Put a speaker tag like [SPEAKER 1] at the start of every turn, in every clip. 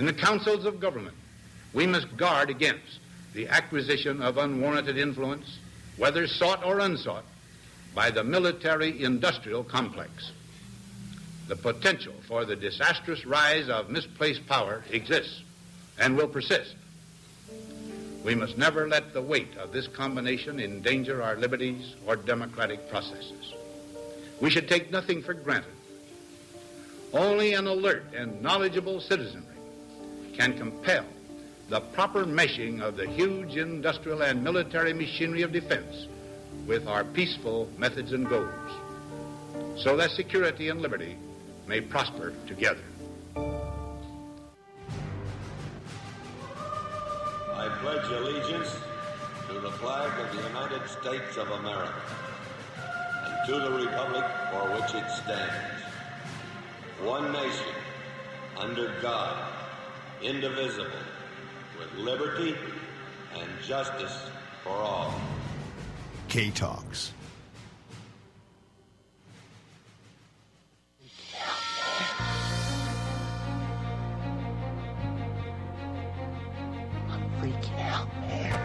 [SPEAKER 1] In the councils of government, we must guard against the acquisition of unwarranted influence, whether sought or unsought, by the military-industrial complex. The potential for the disastrous rise of misplaced power exists and will persist. We must never let the weight of this combination endanger our liberties or democratic processes. We should take nothing for granted. Only an alert and knowledgeable citizenry can compel the proper meshing of the huge industrial and military machinery of defense with our peaceful methods and goals, so that security and liberty may prosper together.
[SPEAKER 2] I pledge allegiance to the flag of the United States of America and to the republic for which it stands, one nation, under God, indivisible, with liberty and justice for all.
[SPEAKER 3] KTOX.
[SPEAKER 4] I'm freaking out, man.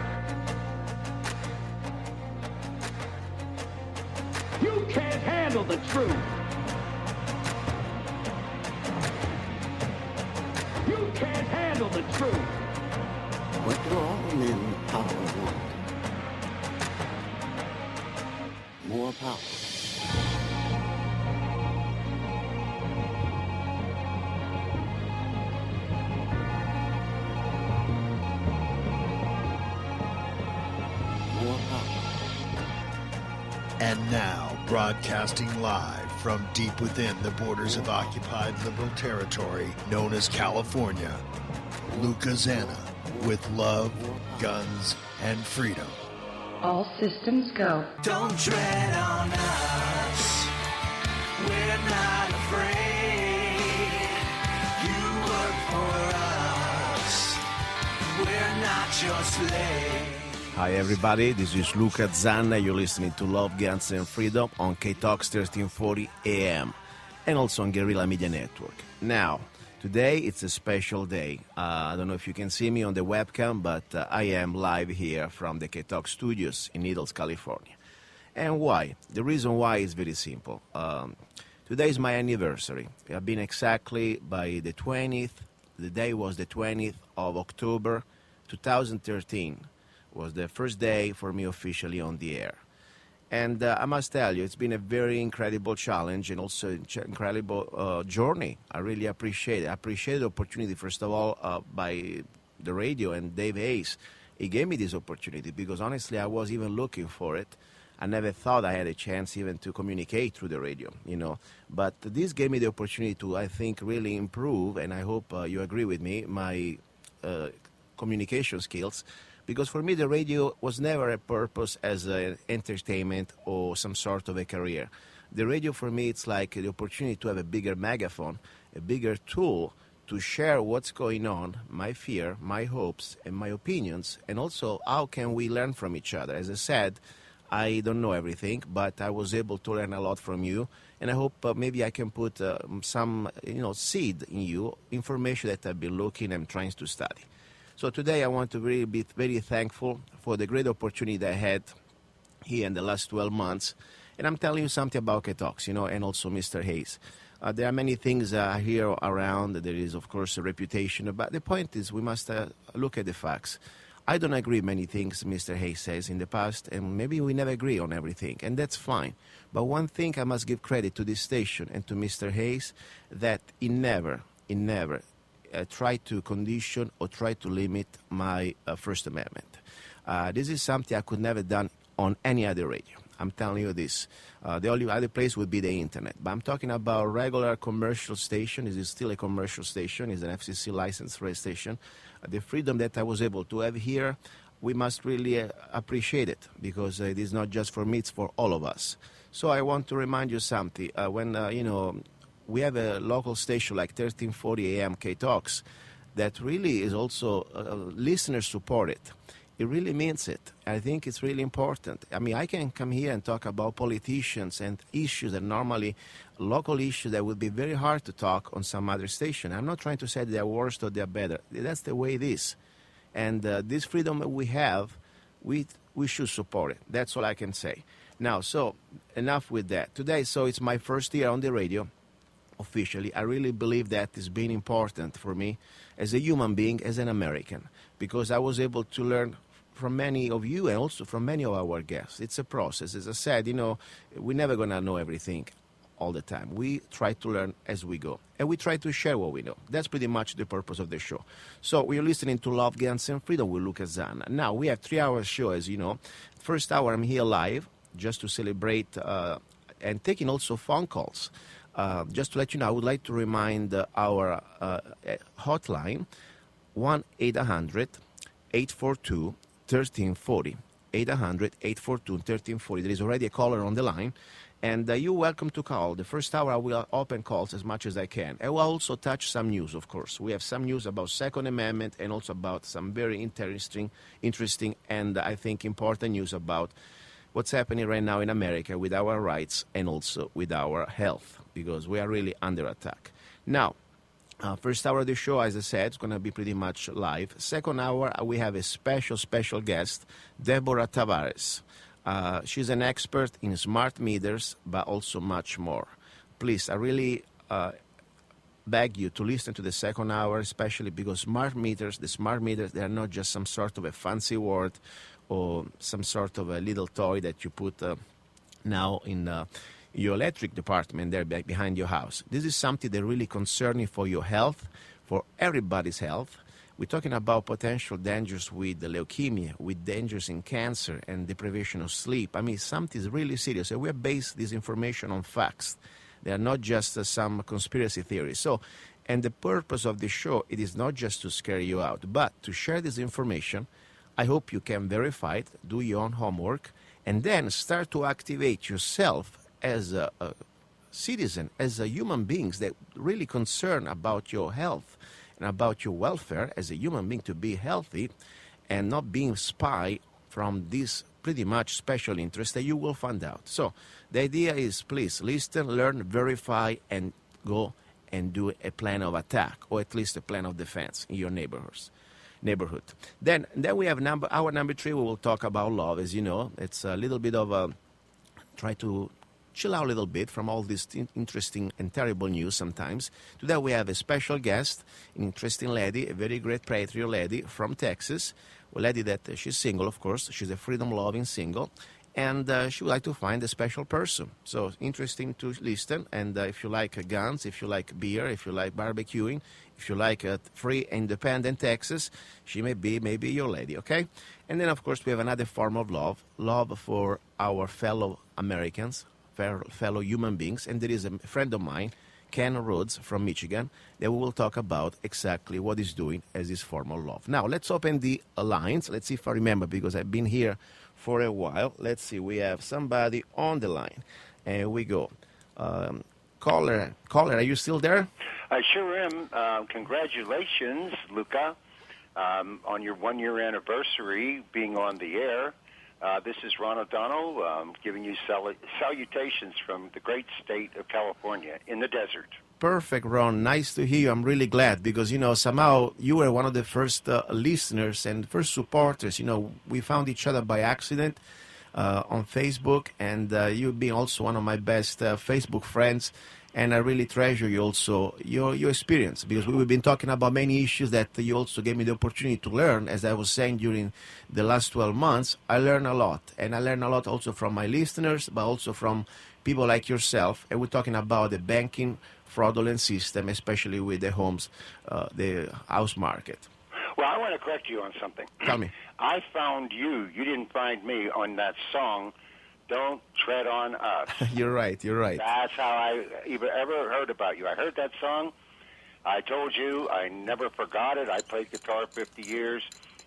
[SPEAKER 5] You can't handle the truth. You can't handle the truth.
[SPEAKER 4] What do all men in power want? More power. More power.
[SPEAKER 3] And now, broadcasting live from deep within the borders of occupied liberal territory known as California, luca-zanna with love, guns, and freedom.
[SPEAKER 6] All systems go.
[SPEAKER 7] Don't tread on us. We're not afraid. You work for us. We're not your slave.
[SPEAKER 8] Hi everybody, this is luca-zanna. You're listening to Love, Guns and Freedom on KTOX 1340 AM and also on Guerrilla Media Network. Now, today it's a special day. I don't know if you can see me on the webcam, but I am live here from the KTOX studios in Needles, California. And why? The reason why is very simple. Today is my anniversary. It has been exactly by the 20th. The day was the 20th of October 2013. Was the first day for me officially on the air. And I must tell you, it's been a very incredible challenge and also incredible journey. I really appreciate it. I appreciate the opportunity, first of all, by the radio and Dave Hayes. He gave me this opportunity because honestly, I was even looking for it. I never thought I had a chance even to communicate through the radio, you know. But this gave me the opportunity to, I think, really improve, and I hope you agree with me, my communication skills. Because for me, the radio was never a purpose as an entertainment or some sort of a career. The radio for me, it's like the opportunity to have a bigger megaphone, a bigger tool to share what's going on, my fear, my hopes, and my opinions, and also how can we learn from each other. As I said, I don't know everything, but I was able to learn a lot from you, and I hope maybe I can put some, seed in you, information that I've been looking and trying to study. So today I want to really be very thankful for the great opportunity that I had here in the last 12 months. And I'm telling you something about KTOX, and also Mr. Hayes. There are many things here around. There is, of course, a reputation. But the point is we must look at the facts. I don't agree with many things Mr. Hayes says in the past, and maybe we never agree on everything, and that's fine. But one thing I must give credit to this station and to Mr. Hayes, that he never try to condition or try to limit my First Amendment. This is something I could never done on any other radio. I'm telling you this. The only other place would be the internet. But I'm talking about regular commercial station. It is still a commercial station. It's an FCC licensed radio station. The freedom that I was able to have here, we must really appreciate it because it is not just for me, it's for all of us. So I want to remind you something. When, we have a local station like 1340 AM KTOX that really is also listener supported. it really means it. I think it's really important. I mean, I can come here and talk about politicians and issues that normally, local issues that would be very hard to talk on some other station. I'm not trying to say they're worse or they're better. That's the way it is. And this freedom that we have, we should support it. That's all I can say. Now, so enough with that. Today, so it's my first year on the radio, officially. I really believe that it's been important for me as a human being, as an American, because I was able to learn from many of you and also from many of our guests. It's a process. As I said, we're never going to know everything all the time. We try to learn as we go, and we try to share what we know. That's pretty much the purpose of the show. So we're listening to Love, Guns, and Freedom with luca-zanna. Now, we have 3-hour show, as you know. First hour, I'm here live just to celebrate and taking also phone calls. Just to let you know, I would like to remind our hotline, 1-800-842-1340. 800-842-1340. There is already a caller on the line, and you're welcome to call. The first hour I will open calls as much as I can. I will also touch some news, of course. We have some news about Second Amendment and also about some very interesting and I think important news about what's happening right now in America with our rights and also with our health, because we are really under attack. Now, first hour of the show, as I said, is going to be pretty much live. Second hour, we have a special guest, Deborah Tavares. She's an expert in smart meters, but also much more. Please, I really beg you to listen to the second hour, especially because the smart meters, they are not just some sort of a fancy word or some sort of a little toy that you put now in your electric department there behind your house. This is something that really concerning for your health, for everybody's health. We're talking about potential dangers with the leukemia, with dangers in cancer and deprivation of sleep. I mean, something is really serious. And we have based this information on facts. They are not just some conspiracy theories. So, and the purpose of the show, it is not just to scare you out, but to share this information. I hope you can verify it, do your own homework, and then start to activate yourself as a citizen, as a human beings that really concern about your health and about your welfare as a human being, to be healthy and not being spy from this pretty much special interest that you will find out. So the idea is, please listen, learn, verify, and go and do a plan of attack, or at least a plan of defense in your neighborhood. Then we have hour number 3. We will talk about love. As you know, it's a little bit of a try to chill out a little bit from all this interesting and terrible news sometimes. Today we have a special guest, an interesting lady, a very great patriot lady from Texas, a lady that she's single, of course. She's a freedom-loving single, and she would like to find a special person. So interesting to listen, and if you like guns, if you like beer, if you like barbecuing, if you like a free, independent Texas, she may be maybe your lady, okay? And then, of course, we have another form of love for our fellow Americans, fellow human beings, and there is a friend of mine, Ken Rhodes from Michigan, that we will talk about exactly what he's doing as his form of love. Now, let's open the lines. Let's see if I remember, because I've been here for a while. Let's see, we have somebody on the line, and we go. Caller, are you still there?
[SPEAKER 9] I sure am. Congratulations, Luca, on your 1-year anniversary being on the air. This is Ron O'Donnell giving you salutations from the great state of California in the desert.
[SPEAKER 8] Perfect, Ron. Nice to hear you. I'm really glad because, somehow you were one of the first listeners and first supporters. We found each other by accident on Facebook, and you've been also one of my best Facebook friends. And I really treasure you also, your experience, because we've been talking about many issues that you also gave me the opportunity to learn. As I was saying, during the last 12 months, I learned a lot. And I learned a lot also from my listeners, but also from people like yourself. And we're talking about the banking fraudulent system, especially with the homes, the house market.
[SPEAKER 9] Well, I want to correct you on something.
[SPEAKER 8] Tell me.
[SPEAKER 9] I found you. You didn't find me on that song, Don't Tread on Us.
[SPEAKER 8] You're right.
[SPEAKER 9] That's how I ever heard about you. I heard that song. I told you I never forgot it. I played guitar 50 years,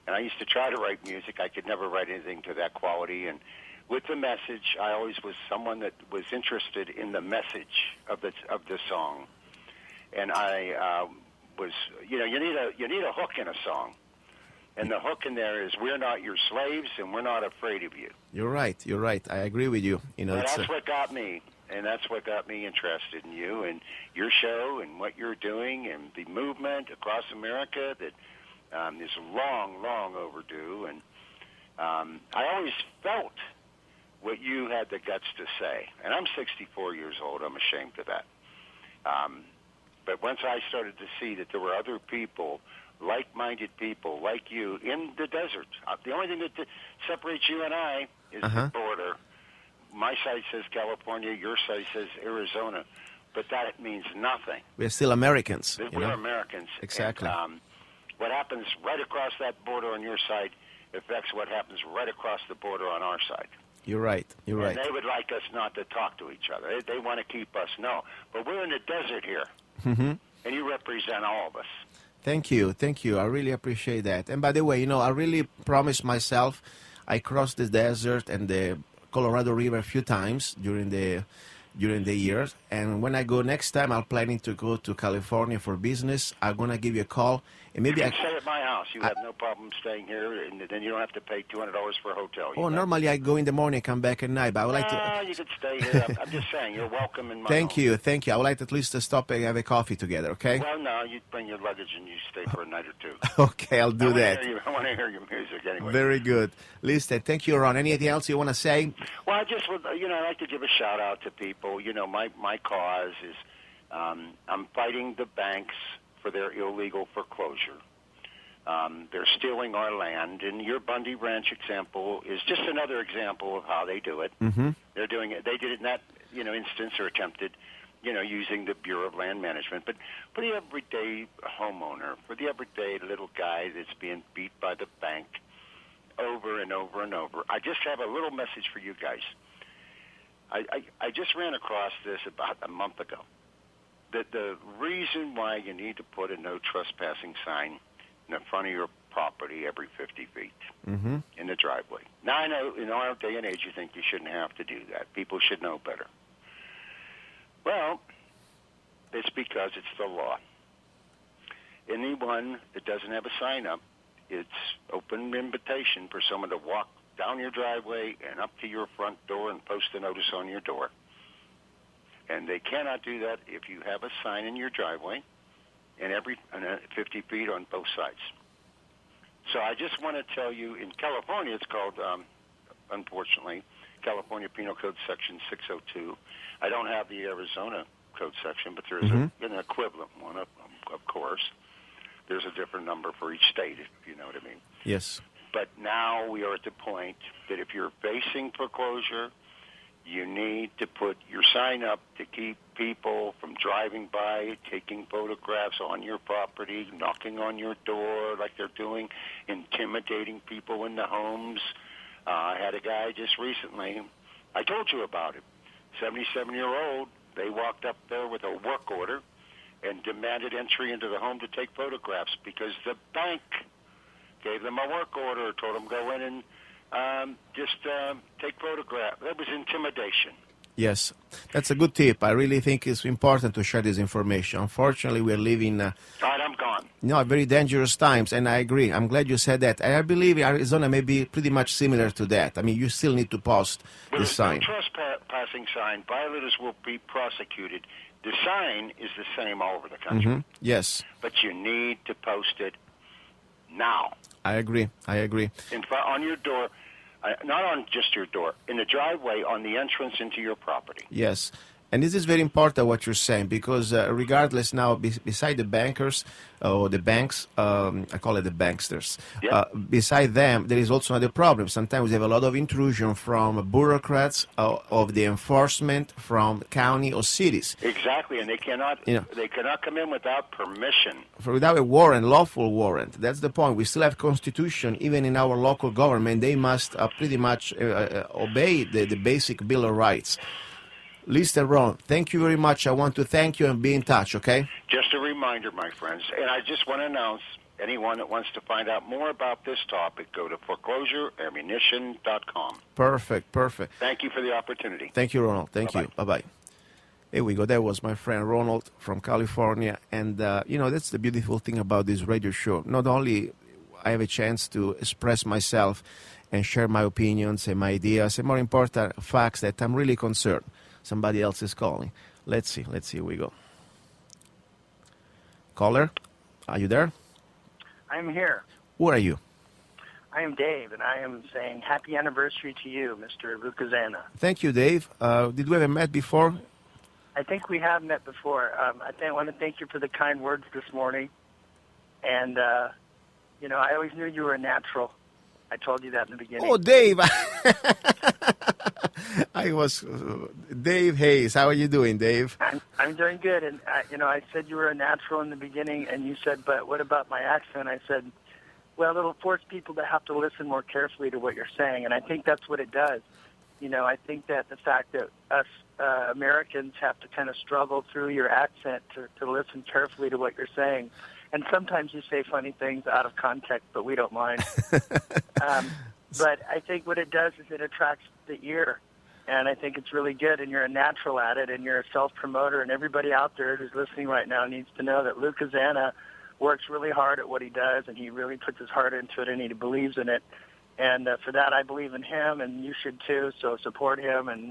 [SPEAKER 9] and I used to try to write music. I could never write anything to that quality. And with the message, I always was someone that was interested in the message of the song. And I was, you need a hook in a song. And the hook in there is we're not your slaves and we're not afraid of you.
[SPEAKER 8] You're right. I agree with you.
[SPEAKER 9] That's what got me, and that's what got me interested in you and your show and what you're doing and the movement across America that is long, long overdue. And I always felt what you had the guts to say. And I'm 64 years old. I'm ashamed of that. But once I started to see that there were other people, like-minded people like you in the desert, the only thing that separates you and I is the border. My side says California, your side says Arizona, but that means nothing.
[SPEAKER 8] We're still Americans.
[SPEAKER 9] We're Americans.
[SPEAKER 8] Exactly.
[SPEAKER 9] And, what happens right across that border on your side affects what happens right across the border on our side.
[SPEAKER 8] You're right.
[SPEAKER 9] And they would like us not to talk to each other. They want to keep us but we're in the desert here, and you represent all of us.
[SPEAKER 8] Thank you. I really appreciate that. And by the way, I really promised myself I crossed the desert and the Colorado River a few times during the years. And when I go next time, I'm planning to go to California for business. I'm going to give you a call. And maybe
[SPEAKER 9] you can stay at my house. You have no problem staying here, and then you don't have to pay $200 for a hotel.
[SPEAKER 8] Normally I go in the morning, come back at night. But I would like to.
[SPEAKER 9] You could stay here. I'm just saying, you're welcome in my
[SPEAKER 8] Thank
[SPEAKER 9] home.
[SPEAKER 8] you. I would like to at least stop and have a coffee together, okay?
[SPEAKER 9] Well, no, you bring your luggage and you stay for a night or two.
[SPEAKER 8] Okay, I'll do that.
[SPEAKER 9] I want to hear your music anyway.
[SPEAKER 8] Very good. Listen, thank you, Ron. Anything else you want to say?
[SPEAKER 9] Well, I just would, I like to give a shout out to people. My cause is I'm fighting the banks for their illegal foreclosure. They're stealing our land, and your Bundy Ranch example is just another example of how they do it.
[SPEAKER 8] Mm-hmm.
[SPEAKER 9] They're doing it. They did it in that instance, or attempted, using the Bureau of Land Management. But for the everyday homeowner, for the everyday little guy that's being beat by the bank over and over and over, I just have a little message for you guys. I just ran across this about a month ago. That the reason why you need to put a no trespassing sign in the front of your property every 50 feet in the driveway. Now, I know in our day and age you think you shouldn't have to do that. People should know better. Well, it's because it's the law. Anyone that doesn't have a sign up, it's open invitation for someone to walk down your driveway and up to your front door and post a notice on your door. And they cannot do that if you have a sign in your driveway and 50 feet on both sides. So I just want to tell you, in California, it's called, unfortunately, California Penal Code Section 602. I don't have the Arizona Code section, but there's an equivalent one, of course. There's a different number for each state, if you know what I mean.
[SPEAKER 8] Yes.
[SPEAKER 9] But now we are at the point that if you're facing foreclosure, you need to put your sign up to keep people from driving by, taking photographs on your property, knocking on your door like they're doing, intimidating people in the homes. I had a guy just recently, I told you about it, 77-year-old. They walked up there with a work order and demanded entry into the home to take photographs because the bank gave them a work order, told them go in and just take photographs. That was intimidation.
[SPEAKER 8] Yes, that's a good tip. I really think it's important to share this information. Unfortunately, we're living
[SPEAKER 9] All right, I'm gone.
[SPEAKER 8] Very dangerous times, and I agree. I'm glad you said that. And I believe Arizona may be pretty much similar to that. I mean, you still need to post the sign.
[SPEAKER 9] The trespassing sign, violators will be prosecuted. The sign is the same all over the country.
[SPEAKER 8] Yes.
[SPEAKER 9] But you need to post it now.
[SPEAKER 8] I agree.
[SPEAKER 9] In front, on your door, not on just your door, in the driveway, on the entrance into your property.
[SPEAKER 8] Yes. And this is very important what you're saying, because regardless now, beside the bankers or the banks, I call it the banksters, beside them, there is also another problem. Sometimes we have a lot of intrusion from bureaucrats of the enforcement from county or cities.
[SPEAKER 9] Exactly, and they cannot come in without permission.
[SPEAKER 8] Without a warrant, lawful warrant. That's the point. We still have constitution, even in our local government. They must pretty much obey the basic Bill of Rights. Lister Ron, thank you very much. I want to thank you and be in touch, okay?
[SPEAKER 9] Just a reminder, my friends, and I just want to announce, anyone that wants to find out more about this topic, go to foreclosureammunition.com.
[SPEAKER 8] Perfect.
[SPEAKER 9] Thank you for the opportunity.
[SPEAKER 8] Thank you, Ronald. Thank
[SPEAKER 9] Bye-bye.
[SPEAKER 8] you. Bye-bye. Here we go. That was my friend Ronald from California. And, that's the beautiful thing about this radio show. Not only I have a chance to express myself and share my opinions and my ideas, and more important, facts that I'm really concerned. Somebody else is calling. Let's see, here we go. Caller, are you there?
[SPEAKER 10] I'm here.
[SPEAKER 8] Who are you?
[SPEAKER 10] I am Dave, and I am saying happy anniversary to you, Mr. Luca-Zanna.
[SPEAKER 8] Thank you, Dave. Did we ever met before?
[SPEAKER 10] I think we have met before. I want to thank you for the kind words this morning. And, I always knew you were a natural. I told you that in the beginning.
[SPEAKER 8] Oh, Dave! I was Dave Hayes. How are you doing, Dave?
[SPEAKER 10] I'm doing good. And, I said you were a natural in the beginning, and you said, but what about my accent? I said, well, it'll force people to have to listen more carefully to what you're saying, and I think that's what it does. I think that the fact that us Americans have to kind of struggle through your accent to listen carefully to what you're saying, and sometimes you say funny things out of context, but we don't mind. But I think what it does is it attracts the ear, and I think it's really good, and you're a natural at it, and you're a self-promoter, and everybody out there who's listening right now needs to know that Luca-Zanna works really hard at what he does, and he really puts his heart into it, and he believes in it. And for that, I believe in him, and you should too. So support him, and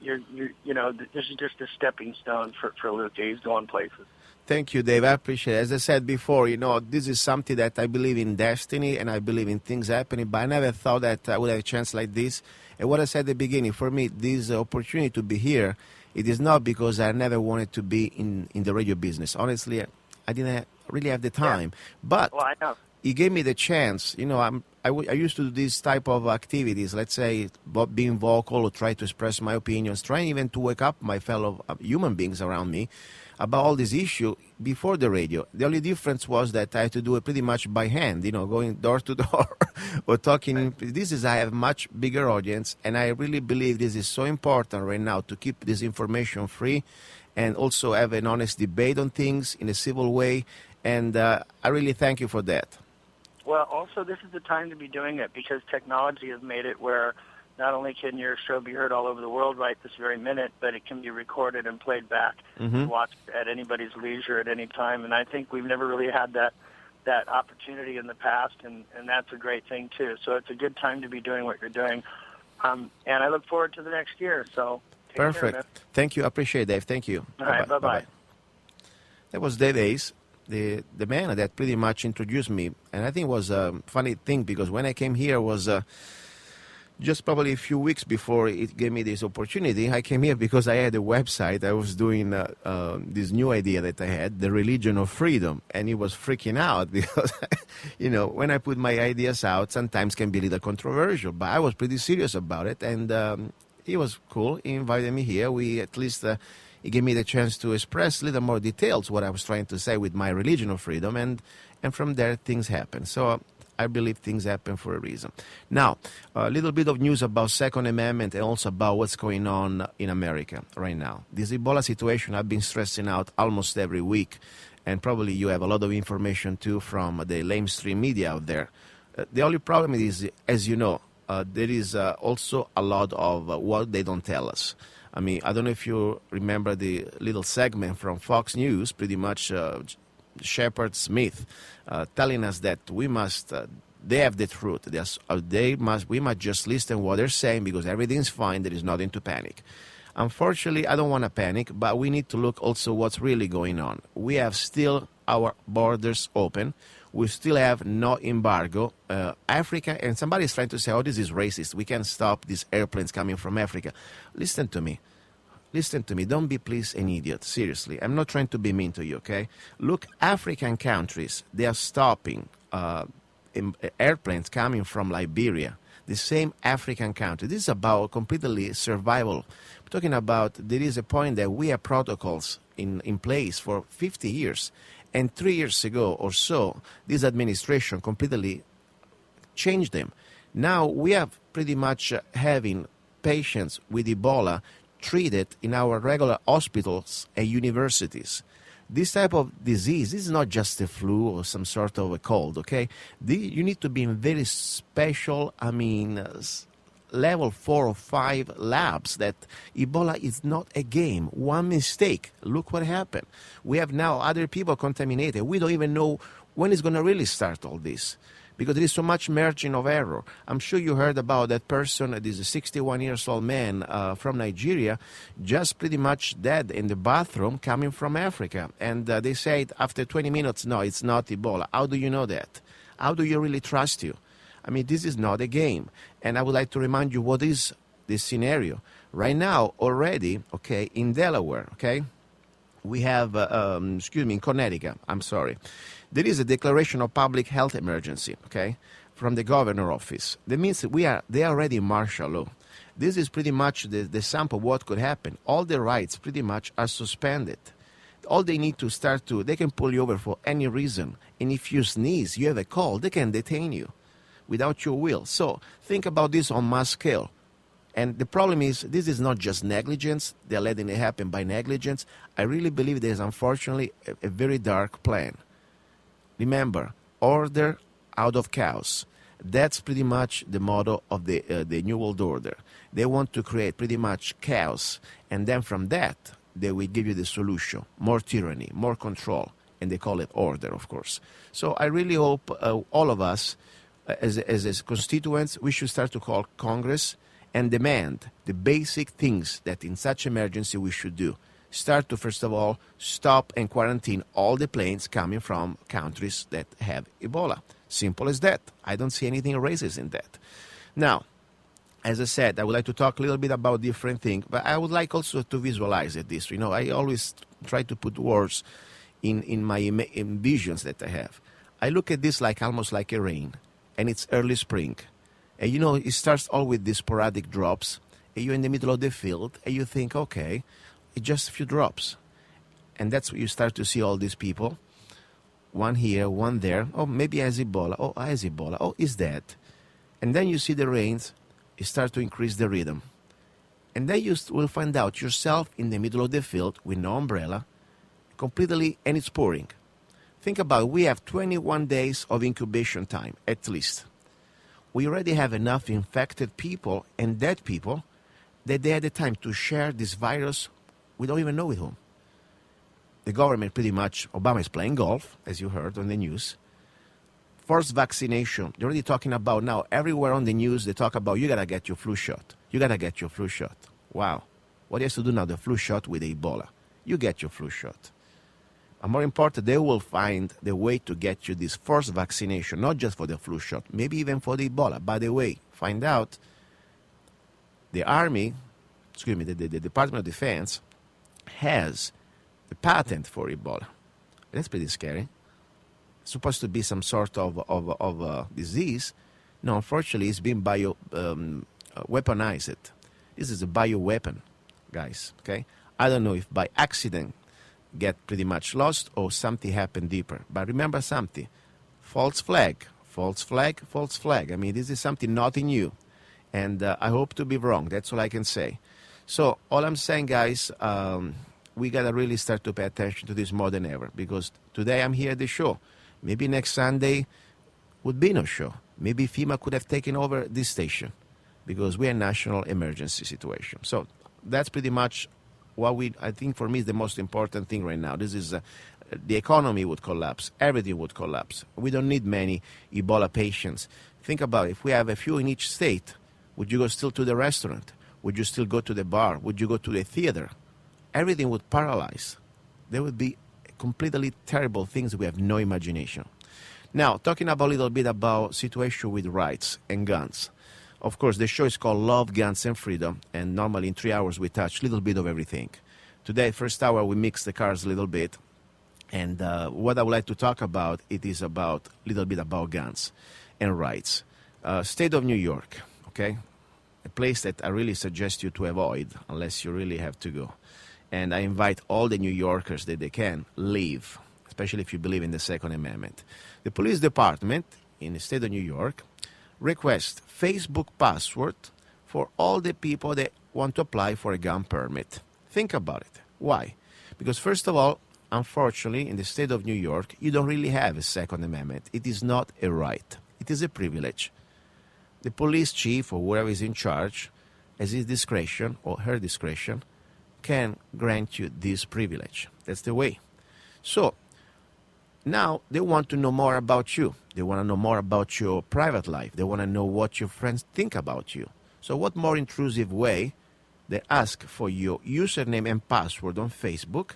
[SPEAKER 10] this is just a stepping stone for Luca. He's going places.
[SPEAKER 8] Thank you, Dave. I appreciate it. As I said before, this is something that I believe in destiny, and I believe in things happening. But I never thought that I would have a chance like this. And what I said at the beginning, for me, this opportunity to be here, it is not because I never wanted to be in the radio business. Honestly, I didn't really have the time, but
[SPEAKER 10] I know.
[SPEAKER 8] He gave me the chance. I used to do this type of activities, let's say being vocal or try to express my opinions, trying even to wake up my fellow human beings around me about all this issue before the radio. The only difference was that I had to do it pretty much by hand, going door to door or talking. I have much bigger audience, and I really believe this is so important right now to keep this information free and also have an honest debate on things in a civil way. And I really thank you for that.
[SPEAKER 10] Well, also, this is the time to be doing it because technology has made it where not only can your show be heard all over the world right this very minute, but it can be recorded and played back and watched at anybody's leisure at any time. And I think we've never really had that opportunity in the past, and that's a great thing, too. So it's a good time to be doing what you're doing. And I look forward to the next year. So take
[SPEAKER 8] Perfect.
[SPEAKER 10] care,
[SPEAKER 8] Thank you. I appreciate it, Dave. Thank you.
[SPEAKER 10] All right. Bye-bye.
[SPEAKER 8] That was Dave Hayes, the man that pretty much introduced me. And I think it was a funny thing because when I came here was just probably a few weeks before it gave me this opportunity. I came here because I had a website. I was doing this new idea that I had, the religion of freedom. And he was freaking out because, when I put my ideas out, sometimes can be a little controversial. But I was pretty serious about it. And he was cool. He invited me here. We at least... He gave me the chance to express a little more details what I was trying to say with my religion of freedom, and from there things happen. So I believe things happen for a reason. Now, a little bit of news about Second Amendment and also about what's going on in America right now. This Ebola situation I've been stressing out almost every week, and probably you have a lot of information too from the lamestream media out there. The only problem is, as you know, there is also a lot of what they don't tell us. I mean, I don't know if you remember the little segment from Fox News, pretty much Shepard Smith telling us that we must, they have the truth. We must just listen to what they're saying because everything's fine. There is nothing to panic. Unfortunately, I don't want to panic, but we need to look also what's really going on. We have still our borders open. We still have no embargo. Africa, and somebody's trying to say, oh, this is racist. We can't stop these airplanes coming from Africa. Listen to me. Don't be, please, an idiot. Seriously. I'm not trying to be mean to you, okay? Look, African countries, they are stopping airplanes coming from Liberia. The same African country. This is about completely survival. We're talking about there is a point that we have protocols in place for 50 years. And 3 years ago or so, this administration completely changed them. Now we have pretty much having patients with Ebola treated in our regular hospitals and universities. This type of disease is not just a flu or some sort of a cold, okay? You need to be in very special, level 4 or 5 labs that Ebola is not a game. One mistake, look what happened. We have now other people contaminated. We don't even know When is going to really start all this? Because there is so much margin of error. I'm sure you heard about that person, this 61-year-old man from Nigeria, just pretty much dead in the bathroom coming from Africa. And they said after 20 minutes, no, it's not Ebola. How do you know that? How do you really trust you? I mean, this is not a game. And I would like to remind you what is this scenario. Right now, already, okay, in Delaware, okay, we have, in Connecticut, I'm sorry. There is a declaration of public health emergency, okay, from the governor office. That means that they are already in martial law. This is pretty much the sample of what could happen. All the rights pretty much are suspended. All they need to start to, they can pull you over for any reason. And if you sneeze, you have a cold, they can detain you without your will. So think about this on mass scale. And the problem is, this is not just negligence. They're letting it happen by negligence. I really believe there's, unfortunately, a very dark plan. Remember, order out of chaos. That's pretty much the motto of the New World Order. They want to create pretty much chaos, and then from that, they will give you the solution. More tyranny, more control, and they call it order, of course. So I really hope all of us, as constituents, we should start to call Congress and demand the basic things that in such emergency we should do. Start to, first of all, stop and quarantine all the planes coming from countries that have Ebola. Simple as that. I don't see anything racist in that. Now, as I said, I would like to talk a little bit about different things, but I would like also to visualize this. You know, I always try to put words in my visions that I have. I look at this like almost like a rain, and it's early spring. And you know, it starts all with these sporadic drops, and you're in the middle of the field, and you think, okay, it's just a few drops. And that's where you start to see all these people, one here, one there. Oh, maybe has Ebola. Oh, has Ebola. Oh, is that? And then you see the rains, you start to increase the rhythm. And then you will find out yourself in the middle of the field with no umbrella, completely, and it's pouring. Think about it. We have 21 days of incubation time, at least. We already have enough infected people and dead people that they had the time to share this virus. We don't even know with whom. The government pretty much, Obama is playing golf, as you heard on the news. Forced vaccination, they're already talking about now, everywhere on the news, they talk about, you got to get your flu shot. You got to get your flu shot. Wow. What he has to do now, the flu shot with Ebola. You get your flu shot. And more important, they will find the way to get you this forced vaccination, not just for the flu shot, maybe even for the Ebola. By the way, find out the Army, the Department of Defense, has the patent for Ebola. That's pretty scary. It's supposed to be some sort of disease. No, unfortunately, it's been weaponized. This is a bioweapon, guys, okay? I don't know if by accident get pretty much lost or something happened deeper. But remember something, false flag, false flag, false flag. I mean, this is something nothing new. And I hope to be wrong. That's all I can say. So all I'm saying, guys, we got to really start to pay attention to this more than ever, because today I'm here at the show. Maybe next Sunday would be no show. Maybe FEMA could have taken over this station because we're in a national emergency situation. So that's pretty much what I think for me is the most important thing right now. This is the economy would collapse. Everything would collapse. We don't need many Ebola patients. Think about it. If we have a few in each state, would you go still to the restaurant? Would you still go to the bar? Would you go to the theater? Everything would paralyze. There would be completely terrible things. We have no imagination. Now, talking about a little bit about situation with rights and guns. Of course, the show is called Love, Guns, and Freedom, and normally in 3 hours we touch a little bit of everything. Today, first hour, we mix the cards a little bit, and what I would like to talk about, it is about a little bit about guns and rights. State of New York, okay? A place that I really suggest you to avoid unless you really have to go. And I invite all the New Yorkers that they can leave, especially if you believe in the Second Amendment. The police department in the state of New York requests Facebook password for all the people that want to apply for a gun permit. Think about it. Why? Because first of all, unfortunately, in the state of New York, you don't really have a Second Amendment. It is not a right. It is a privilege. The police chief or whoever is in charge, as his discretion or her discretion, can grant you this privilege. That's the way. So, Now they want to know more about you. They want to know more about your private life. They want to know what your friends think about you. So what more intrusive way they ask for your username and password on Facebook.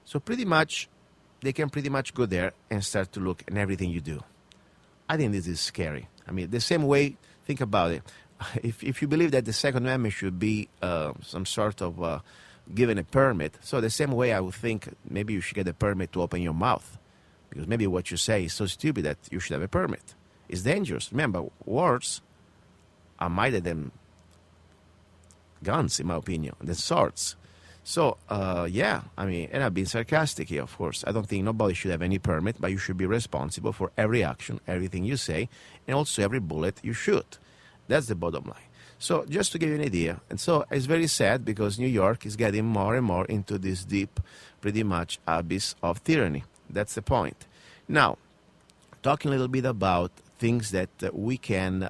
[SPEAKER 8] So pretty much, they can pretty much go there and start to look at everything you do. I think this is scary. I mean, the same way, think about it. If you believe that the Second Amendment should be some sort of given a permit, so the same way I would think maybe you should get a permit to open your mouth. Because maybe what you say is so stupid that you should have a permit. It's dangerous. Remember, words are mightier than guns, in my opinion, than swords. So, yeah, I mean, and I've been sarcastic here, of course. I don't think nobody should have any permit, but you should be responsible for every action, everything you say, and also every bullet you shoot. That's the bottom line. So, just to give you an idea, and so it's very sad because New York is getting more and more into this deep, pretty much, abyss of tyranny. That's the point. Now, talking a little bit about things that we can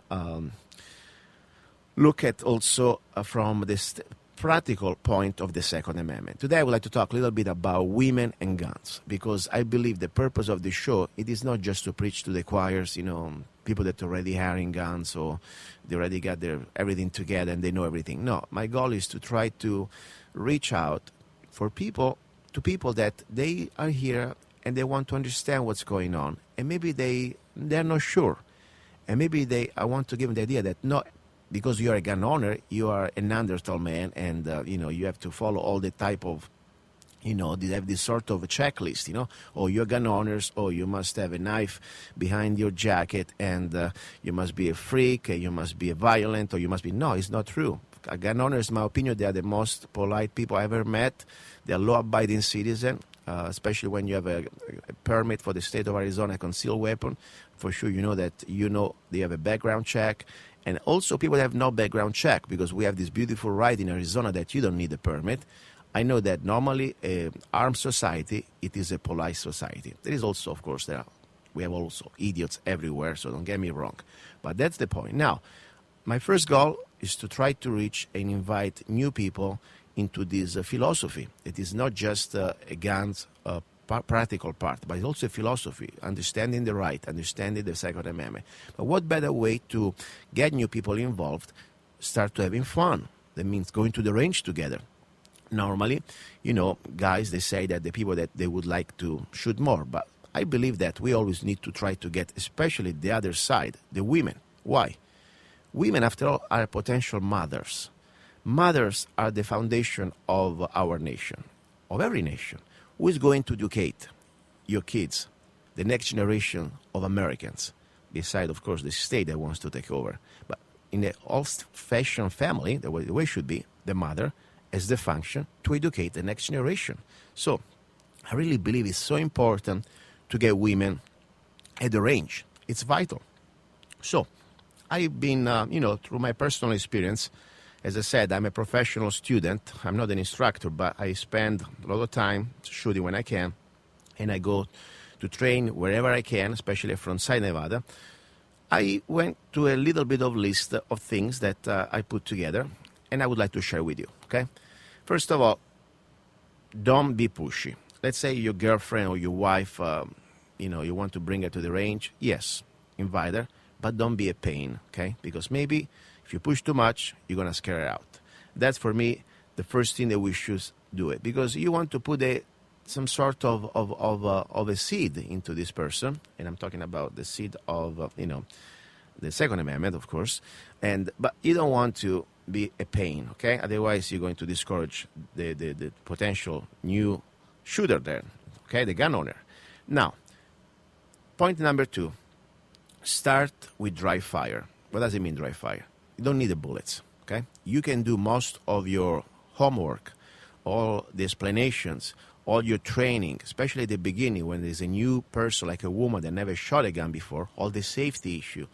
[SPEAKER 8] look at also from this practical point of the Second Amendment. Today I would like to talk a little bit about women and guns, because I believe the purpose of the show, it is not just to preach to the choirs, people that already having guns or they already got their everything together and they know everything. No, my goal is to try to reach out to people that they are here and they want to understand what's going on, and maybe they're not sure, and maybe I want to give them the idea that no, because you are a gun owner, you are a Neanderthal man, and you have to follow all the type of, they have this sort of a checklist, or you're gun owners, or you must have a knife behind your jacket, and you must be a freak, you must be a violent, or you must be. No, it's not true. Gun owners, in my opinion, they are the most polite people I ever met. They are law-abiding citizens, especially when you have a permit for the state of Arizona, a concealed weapon. For sure, they have a background check. And also people that have no background check, because we have this beautiful right in Arizona that you don't need a permit. I know that normally armed society, it is a polite society. There is also, of course, we have also idiots everywhere, so don't get me wrong. But that's the point. Now, my first goal is to try to reach and invite new people into this philosophy. It is not just a guns practical part, but it's also a philosophy, understanding the right, understanding the Second Amendment. But what better way to get new people involved, start to having fun? That means going to the range together. Normally, guys, they say that the people that they would like to shoot more, but I believe that we always need to try to get, especially the other side, the women. Why? Women, after all, are potential mothers. Mothers are the foundation of our nation, of every nation. Who is going to educate your kids, the next generation of Americans, beside, of course, the state that wants to take over? But in the old-fashioned family, the way it should be, the mother has the function to educate the next generation. So I really believe it's so important to get women at the range. It's vital. So I've been, through my personal experience, as I said, I'm a professional student. I'm not an instructor, but I spend a lot of time shooting when I can, and I go to train wherever I can, especially from South Nevada. I went to a little bit of list of things that I put together, and I would like to share with you, okay? First of all, don't be pushy. Let's say your girlfriend or your wife, you want to bring her to the range. Yes, invite her, but don't be a pain, okay? Because maybe if you push too much, you're going to scare her out. That's, for me, the first thing that we should do it. Because you want to put some sort of a seed into this person. And I'm talking about the seed of, the Second Amendment, of course. But you don't want to be a pain, okay? Otherwise, you're going to discourage the potential new shooter there, okay? The gun owner. Now, point number 2, start with dry fire. What does it mean, dry fire? You don't need the bullets, okay? You can do most of your homework, all the explanations, all your training, especially at the beginning when there's a new person like a woman that never shot a gun before, all the safety issue.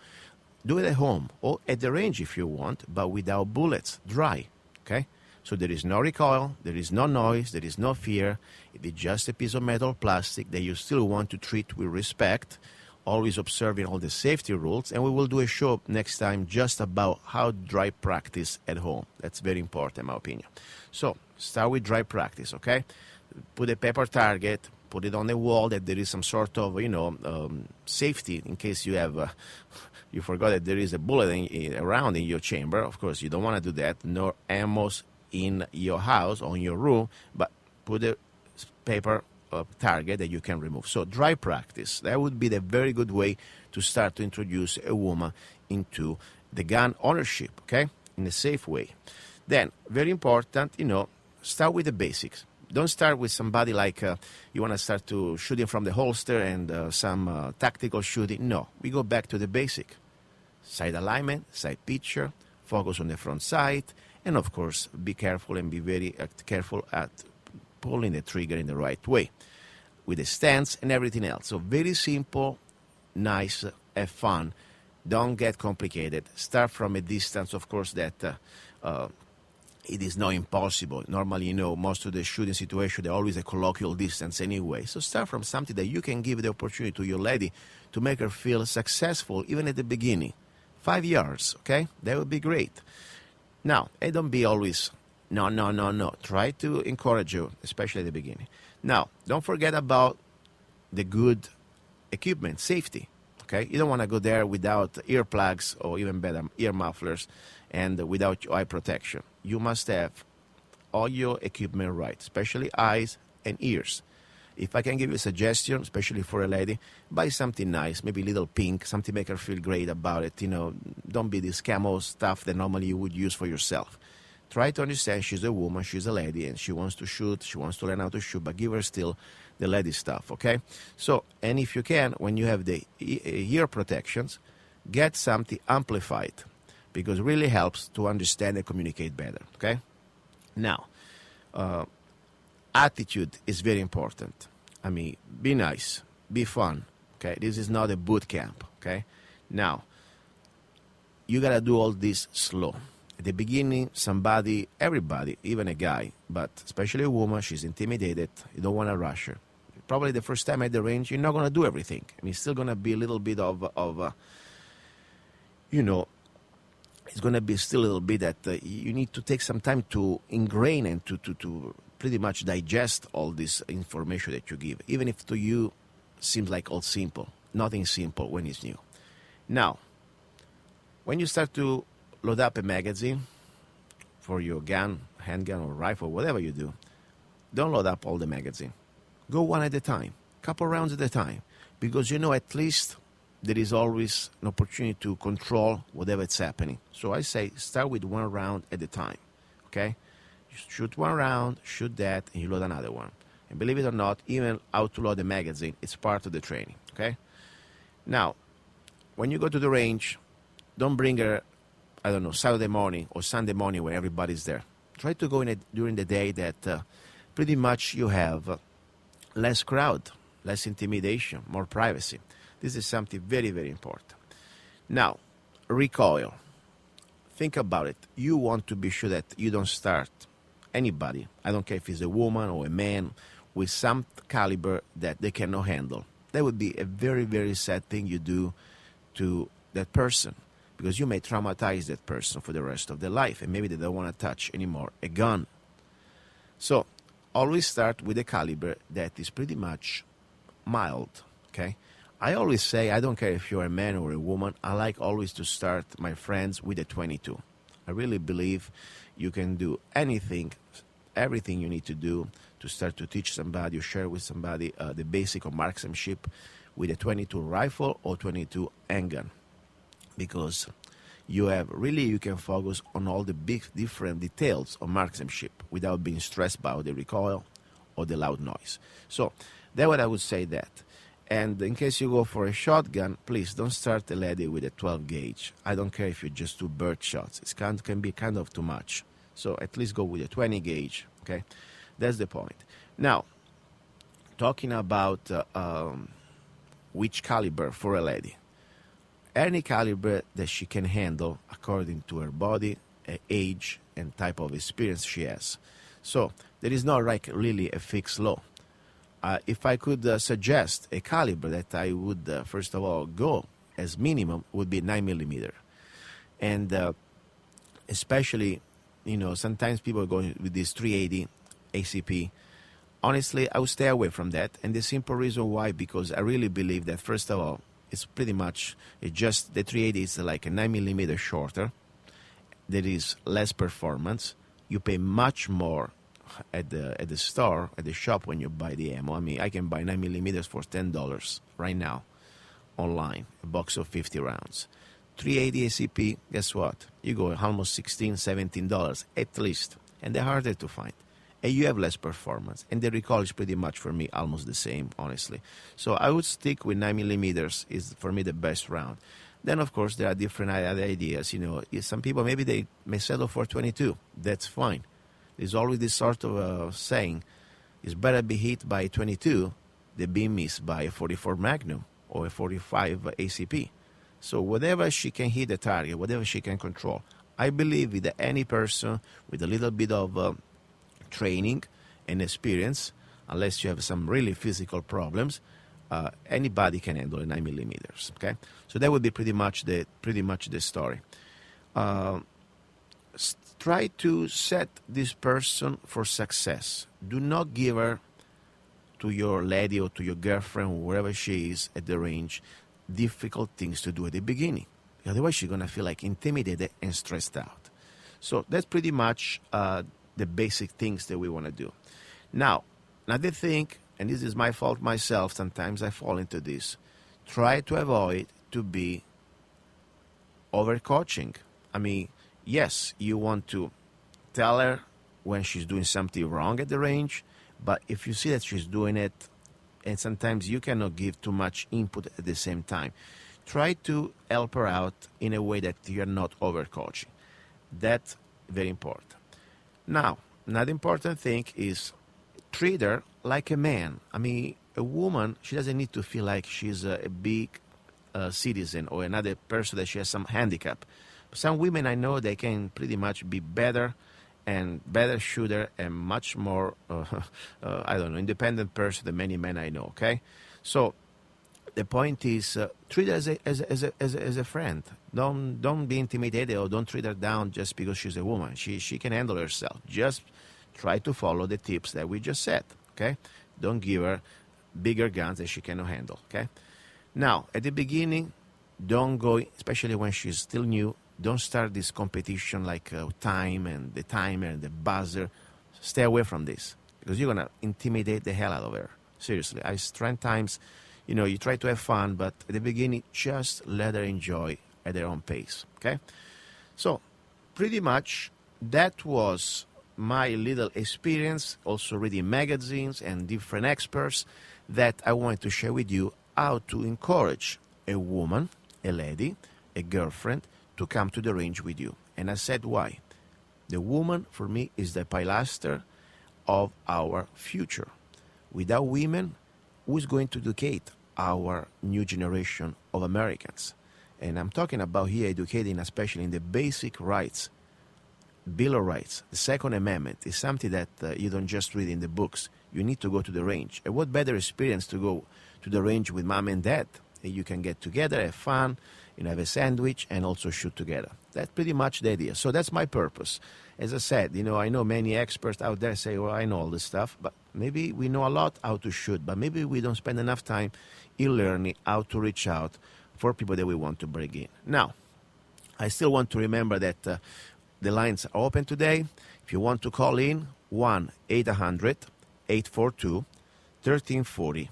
[SPEAKER 8] Do it at home or at the range if you want, but without bullets, dry, okay? So there is no recoil, there is no noise, there is no fear. It is just a piece of metal plastic that you still want to treat with respect, always observing all the safety rules, and we will do a show next time just about how dry practice at home. That's very important, in my opinion. So, start with dry practice, okay? Put a paper target, put it on the wall, that there is some sort of, safety in case you have, you forgot that there is a bullet around in your chamber. Of course, you don't want to do that. No ammos in your house or in your room, but put a paper target that you can remove. So dry practice, that would be the very good way to start to introduce a woman into the gun ownership, okay, in a safe way. Then, very important, start with the basics. Don't start with somebody like you want to start to shooting from the holster and some tactical shooting. No, we go back to the basic. Sight alignment, sight picture, focus on the front sight, and of course, be careful and be very careful at pulling the trigger in the right way with the stance and everything else. So very simple, nice, have fun. Don't get complicated. Start from a distance, of course, that it is not impossible. Normally, most of the shooting situations, they're always a colloquial distance anyway. So start from something that you can give the opportunity to your lady to make her feel successful, even at the beginning. 5 yards, okay? That would be great. Now, and don't be always, no. Try to encourage you, especially at the beginning. Now, don't forget about the good equipment, safety, okay? You don't want to go there without earplugs or even better, ear mufflers and without your eye protection. You must have all your equipment right, especially eyes and ears. If I can give you a suggestion, especially for a lady, buy something nice, maybe a little pink, something make her feel great about it. Don't be this camo stuff that normally you would use for yourself. Try to understand she's a woman, she's a lady, and she wants to shoot, she wants to learn how to shoot, but give her still the lady stuff, okay? So, and if you can, when you have the ear protections, get something amplified, because it really helps to understand and communicate better, okay? Now, attitude is very important. I mean, be nice, be fun, okay? This is not a boot camp, okay? Now, you got to do all this slow. At the beginning, everybody, even a guy, but especially a woman, she's intimidated. You don't want to rush her. Probably the first time at the range, you're not going to do everything. I mean, it's still going to be a little bit of it's going to be still a little bit that you need to take some time to ingrain and to pretty much digest all this information that you give, even if to you seems like all simple. Nothing simple when it's new. Now, when you start to load up a magazine for your gun, handgun, or rifle, whatever you do, don't load up all the magazine. Go one at a time, couple rounds at a time, because at least there is always an opportunity to control whatever is happening. So I say start with one round at a time, okay? You shoot one round, shoot that, and you load another one. And believe it or not, even how to load the magazine, it's part of the training, okay? Now, when you go to the range, don't bring her, Saturday morning or Sunday morning when everybody's there. Try to go during the day that pretty much you have less crowd, less intimidation, more privacy. This is something very, very important. Now, recoil. Think about it. You want to be sure that you don't start anybody, I don't care if it's a woman or a man, with some caliber that they cannot handle. That would be a very, very sad thing you do to that person, because you may traumatize that person for the rest of their life, and maybe they don't want to touch anymore a gun. So always start with a caliber that is pretty much mild, okay? I always say, I don't care if you're a man or a woman, I like always to start my friends with a 22. I really believe you can do anything, everything you need to do to start to teach somebody or share with somebody the basic of marksmanship with a 22 rifle or 22 handgun. Because you can focus on all the big different details of marksmanship without being stressed by the recoil or the loud noise. So that's what I would say that. And in case you go for a shotgun, please don't start a lady with a 12 gauge. I don't care if you just do bird shots. It can be kind of too much. So at least go with a 20 gauge, okay? That's the point. Now, talking about which caliber for a lady. Any caliber that she can handle according to her body, age, and type of experience she has. So there is not really a fixed law. If I could suggest a caliber that I would, first of all, go as minimum would be 9mm. And especially, sometimes people are going with this 380 ACP. honestly, I would stay away from that. And the simple reason why, because I really believe that, first of all, it's pretty much, the 380 is like a 9mm shorter. There is less performance. You pay much more at the store, at the shop when you buy the ammo. I mean, I can buy 9mm for $10 right now online, a box of 50 rounds. 380 ACP, guess what? You go almost $16, $17 at least, and they're harder to find. And you have less performance. And the recoil is pretty much, for me, almost the same, honestly. So I would stick with 9mm is, for me, the best round. Then, of course, there are different other ideas. Some people, maybe they may settle for 22. That's fine. There's always this sort of saying, it's better be hit by 22 than be missed by a 44 Magnum or a 45 ACP. So whatever she can hit the target, whatever she can control, I believe that any person with a little bit of training and experience, unless you have some really physical problems, anybody can handle a 9mm. Okay, so that would be pretty much the story. Try to set this person for success. Do not give her to your lady or to your girlfriend or wherever she is at the range difficult things to do at the beginning. Otherwise, she's gonna feel like intimidated and stressed out. So that's pretty much the basic things that we want to do. Now, another thing, and this is my fault myself, sometimes I fall into this, try to avoid to be overcoaching. I mean, yes, you want to tell her when she's doing something wrong at the range, but if you see that she's doing it, and sometimes you cannot give too much input at the same time, try to help her out in a way that you're not overcoaching. That's very important. Now, another important thing is treat her like a man. I mean, a woman, she doesn't need to feel like she's a big citizen or another person that she has some handicap. Some women I know, they can pretty much be better shooter and much more, independent person than many men I know, okay? So the point is, treat her as a friend. Don't be intimidated or don't treat her down just because she's a woman. She can handle herself. Just try to follow the tips that we just said, okay? Don't give her bigger guns that she cannot handle, okay? Now, at the beginning, don't go, especially when she's still new, don't start this competition like time and the timer and the buzzer. Stay away from this because you're going to intimidate the hell out of her. Seriously, I strength times, you try to have fun, but at the beginning, just let her enjoy at their own pace, okay? So, pretty much, that was my little experience, also reading magazines and different experts, that I wanted to share with you how to encourage a woman, a lady, a girlfriend, to come to the range with you. And I said why. The woman, for me, is the pilaster of our future. Without women, who is going to educate our new generation of Americans? And I'm talking about here educating, especially in the basic rights, Bill of Rights. The Second Amendment is something that you don't just read in the books. You need to go to the range. And what better experience to go to the range with mom and dad? And you can get together, have fun, have a sandwich, and also shoot together. That's pretty much the idea. So that's my purpose. As I said, I know many experts out there say, well, I know all this stuff, but maybe we know a lot how to shoot, but maybe we don't spend enough time in learning how to reach out for people that we want to bring in. Now, I still want to remember that the lines are open today. If you want to call in, 1-800-842-1340.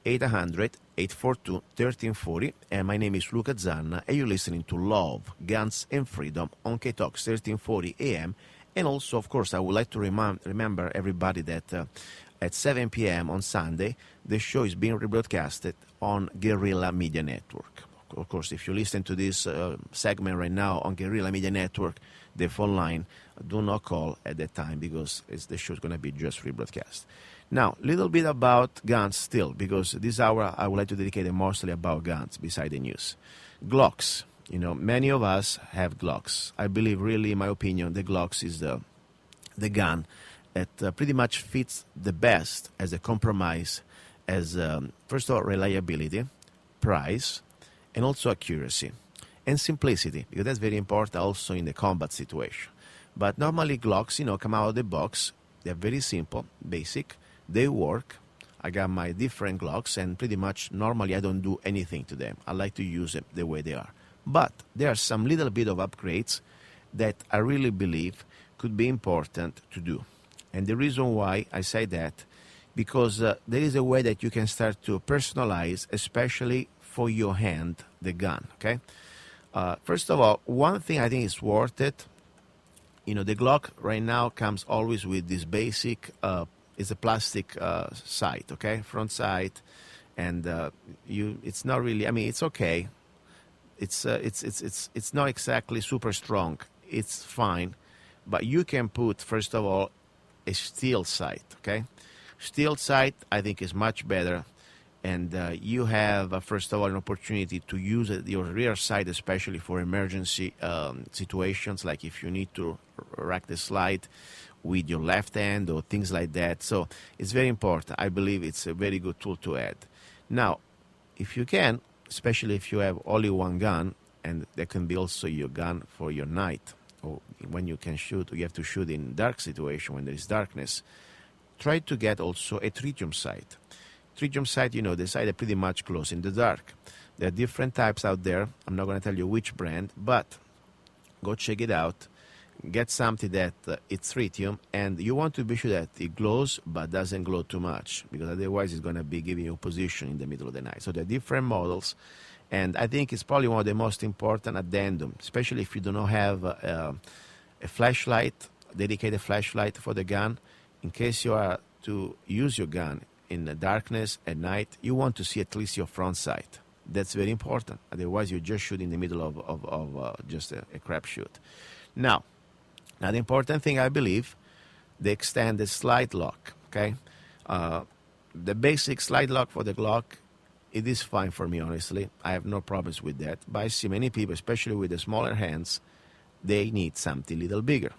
[SPEAKER 8] 800-842-1340, and my name is Luca-Zanna, and you're listening to Love, Guns, and Freedom on KTOX 1340 AM. And also, of course, I would like to remember everybody that at 7 p.m. on Sunday, the show is being rebroadcasted on Guerrilla Media Network. Of course, if you listen to this segment right now on Guerrilla Media Network, the phone line, do not call at that time because the show is going to be just rebroadcast. Now, a little bit about guns still, because this hour I would like to dedicate it mostly about guns beside the news. Glocks. Many of us have Glocks. I believe, really, in my opinion, the Glocks is the gun that pretty much fits the best as a compromise as, first of all, reliability, price, and also accuracy. And simplicity, because that's very important also in the combat situation. But normally Glocks, come out of the box. They're very simple, basic. They work. I got my different Glocks, and pretty much normally I don't do anything to them. I like to use them the way they are. But there are some little bit of upgrades that I really believe could be important to do. And the reason why I say that, because there is a way that you can start to personalize, especially for your hand, the gun, okay? First of all, one thing I think is worth it, the Glock right now comes always with this basic, it's a plastic sight, okay? Front sight, and it's not really, it's okay. It's not exactly super strong. It's fine, but you can put, first of all, a steel sight, okay? Steel sight, I think, is much better, and you have, first of all, an opportunity to use your rear sight, especially for emergency situations, like if you need to rack the slide with your left hand or things like that. So it's very important. I believe it's a very good tool to add. Now, if you can, especially if you have only one gun, and that can be also your gun for your night, or when you can shoot, you have to shoot in dark situation when there is darkness, try to get also a tritium sight. Tritium sight, the sight are pretty much close in the dark. There are different types out there. I'm not going to tell you which brand, but go check it out. Get something that it's tritium, and you want to be sure that it glows but doesn't glow too much, because otherwise it's going to be giving you position in the middle of the night. So there are different models, and I think it's probably one of the most important addendum, especially if you do not have a flashlight, dedicated flashlight for the gun. In case you are to use your gun in the darkness at night, you want to see at least your front sight. That's very important. Otherwise, you just shoot in the middle of just a crapshoot. Now, the important thing, I believe, the extended slide lock, okay? The basic slide lock for the Glock, it is fine for me, honestly. I have no problems with that. But I see many people, especially with the smaller hands, they need something a little bigger.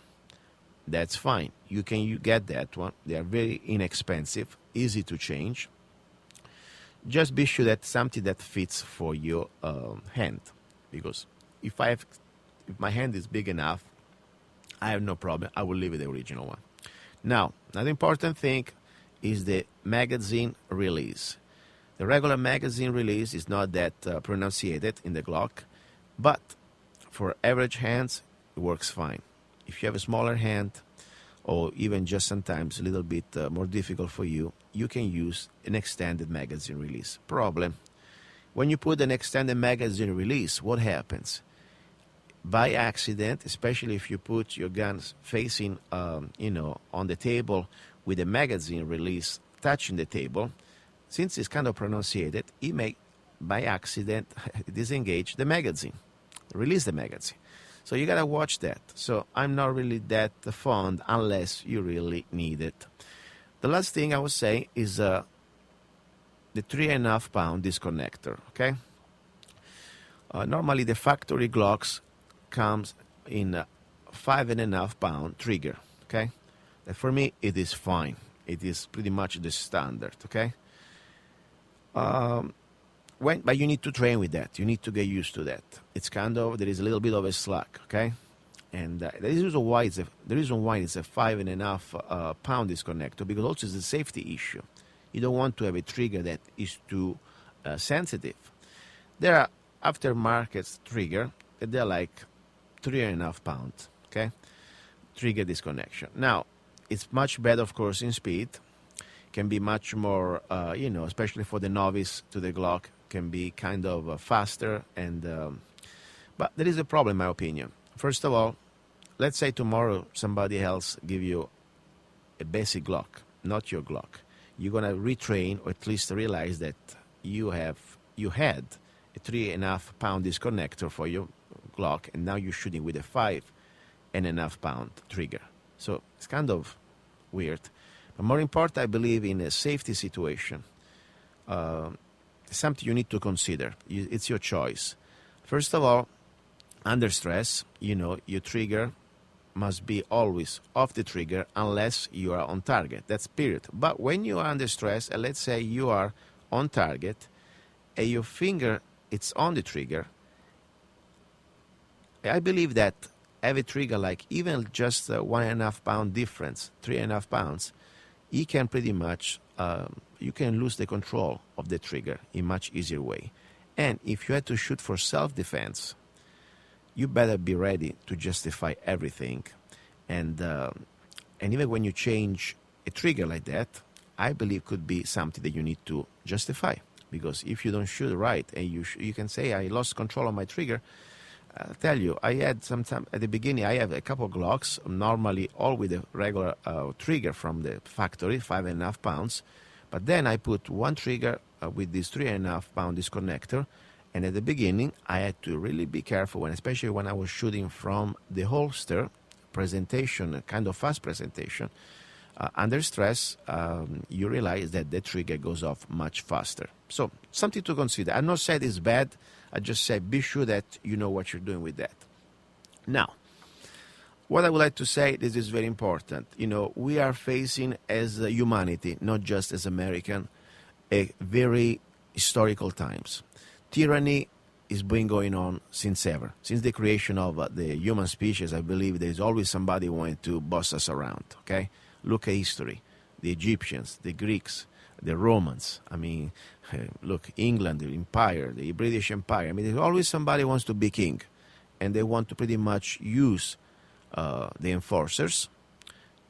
[SPEAKER 8] That's fine. You get that one. They are very inexpensive, easy to change. Just be sure that something that fits for your hand. Because if my hand is big enough, I have no problem. I will leave it the original one. Now, another important thing is the magazine release. The regular magazine release is not that pronunciated in the Glock, but for average hands, it works fine. If you have a smaller hand, or even just sometimes a little bit more difficult for you, you can use an extended magazine release. Problem, when you put an extended magazine release, what happens? By accident, especially if you put your guns facing, on the table with a magazine release touching the table, since it's kind of pronunciated, it may, by accident, disengage the magazine, release the magazine. So you gotta watch that. So I'm not really that fond unless you really need it. The last thing I would say is the 3.5 pound disconnector, okay? Normally the factory Glocks comes in a 5.5 pound trigger, okay? And for me, it is fine. It is pretty much the standard, okay? But you need to train with that. You need to get used to that. It's there is a little bit of a slack, okay? And the reason why it's a 5.5 pound disconnector, because also it's a safety issue. You don't want to have a trigger that is too sensitive. There are aftermarket trigger that they're like 3.5 pounds, okay? Trigger disconnection. Now, it's much better, of course, in speed. Can be much more, especially for the novice to the Glock, can be kind of faster. But there is a problem, in my opinion. First of all, let's say tomorrow somebody else give you a basic Glock, not your Glock. You're going to retrain, or at least realize that you had a 3.5 pound disconnector for your Glock, and now you're shooting with a 5.5 pound trigger. So it's kind of weird. But more important, I believe, in a safety situation, something you need to consider. It's your choice. First of all, under stress, your trigger must be always off the trigger unless you are on target. That's period. But when you are under stress, and let's say you are on target, and your finger it's on the trigger, I believe that have a trigger like even just 1.5 pound difference, 3.5 pounds, you can pretty much, you can lose the control of the trigger in much easier way. And if you had to shoot for self-defense, you better be ready to justify everything. And even when you change a trigger like that, I believe could be something that you need to justify. Because if you don't shoot right, and you can say, I lost control of my trigger, I'll tell you, I had sometime at the beginning, I have a couple of Glocks, normally all with a regular trigger from the factory, 5.5 pounds. But then I put one trigger with this 3.5 pound disconnector. And at the beginning, I had to really be careful, and especially when I was shooting from the holster presentation, kind of fast presentation. Under stress, you realize that the trigger goes off much faster. So something to consider. I'm not saying it's bad. I just say be sure that you know what you're doing with that. Now, what I would like to say, this is very important. You know, we are facing as humanity, not just as American, a very historical times. Tyranny is been going on since ever. Since the creation of the human species, I believe there's always somebody who wanted to boss us around, okay? Look at history. The Egyptians, the Greeks, the Romans. I mean, look, England, the Empire, the British Empire. I mean, there's always somebody who wants to be king. And they want to pretty much use the enforcers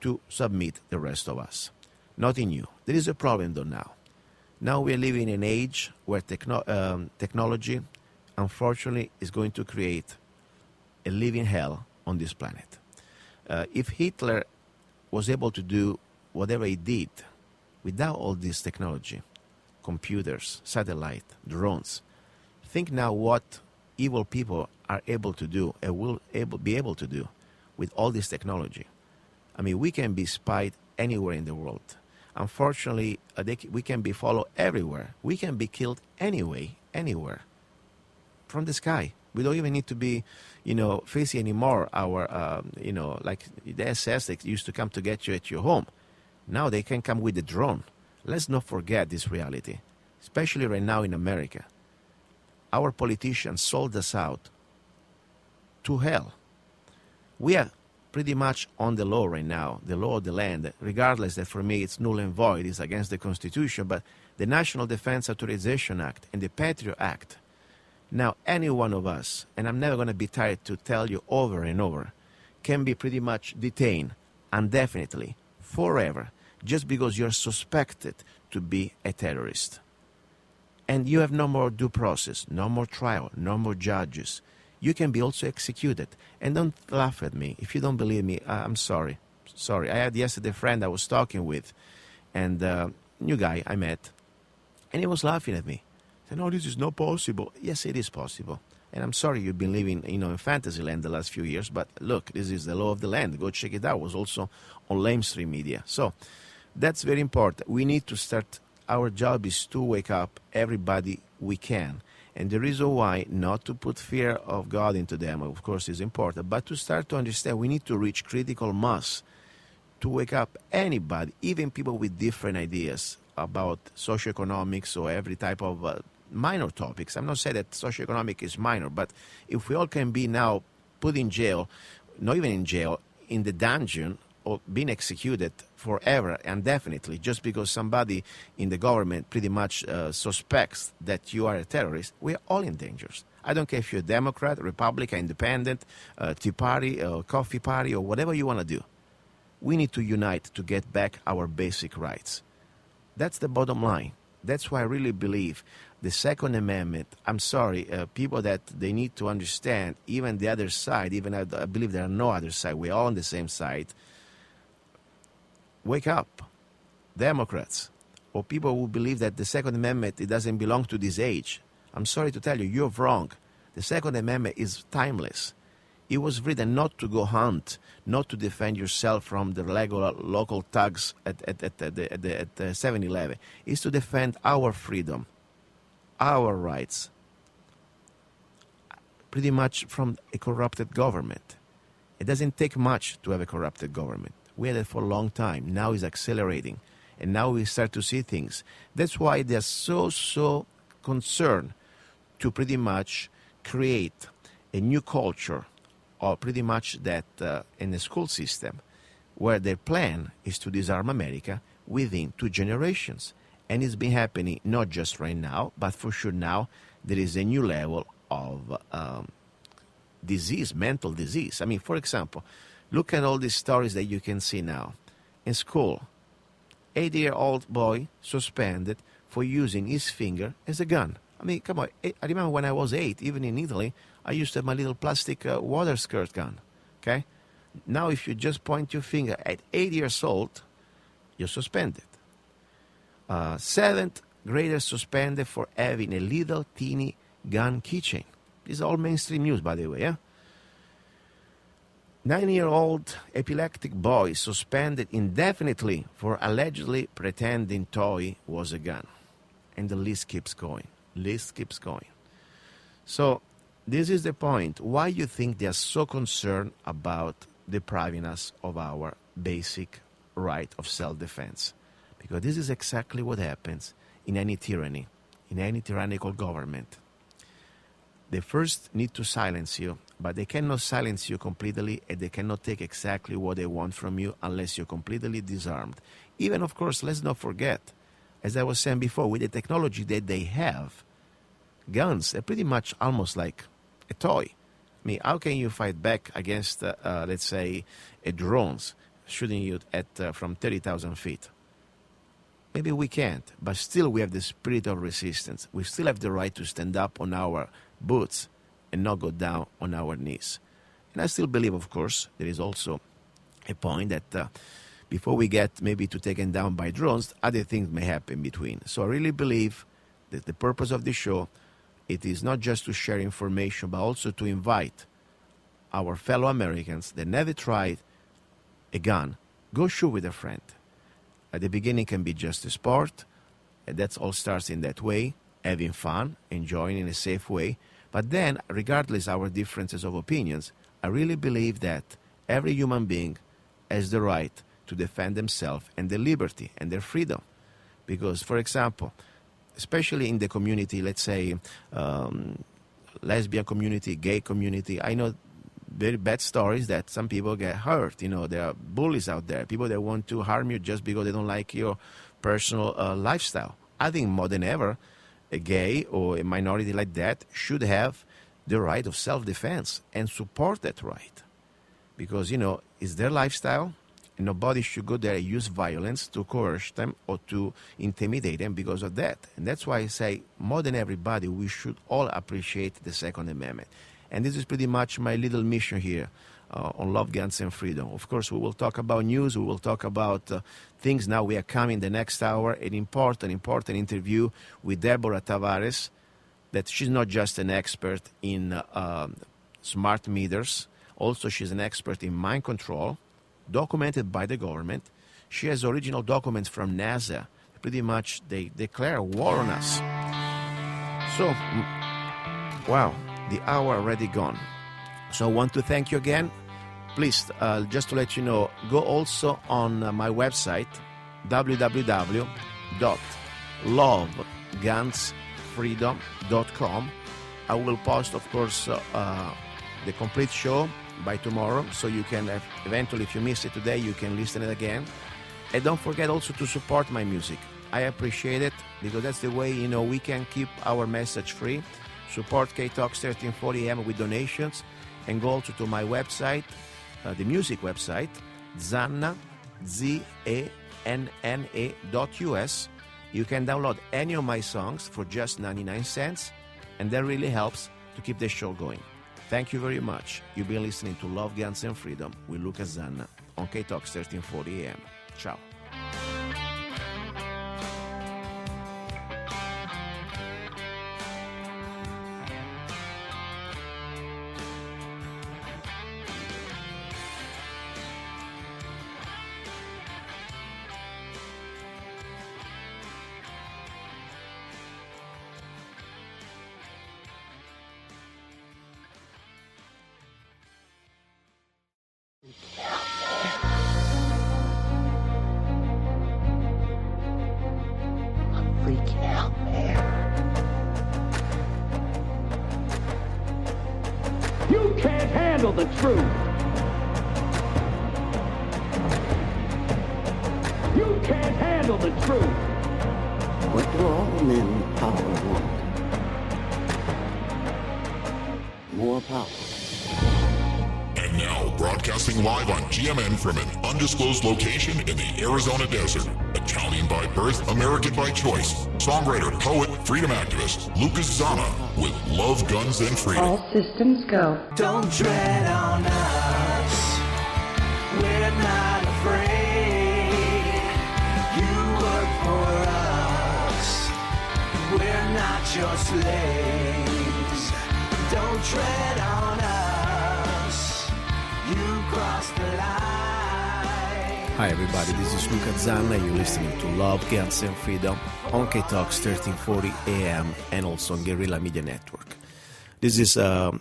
[SPEAKER 8] to submit the rest of us. Nothing new. There is a problem, though, now. Now we are living in an age where technology, unfortunately, is going to create a living hell on this planet. If Hitler was able to do whatever he did without all this technology, computers, satellite, drones, think now what evil people are able to do and will be able to do with all this technology. I mean, we can be spied anywhere in the world. Unfortunately, we can be followed everywhere. We can be killed anywhere, from the sky. We don't even need to be, facing anymore our, like the SS that used to come to get you at your home. Now they can come with a drone. Let's not forget this reality, especially right now in America. Our politicians sold us out to hell. We are pretty much on the law right now, the law of the land, regardless that for me it's null and void, it's against the Constitution, but the National Defense Authorization Act and the Patriot Act. Now, any one of us, and I'm never going to be tired to tell you over and over, can be pretty much detained indefinitely, forever, just because you're suspected to be a terrorist. And you have no more due process, no more trial, no more judges. You can be also executed. And don't laugh at me. If you don't believe me, I'm sorry. Sorry. I had yesterday a friend I was talking with, and new guy I met, and he was laughing at me. He said, no, this is not possible. Yes, it is possible. And I'm sorry you've been living, in fantasy land the last few years, but look, this is the law of the land. Go check it out. It was also on lamestream media. So that's very important. We need to start. Our job is to wake up everybody we can. And the reason why not to put fear of God into them, of course, is important, but to start to understand we need to reach critical mass to wake up anybody, even people with different ideas about socioeconomics or every type of minor topics. I'm not saying that socioeconomic is minor, but if we all can be now put in jail, not even in jail, in the dungeon, or being executed forever and definitely just because somebody in the government pretty much suspects that you are a terrorist, we are all in danger. I don't care if you're a Democrat, Republican, Independent, Tea Party, Coffee Party, or whatever you want to do. We need to unite to get back our basic rights. That's the bottom line. That's why I really believe the Second Amendment, I'm sorry, people that they need to understand, even the other side, even I believe there are no other side, we're all on the same side. Wake up, Democrats, or people who believe that the Second Amendment, it doesn't belong to this age. I'm sorry to tell you, you're wrong. The Second Amendment is timeless. It was written not to go hunt, not to defend yourself from the regular local thugs at 7-Eleven. It's to defend our freedom, our rights, pretty much from a corrupted government. It doesn't take much to have a corrupted government. We had it for a long time. Now it's accelerating. And now we start to see things. That's why they're so concerned to pretty much create a new culture, or pretty much that in the school system, where their plan is to disarm America, within 2 generations. And it's been happening not just right now, but for sure now there is a new level of disease, mental disease. I mean, for example, look at all these stories that you can see now. In school, 8-year-old boy suspended for using his finger as a gun. I mean, come on, I remember when I was 8, even in Italy, I used to have my little plastic water skirt gun, okay? Now if you just point your finger at 8 years old, you're suspended. 7th grader suspended for having a little teeny gun keychain. This is all mainstream news, by the way, yeah? 9-year-old epileptic boy suspended indefinitely for allegedly pretending toy was a gun. And the list keeps going. So this is the point. Why you think they are so concerned about depriving us of our basic right of self-defense? Because this is exactly what happens in any tyranny, in any tyrannical government. They first need to silence you, but they cannot silence you completely, and they cannot take exactly what they want from you unless you're completely disarmed. Even, of course, let's not forget, as I was saying before, with the technology that they have, guns are pretty much almost like a toy. I mean, how can you fight back against, let's say, drones shooting you at from 30,000 feet? Maybe we can't, but still we have the spirit of resistance. We still have the right to stand up on our boots and not go down on our knees. And I still believe, of course, there is also a point that before we get maybe to taken down by drones, other things may happen between. So I really believe that the purpose of the show, it is not just to share information, but also to invite our fellow Americans that never tried a gun, go shoot with a friend. At the beginning can be just a sport, and that all starts in that way, having fun, enjoying in a safe way. But then, regardless our differences of opinions, I really believe that every human being has the right to defend themselves and their liberty and their freedom. Because, for example, especially in the community, let's say, lesbian community, gay community, I know very bad stories that some people get hurt. You know, there are bullies out there, people that want to harm you just because they don't like your personal lifestyle. I think more than ever, a gay or a minority like that should have the right of self-defense and support that right. Because, you know, it's their lifestyle, and nobody should go there and use violence to coerce them or to intimidate them because of that. And that's why I say, more than everybody, we should all appreciate the Second Amendment. And this is pretty much my little mission here on Love, Guns, and Freedom. Of course, we will talk about news. We will talk about things. Now we are coming the next hour, an important interview with Deborah Tavares, that she's not just an expert in smart meters. Also, she's an expert in mind control, documented by the government. She has original documents from NASA. Pretty much they declare war on us. So, wow. The hour already gone. So I want to thank you again. Please, just to let you know, go also on my website, www.lovegunsfreedom.com. I will post, of course, the complete show by tomorrow, so you can eventually, if you miss it today, you can listen it again. And don't forget also to support my music. I appreciate it, because that's the way, you know, we can keep our message free. Support KTOX 1340 AM with donations, and go also to my website, the music website, Zanna, ZANNA.us. You can download any of my songs for just 99 cents, and that really helps to keep the show going. Thank you very much. You've been listening to Love, Guns, and Freedom with luca-zanna on KTOX 1340 AM. Ciao.
[SPEAKER 5] You can't handle the truth. You can't can't handle the truth.
[SPEAKER 4] What do all men in power want? More power.
[SPEAKER 11] And now, broadcasting live on GMN from an undisclosed location in the Arizona desert. Italian by birth, American by choice. Songwriter, poet, freedom activist, luca-zanna with Love, Guns, and Freedom.
[SPEAKER 6] All systems go.
[SPEAKER 7] Don't tread on us. We're not afraid. You work for us. We're not your slaves. Don't tread on us. You cross the line.
[SPEAKER 8] Hi everybody, this is luca-zanna. You're listening to Love, Guns, and Freedom on KTOX 1340 AM and also on Guerrilla Media Network. This is,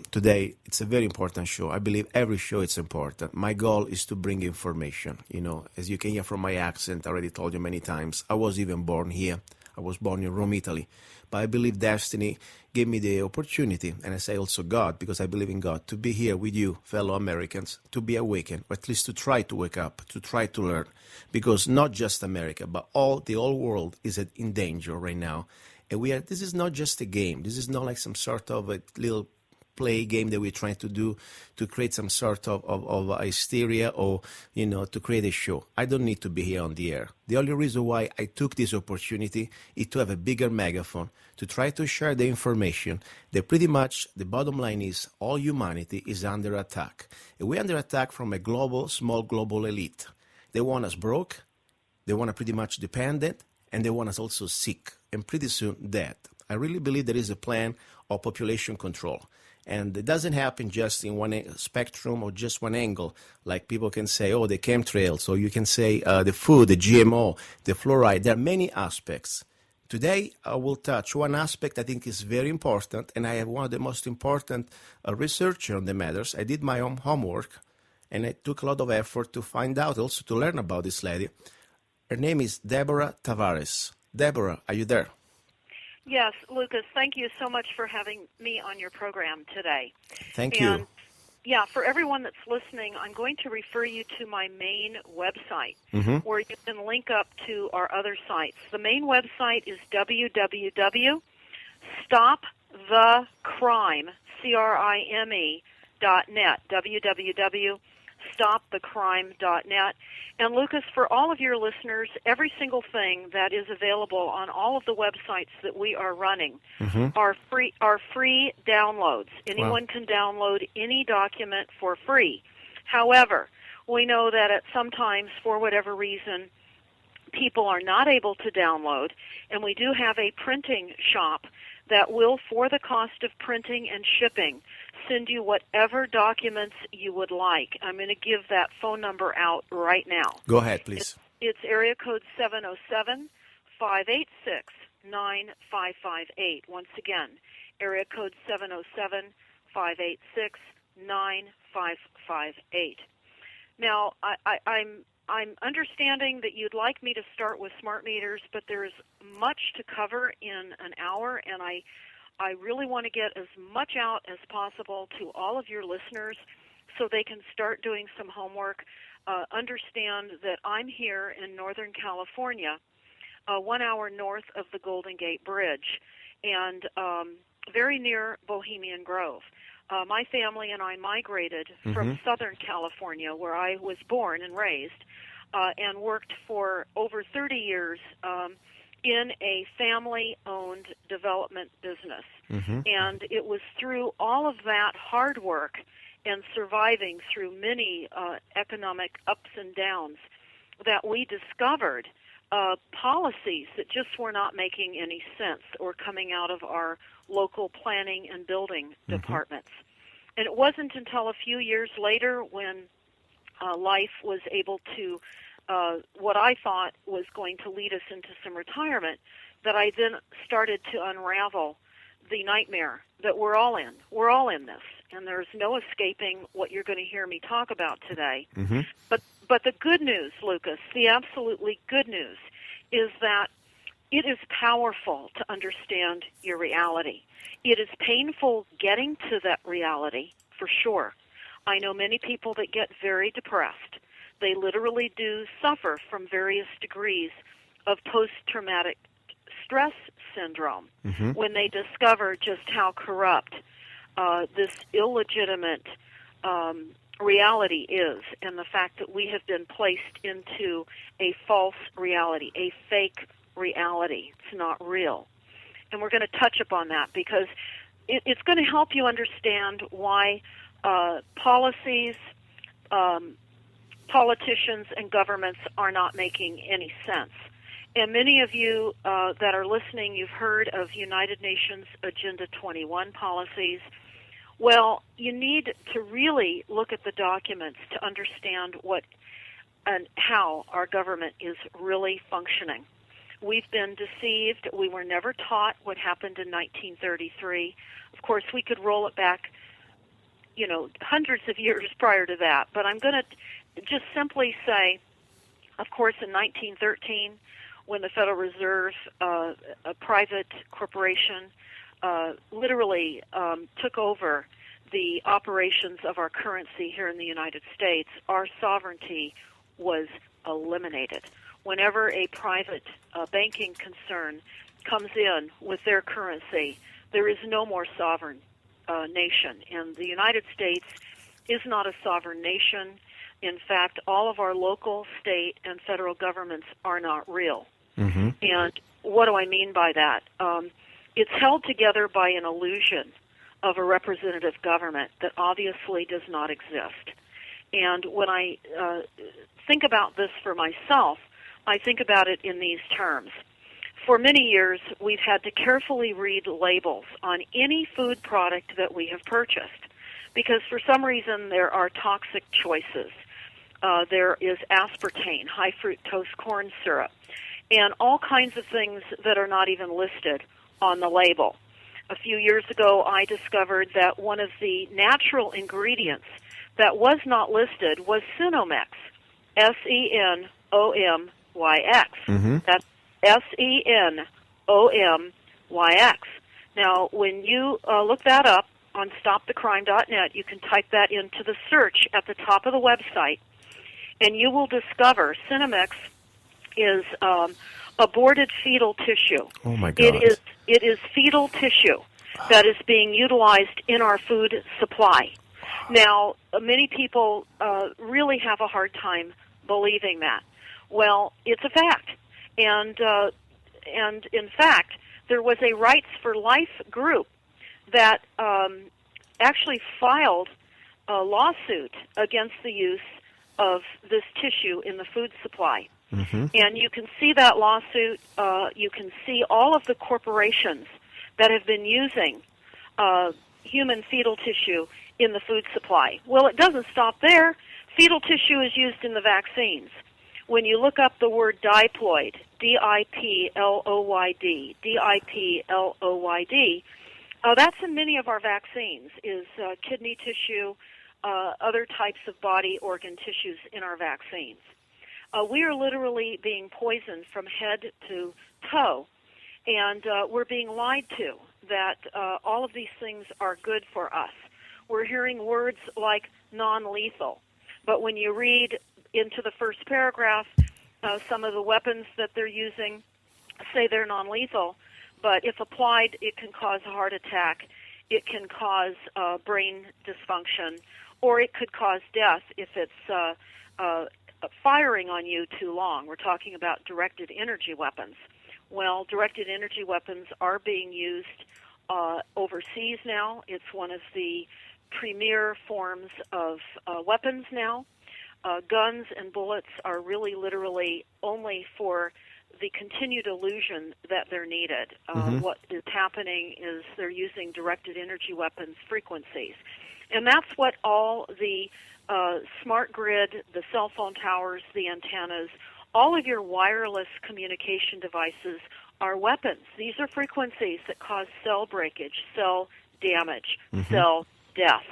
[SPEAKER 8] today, it's a very important show. I believe every show is important. My goal is to bring information. You know, as you can hear from my accent, I already told you many times, I was even born here. I was born in Rome, Italy. But I believe destiny gave me the opportunity, and I say also God, because I believe in God, to be here with you, fellow Americans, to be awakened, or at least to try to wake up, to try to learn. Because not just America, but the whole world is in danger right now. And this is not just a game. This is not like some sort of a little play game that we're trying to do to create some sort of hysteria or, you know, to create a show. I don't need to be here on the air. The only reason why I took this opportunity is to have a bigger megaphone, to try to share the information that pretty much the bottom line is all humanity is under attack. And we're under attack from a small global elite. They want us broke, they want us pretty much dependent, and they want us also sick, and pretty soon dead. I really believe there is a plan of population control. And it doesn't happen just in one spectrum or just one angle. Like people can say, oh, the chemtrails, or you can say the food, the GMO, the fluoride. There are many aspects. Today, I will touch one aspect I think is very important, and I have one of the most important researchers on the matters. I did my own homework, and it took a lot of effort to find out, also to learn about this lady. Her name is Deborah Tavares. Deborah, are you there?
[SPEAKER 12] Yes, Lucas, thank you so much for having me on your program today.
[SPEAKER 8] Thank you.
[SPEAKER 12] Yeah, for everyone that's listening, I'm going to refer you to my main website, where you can link up to our other sites. The main website is www.stopthecrime.net, www.stopthecrime.net. And Lucas, for all of your listeners, every single thing that is available on all of the websites that we are running are free downloads. Anyone can download any document for free. However, we know that at sometimes, for whatever reason, people are not able to download, and we do have a printing shop that will, for the cost of printing and shipping, send you whatever documents you would like. I'm going to give that phone number out right now.
[SPEAKER 8] Go ahead, please.
[SPEAKER 12] It's area code 707-586-9558. Once again, area code 707-586-9558. Now, I'm understanding that you'd like me to start with smart meters, but there's much to cover in an hour, and I really want to get as much out as possible to all of your listeners so they can start doing some homework. Understand that I'm here in Northern California, 1 hour north of the Golden Gate Bridge, and very near Bohemian Grove. My family and I migrated from Southern California, where I was born and raised, and worked for over 30 years in a family-owned development business. And it was through all of that hard work and surviving through many economic ups and downs that we discovered policies that just were not making any sense or coming out of our local planning and building departments. And it wasn't until a few years later when life was able to, what I thought was going to lead us into some retirement, that I then started to unravel the nightmare that we're all in. We're all in this, and there's no escaping what you're going to hear me talk about today. But the good news, Lucas, the absolutely good news, is that it is powerful to understand your reality. It is painful getting to that reality, for sure. I know many people that get very depressed. they literally do suffer from various degrees of post-traumatic stress syndrome when they discover just how corrupt this illegitimate reality is, and the fact that we have been placed into a false reality, a fake reality. It's not real. And we're going to touch upon that because it's going to help you understand why policies, politicians, and governments are not making any sense. And many of you that are listening, you've heard of United Nations Agenda 21 policies. Well, you need to really look at the documents to understand what and how our government is really functioning. We've been deceived. We were never taught what happened in 1933. Of course, we could roll it back, hundreds of years prior to that. But I'm going to just simply say, of course, in 1913, when the Federal Reserve, a private corporation, literally took over the operations of our currency here in the United States, our sovereignty was eliminated. Whenever a private banking concern comes in with their currency, there is no more sovereign nation. And the United States is not a sovereign nation. In fact, all of our local, state, and federal governments are not real. And what do I mean by that? It's held together by an illusion of a representative government that obviously does not exist. And when I think about this for myself, I think about it in these terms. For many years, we've had to carefully read labels on any food product that we have purchased because for some reason there are toxic choices. There is aspartame, high fructose corn syrup, and all kinds of things that are not even listed on the label. A few years ago, I discovered that one of the natural ingredients that was not listed was Senomyx, Senomyx. That's Senomyx. Now, when you look that up on stopthecrime.net, you can type that into the search at the top of the website, and you will discover Senomyx is aborted fetal tissue.
[SPEAKER 8] Oh my God!
[SPEAKER 12] It is fetal tissue that is being utilized in our food supply. Now, many people really have a hard time believing that. Well, it's a fact, and in fact, there was a Rights for Life group that actually filed a lawsuit against the use of this tissue in the food supply. And you can see that lawsuit. You can see all of the corporations that have been using human fetal tissue in the food supply. Well, it doesn't stop there. Fetal tissue is used in the vaccines. When you look up the word diploid, D-I-P-L-O-Y-D, D-I-P-L-O-Y-D, that's in many of our vaccines, is kidney tissue, other types of body organ tissues in our vaccines. We are literally being poisoned from head to toe, and we're being lied to that all of these things are good for us. We're hearing words like non-lethal, but when you read into the first paragraph, some of the weapons that they're using say they're non-lethal, but if applied, it can cause a heart attack, it can cause brain dysfunction, or it could cause death if it's firing on you too long. We're talking about directed energy weapons. Well, directed energy weapons are being used overseas now. It's one of the premier forms of weapons now. Guns and bullets are really literally only for the continued illusion that they're needed. What is happening is they're using directed energy weapons frequencies. And that's what all the smart grid, the cell phone towers, the antennas, all of your wireless communication devices are weapons. These are frequencies that cause cell breakage, cell damage, cell death.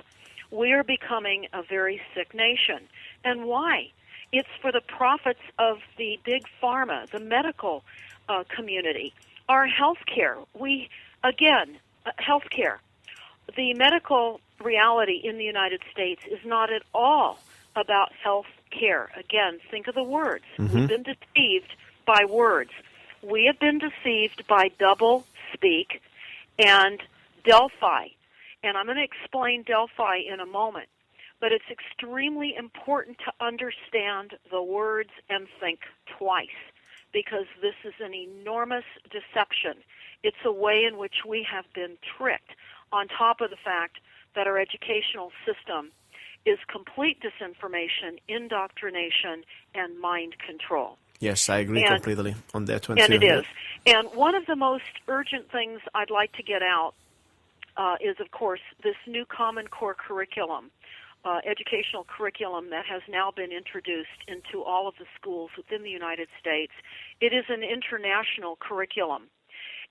[SPEAKER 12] We are becoming a very sick nation. And why? It's for the profits of the big pharma, the medical community, our health care. Health care. The medical reality in the United States is not at all about health care. Again, think of the words. We've been deceived by words. We have been deceived by double speak and Delphi. And I'm going to explain Delphi in a moment. But it's extremely important to understand the words and think twice, because this is an enormous deception. It's a way in which we have been tricked, on top of the fact that our educational system is complete disinformation, indoctrination, and mind control.
[SPEAKER 8] Yes, I agree completely on that one,
[SPEAKER 12] and
[SPEAKER 8] too.
[SPEAKER 12] And it is. And one of the most urgent things I'd like to get out is, of course, this new Common Core curriculum, educational curriculum that has now been introduced into all of the schools within the United States. It is an international curriculum,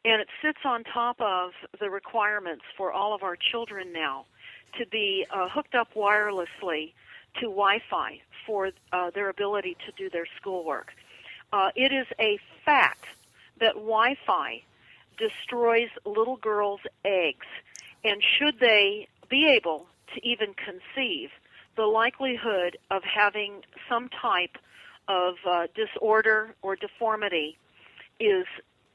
[SPEAKER 12] and it sits on top of the requirements for all of our children now to be hooked up wirelessly to Wi-Fi for their ability to do their schoolwork. It is a fact that Wi-Fi destroys little girls' eggs, and should they be able to even conceive, the likelihood of having some type of disorder or deformity is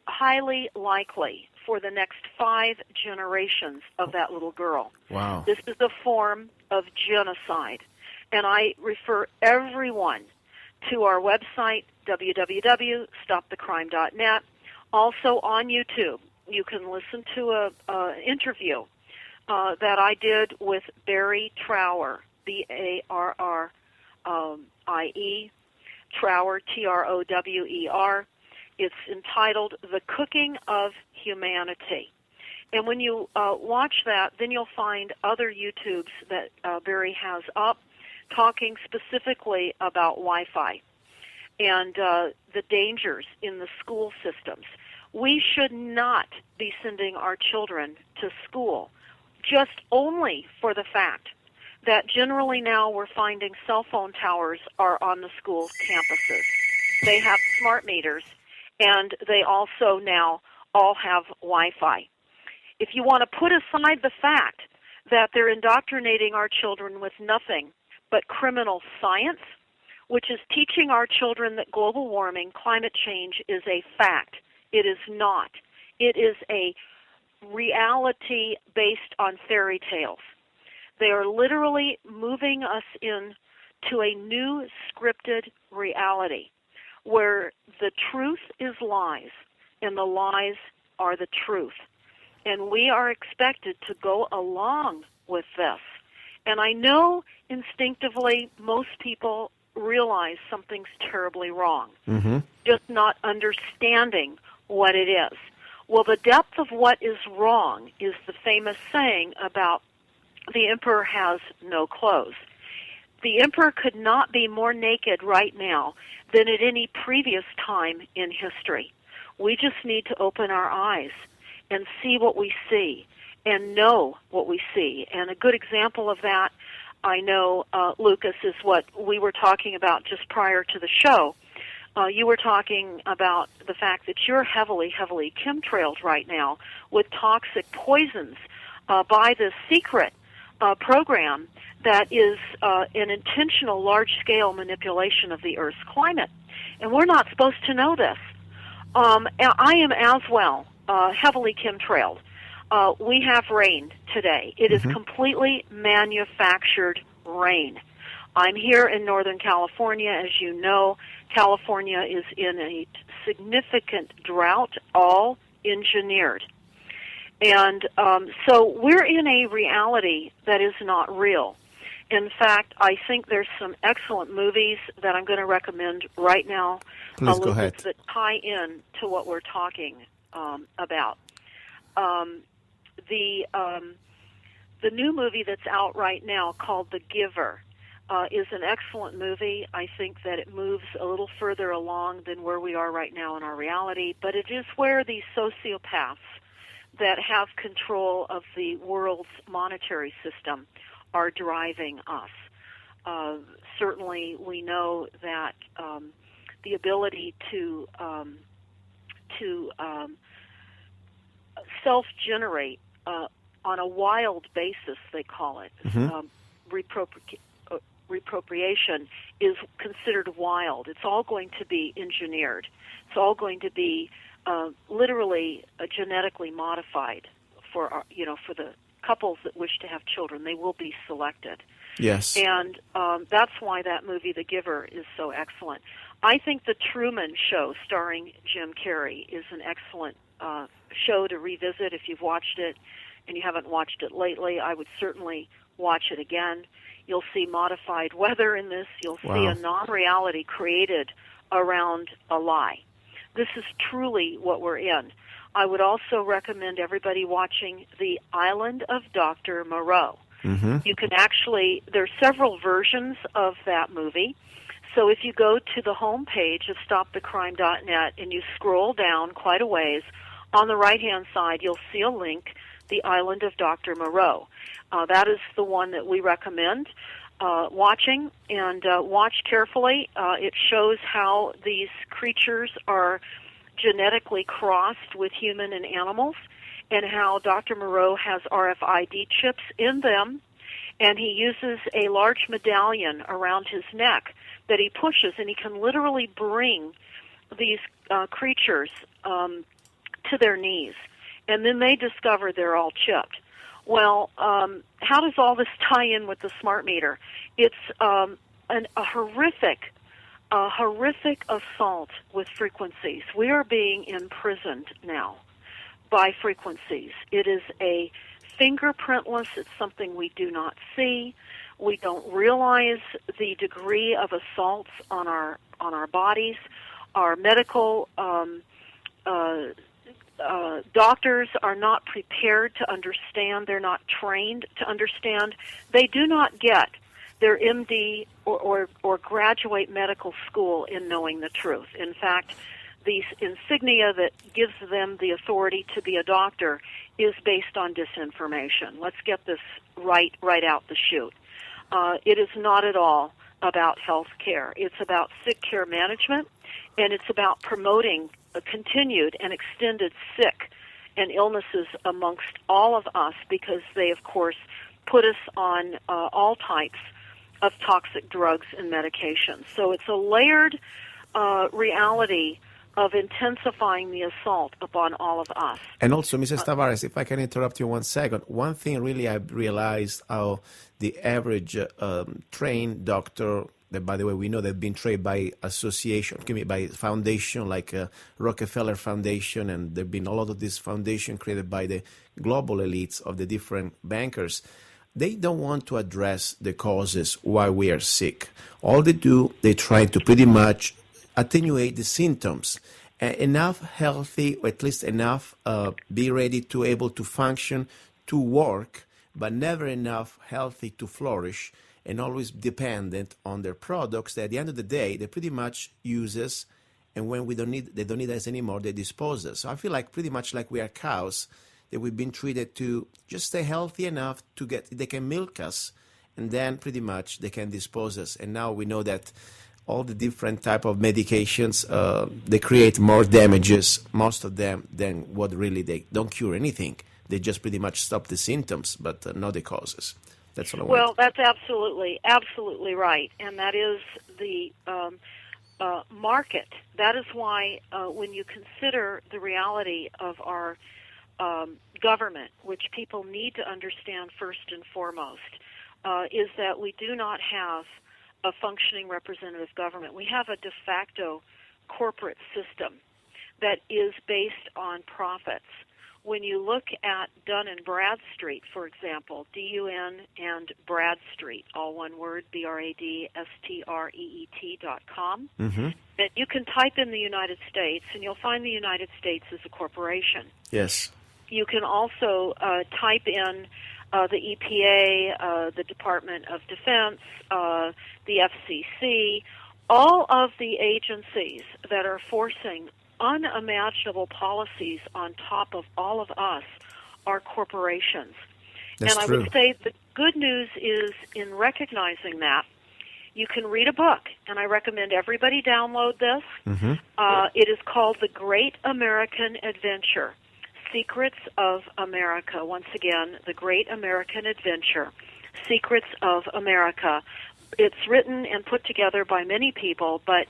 [SPEAKER 12] highly likely for the next 5 generations of that little girl.
[SPEAKER 8] Wow.
[SPEAKER 12] This is a form of genocide. And I refer everyone to our website, www.stopthecrime.net. Also on YouTube, you can listen to an interview that I did with Barry Trower, B-A-R-R-I-E, Trower, T-R-O-W-E-R. It's entitled The Cooking of Humanity. And when you watch that, then you'll find other YouTubes that Barry has up talking specifically about Wi-Fi and the dangers in the school systems. We should not be sending our children to school just only for the fact that generally now we're finding cell phone towers are on the school campuses. They have smart meters, and they also now all have Wi-Fi. If you want to put aside the fact that they're indoctrinating our children with nothing but criminal science, which is teaching our children that global warming, climate change is a fact. It is not. It is a reality based on fairy tales. They are literally moving us into a new scripted reality where the truth is lies and the lies are the truth. And we are expected to go along with this. And I know instinctively most people realize something's terribly wrong, just not understanding what it is. Well, the depth of what is wrong is the famous saying about the emperor has no clothes. The emperor could not be more naked right now than at any previous time in history. We just need to open our eyes and see what we see and know what we see. And a good example of that, I know, Lucas, is what we were talking about just prior to the show. You were talking about the fact that you're heavily chemtrailed right now with toxic poisons by this secret program that is an intentional large-scale manipulation of the Earth's climate. And we're not supposed to know this. I am as well heavily chemtrailed. We have rain today. It is completely manufactured rain. I'm here in Northern California. As you know, California is in a significant drought, all engineered. And so we're in a reality that is not real. In fact, I think there's some excellent movies that I'm going to recommend right now.
[SPEAKER 8] Please go ahead.
[SPEAKER 12] That tie in to what we're talking about. The new movie that's out right now called The Giver is an excellent movie. I think that it moves a little further along than where we are right now in our reality, but it is where these sociopaths that have control of the world's monetary system are driving us. Certainly, we know that the ability to self-generate reappropriation is considered wild. It's all going to be engineered. It's all going to be literally genetically modified for for the couples that wish to have children. They will be selected.
[SPEAKER 8] Yes.
[SPEAKER 12] And that's why that movie, The Giver, is so excellent. I think The Truman Show, starring Jim Carrey, is an excellent show to revisit. If you've watched it and you haven't watched it lately, I would certainly watch it again. You'll see modified weather in this. You'll see a non-reality created around a lie. This is truly what we're in. I would also recommend everybody watching The Island of Dr. Moreau.
[SPEAKER 8] Mm-hmm.
[SPEAKER 12] You can actually, there's several versions of that movie. So if you go to the home page of stopthecrime.net and you scroll down quite a ways, on the right-hand side you'll see a link, The Island of Dr. Moreau. That is the one that we recommend watching, and watch carefully. It shows how these creatures are genetically crossed with human and animals, and how Dr. Moreau has RFID chips in them, and he uses a large medallion around his neck that he pushes, and he can literally bring these creatures to their knees, and then they discover they're all chipped. Well, how does all this tie in with the smart meter? It's a horrific assault with frequencies. We are being imprisoned now by frequencies. It is a fingerprintless. It's something we do not see. We don't realize the degree of assaults on our bodies. Our medical doctors are not prepared to understand. They're not trained to understand. They do not get their MD or graduate medical school in knowing the truth. In fact, the insignia that gives them the authority to be a doctor is based on disinformation. Let's get this right out the chute. It is not at all about health care. It's about sick care management, and it's about promoting a continued and extended sick and illnesses amongst all of us, because they, of course, put us on all types of toxic drugs and medications. So it's a layered reality of intensifying the assault upon all of us.
[SPEAKER 8] And also, Mrs. Tavares, if I can interrupt you 1 second, one thing really I realized how the average trained doctor, that, by the way, we know they've been trained by association, by foundation like Rockefeller Foundation, and there have been a lot of this foundation created by the global elites of the different bankers. They don't want to address the causes why we are sick. All they do, they try to pretty much attenuate the symptoms. Enough healthy, or at least enough be ready to able to function, to work, but never enough healthy to flourish, and always dependent on their products that at the end of the day, they pretty much use us, and when they don't need us anymore, they dispose us. So I feel like pretty much like we are cows, that we've been treated to just stay healthy enough to they can milk us, and then pretty much they can dispose us. And now we know that all the different type of medications, they create more damages, most of them, than what really they don't cure anything. They just pretty much stop the symptoms, but not the causes. That's what I want.
[SPEAKER 12] Well, that's absolutely right, and that is the market. That is why when you consider the reality of our government, which people need to understand first and foremost, is that we do not have a functioning representative government. We have a de facto corporate system that is based on profits. When you look at Dun and Bradstreet, for example, D-U-N and Bradstreet, all one word, BRADSTREET.com, that you can type in the United States, and you'll find the United States as a corporation.
[SPEAKER 8] Yes.
[SPEAKER 12] You can also type in the EPA, the Department of Defense, the FCC, all of the agencies that are forcing unimaginable policies on top of all of us are corporations.
[SPEAKER 8] That's
[SPEAKER 12] and I
[SPEAKER 8] true.
[SPEAKER 12] would say the good news is in recognizing that, you can read a book, and I recommend everybody download this. It is called The Great American Adventure, Secrets of America. Once again, The Great American Adventure, Secrets of America, it's written and put together by many people, but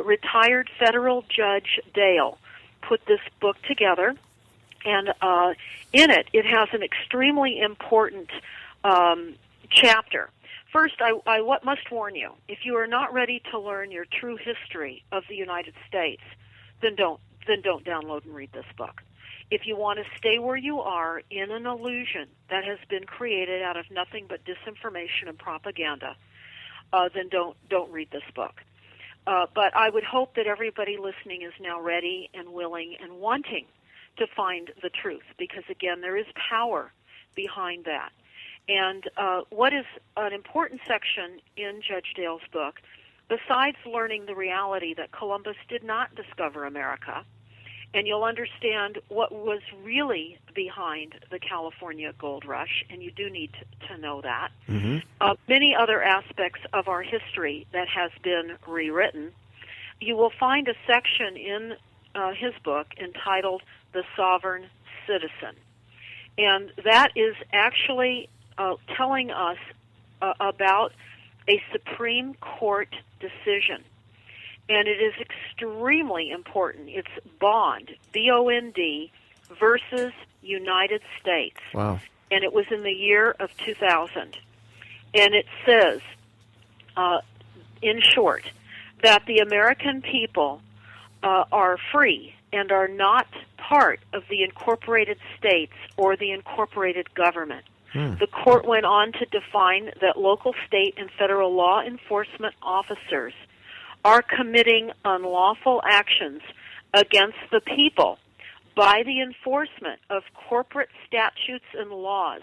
[SPEAKER 12] retired federal Judge Dale put this book together, and in it has an extremely important chapter. First, I must warn you, if you are not ready to learn your true history of the United States, then don't download and read this book. If you want to stay where you are in an illusion that has been created out of nothing but disinformation and propaganda, then don't read this book. But I would hope that everybody listening is now ready and willing and wanting to find the truth, because, again, there is power behind that. And what is an important section in Judge Dale's book, besides learning the reality that Columbus did not discover America, and you'll understand what was really behind the California gold rush, and you do need to know that. Mm-hmm. Many other aspects of our history that has been rewritten. You will find a section in his book entitled The Sovereign Citizen. And that is actually telling us about a Supreme Court decision. And it is extremely important. It's Bond, B-O-N-D, versus United States.
[SPEAKER 8] Wow.
[SPEAKER 12] And it was in the year of 2000. And it says, in short, that the American people are free and are not part of the incorporated states or the incorporated government. The court went on to define that local, state, and federal law enforcement officers are committing unlawful actions against the people by the enforcement of corporate statutes and laws,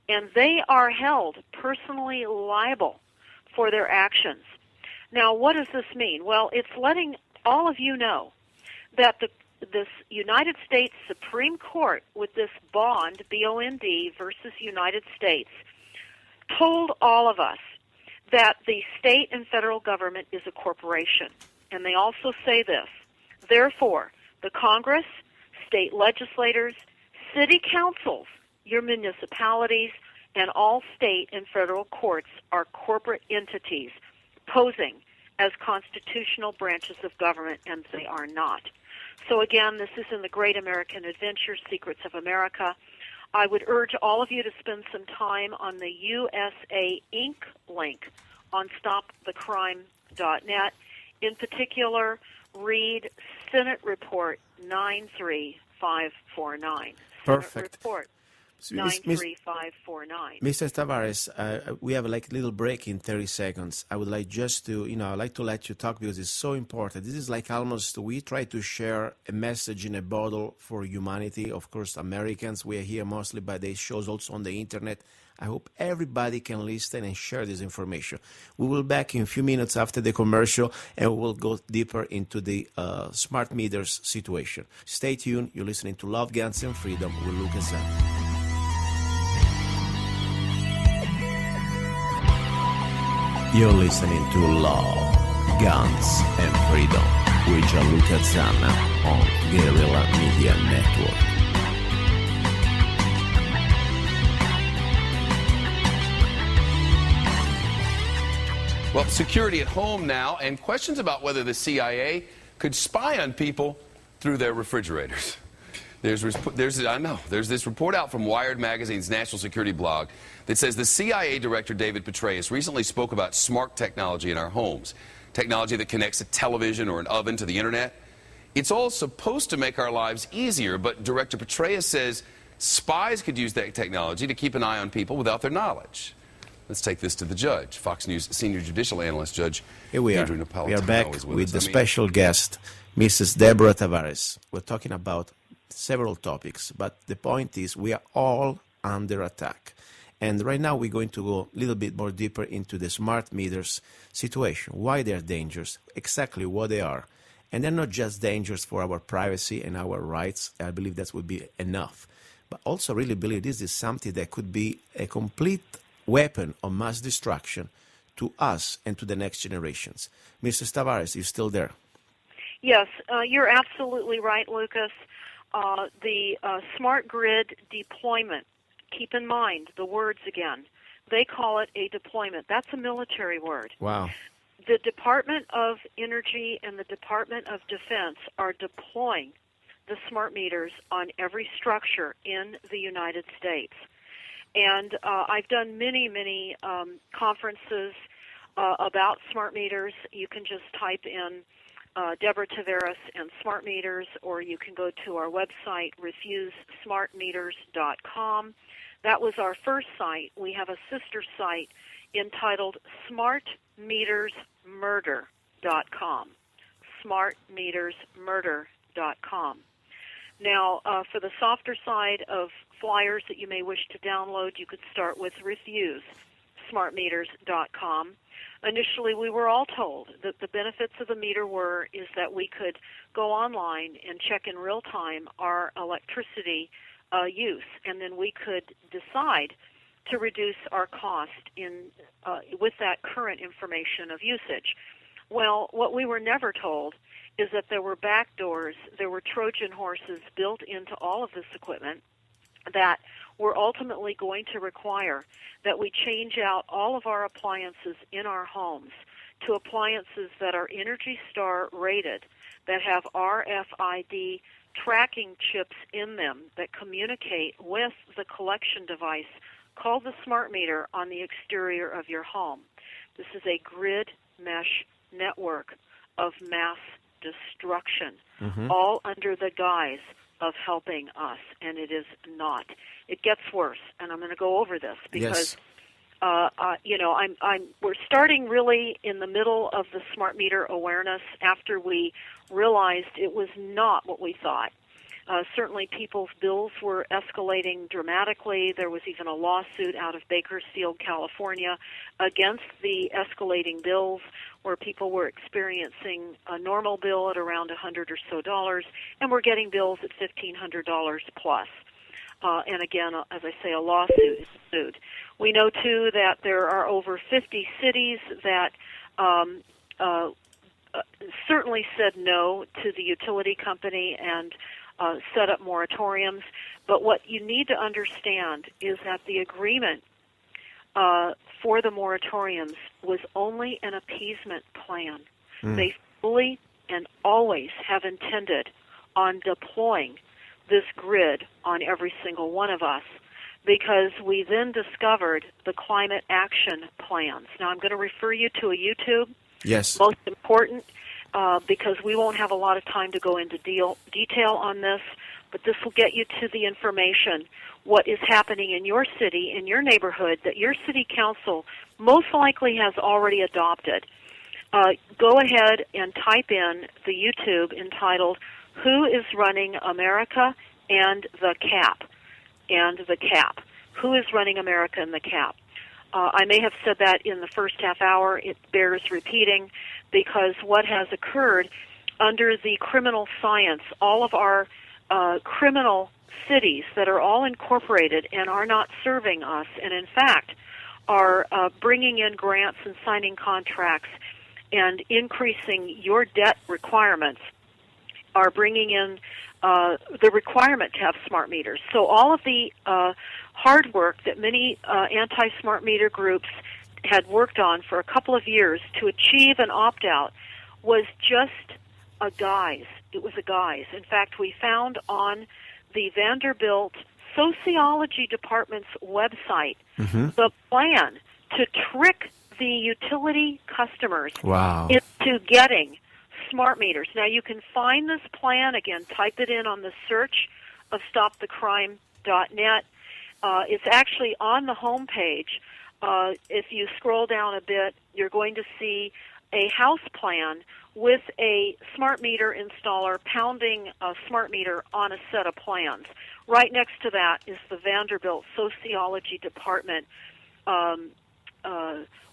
[SPEAKER 12] and they are held personally liable for their actions. Now, what does this mean? Well, it's letting all of you know that this United States Supreme Court, with this Bond, B-O-N-D, versus United States, told all of us that the state and federal government is a corporation. And they also say this: therefore, the Congress, state legislators, city councils, your municipalities, and all state and federal courts are corporate entities posing as constitutional branches of government, and they are not. So again, this is in the Great American Adventure, Secrets of America. I would urge all of you to spend some time on the USA Inc. link on stopthecrime.net. In particular, read Senate Report 93549.
[SPEAKER 8] Perfect.
[SPEAKER 12] Senate Report 93549.
[SPEAKER 8] Mr. Tavares, we have like a little break in 30 seconds. I would like just to, I'd like to let you talk because it's so important. This is like almost, we try to share a message in a bottle for humanity. Of course, Americans, we are here mostly, but they shows also on the internet. I hope everybody can listen and share this information. We will be back in a few minutes after the commercial, and we will go deeper into the smart meters situation. Stay tuned. You're listening to Love, Guns, and Freedom with luca-zanna. You're listening to Love, Guns, and Freedom with luca-zanna on Guerrilla Media Network.
[SPEAKER 13] Well, security at home now, and questions about whether the CIA could spy on people through their refrigerators. There's this report out from Wired Magazine's national security blog that says the CIA director, David Petraeus, recently spoke about smart technology in our homes, technology that connects a television or an oven to the internet. It's all supposed to make our lives easier, but Director Petraeus says spies could use that technology to keep an eye on people without their knowledge. Let's take this to the judge, Fox News senior judicial analyst, Judge
[SPEAKER 8] Here we
[SPEAKER 13] Andrew
[SPEAKER 8] are.
[SPEAKER 13] Napolitano.
[SPEAKER 8] We are back with the
[SPEAKER 13] us.
[SPEAKER 8] special guest, Mrs. Deborah Tavares. We're talking about several topics, but the point is we are all under attack. And right now we're going to go a little bit more deeper into the smart meters situation, why they're dangerous, exactly what they are. And they're not just dangerous for our privacy and our rights. I believe that would be enough. But also really believe this is something that could be a complete weapon of mass destruction to us and to the next generations. Mr. Tavares, you're still there?
[SPEAKER 12] Yes, you're absolutely right, Lucas. The smart grid deployment, keep in mind the words again, they call it a deployment. That's a military word.
[SPEAKER 8] Wow.
[SPEAKER 12] The Department of Energy and the Department of Defense are deploying the smart meters on every structure in the United States. And I've done many conferences about smart meters. You can just type in Deborah Tavares and smart meters, or you can go to our website, refusesmartmeters.com. That was our first site. We have a sister site entitled smartmetersmurder.com. smartmetersmurder.com. Now, for the softer side of flyers that you may wish to download, you could start with refusesmartmeters.com. Initially, we were all told that the benefits of the meter is that we could go online and check in real time our electricity use, and then we could decide to reduce our cost with that current information of usage. Well, what we were never told is that there were back doors, there were Trojan horses built into all of this equipment that were ultimately going to require that we change out all of our appliances in our homes to appliances that are Energy Star rated, that have RFID tracking chips in them that communicate with the collection device called the smart meter on the exterior of your home. This is a grid mesh network of mass destruction, all under the guise of helping us, and it is not. It gets worse, and I'm going to go over this because, we're starting really in the middle of the smart meter awareness after we realized it was not what we thought. Certainly people's bills were escalating dramatically. There was even a lawsuit out of Bakersfield, California, against the escalating bills, where people were experiencing a normal bill at around $100 or so, and we're getting bills at $1,500 plus. And again, as I say, a lawsuit is sued. We know, too, that there are over 50 cities that certainly said no to the utility company and set up moratoriums. But what you need to understand is that the agreement for the moratoriums was only an appeasement plan. They fully and always have intended on deploying this grid on every single one of us, because we then discovered the climate action plans. Now, I'm going to refer you to a YouTube.
[SPEAKER 8] Yes.
[SPEAKER 12] Most important, because we won't have a lot of time to go into detail on this, but this will get you to the information, what is happening in your city, in your neighborhood, that your city council most likely has already adopted. Go ahead and type in the YouTube entitled, Who is Running America and the Cap? And the Cap. Who is Running America and the Cap? I may have said that in the first half hour. It bears repeating, because what has occurred under the criminal science, all of our criminal cities that are all incorporated and are not serving us, and in fact are bringing in grants and signing contracts and increasing your debt requirements, are bringing in the requirement to have smart meters. So all of the hard work that many anti-smart meter groups had worked on for a couple of years to achieve an opt-out was just a guise. It was a guise. In fact, we found on the Vanderbilt Sociology Department's website the plan to trick the utility customers into getting smart meters. Now, you can find this plan, again, type it in on the search of stopthecrime.net. It's actually on the home page. If you scroll down a bit, you're going to see a house plan with a smart meter installer pounding a smart meter on a set of plans. Right next to that is the Vanderbilt Sociology Department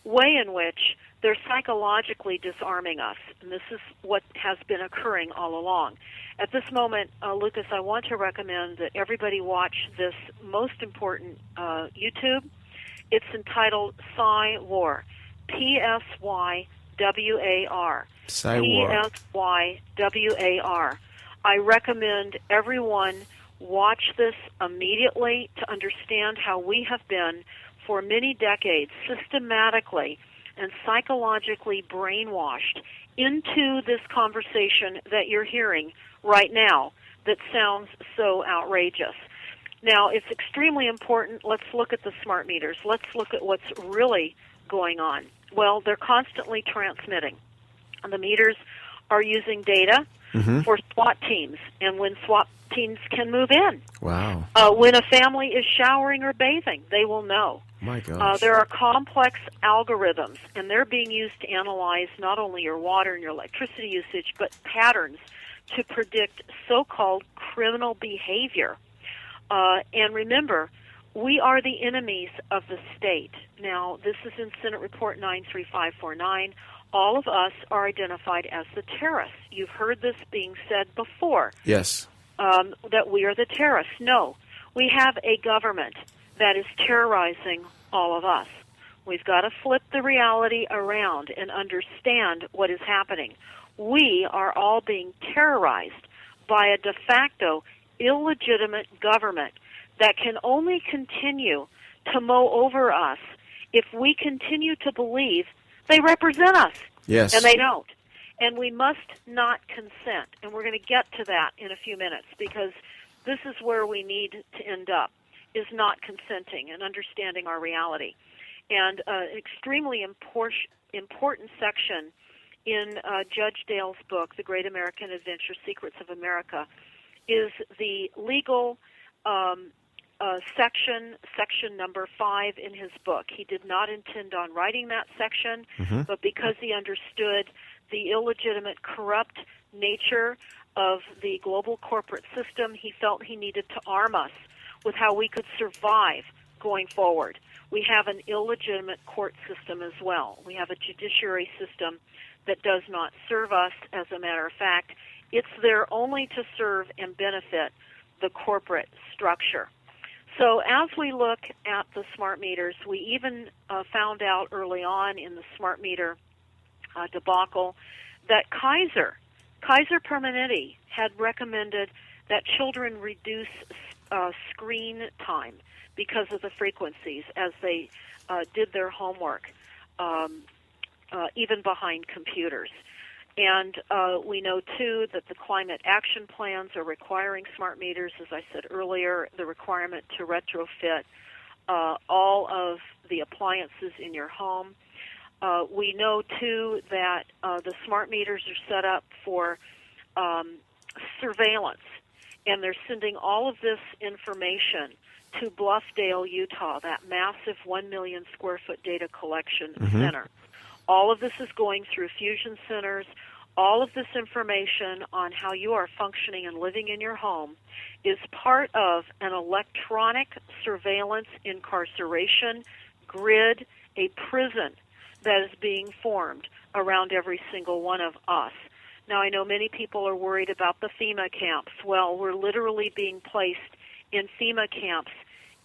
[SPEAKER 12] way in which they're psychologically disarming us. And this is what has been occurring all along. At this moment, Lucas, I want to recommend that everybody watch this most important YouTube. It's entitled Psy-War, P-S-Y-W-A-R.
[SPEAKER 8] Psy-War.
[SPEAKER 12] P-S-Y-W-A-R. I recommend everyone watch this immediately to understand how we have been for many decades systematically and psychologically brainwashed into this conversation that you're hearing right now that sounds so outrageous. Now, it's extremely important. Let's look at the smart meters. Let's look at what's really going on. Well, they're constantly transmitting. And the meters are using data for SWAT teams, and when SWAT teams can move in.
[SPEAKER 8] Wow.
[SPEAKER 12] When a family is showering or bathing, they will know.
[SPEAKER 8] My gosh.
[SPEAKER 12] There are complex algorithms, and they're being used to analyze not only your water and your electricity usage, but patterns to predict so-called criminal behavior. And remember, we are the enemies of the state. Now, this is in Senate Report 93549. All of us are identified as the terrorists. You've heard this being said before.
[SPEAKER 8] Yes.
[SPEAKER 12] That we are the terrorists. No, we have a government that is terrorizing all of us. We've got to flip the reality around and understand what is happening. We are all being terrorized by a de facto illegitimate government that can only continue to mow over us if we continue to believe they represent us.
[SPEAKER 8] Yes.
[SPEAKER 12] And they don't. And we must not consent. And we're going to get to that in a few minutes, because this is where we need to end up, is not consenting and understanding our reality. And an extremely important section in Judge Dale's book, The Great American Adventure, Secrets of America, is the legal section number 5 in his book. He did not intend on writing that section, but because he understood the illegitimate, corrupt nature of the global corporate system, he felt he needed to arm us with how we could survive going forward. We have an illegitimate court system as well. We have a judiciary system that does not serve us. As a matter of fact, it's there only to serve and benefit the corporate structure. So as we look at the smart meters, we even found out early on in the smart meter debacle that Kaiser Permanente had recommended that children reduce screen time because of the frequencies as they did their homework, even behind computers. And we know, too, that the climate action plans are requiring smart meters, as I said earlier, the requirement to retrofit all of the appliances in your home. We know, too, that the smart meters are set up for surveillance, and they're sending all of this information to Bluffdale, Utah, that massive 1 million square foot data collection center. All of this is going through fusion centers. All of this information on how you are functioning and living in your home is part of an electronic surveillance incarceration grid, a prison that is being formed around every single one of us. Now, I know many people are worried about the FEMA camps. Well, we're literally being placed in FEMA camps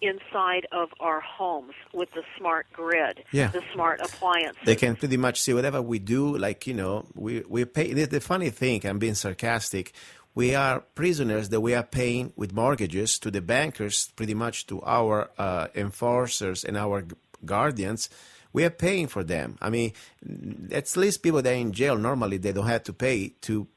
[SPEAKER 12] inside of our homes with the smart grid, the smart appliances.
[SPEAKER 8] They can pretty much see whatever we do. Like, you know, we pay. The funny thing, I'm being sarcastic, we are prisoners that we are paying with mortgages to the bankers, pretty much to our enforcers and our guardians. We are paying for them. I mean, at least people that are in jail, normally they don't have to pay to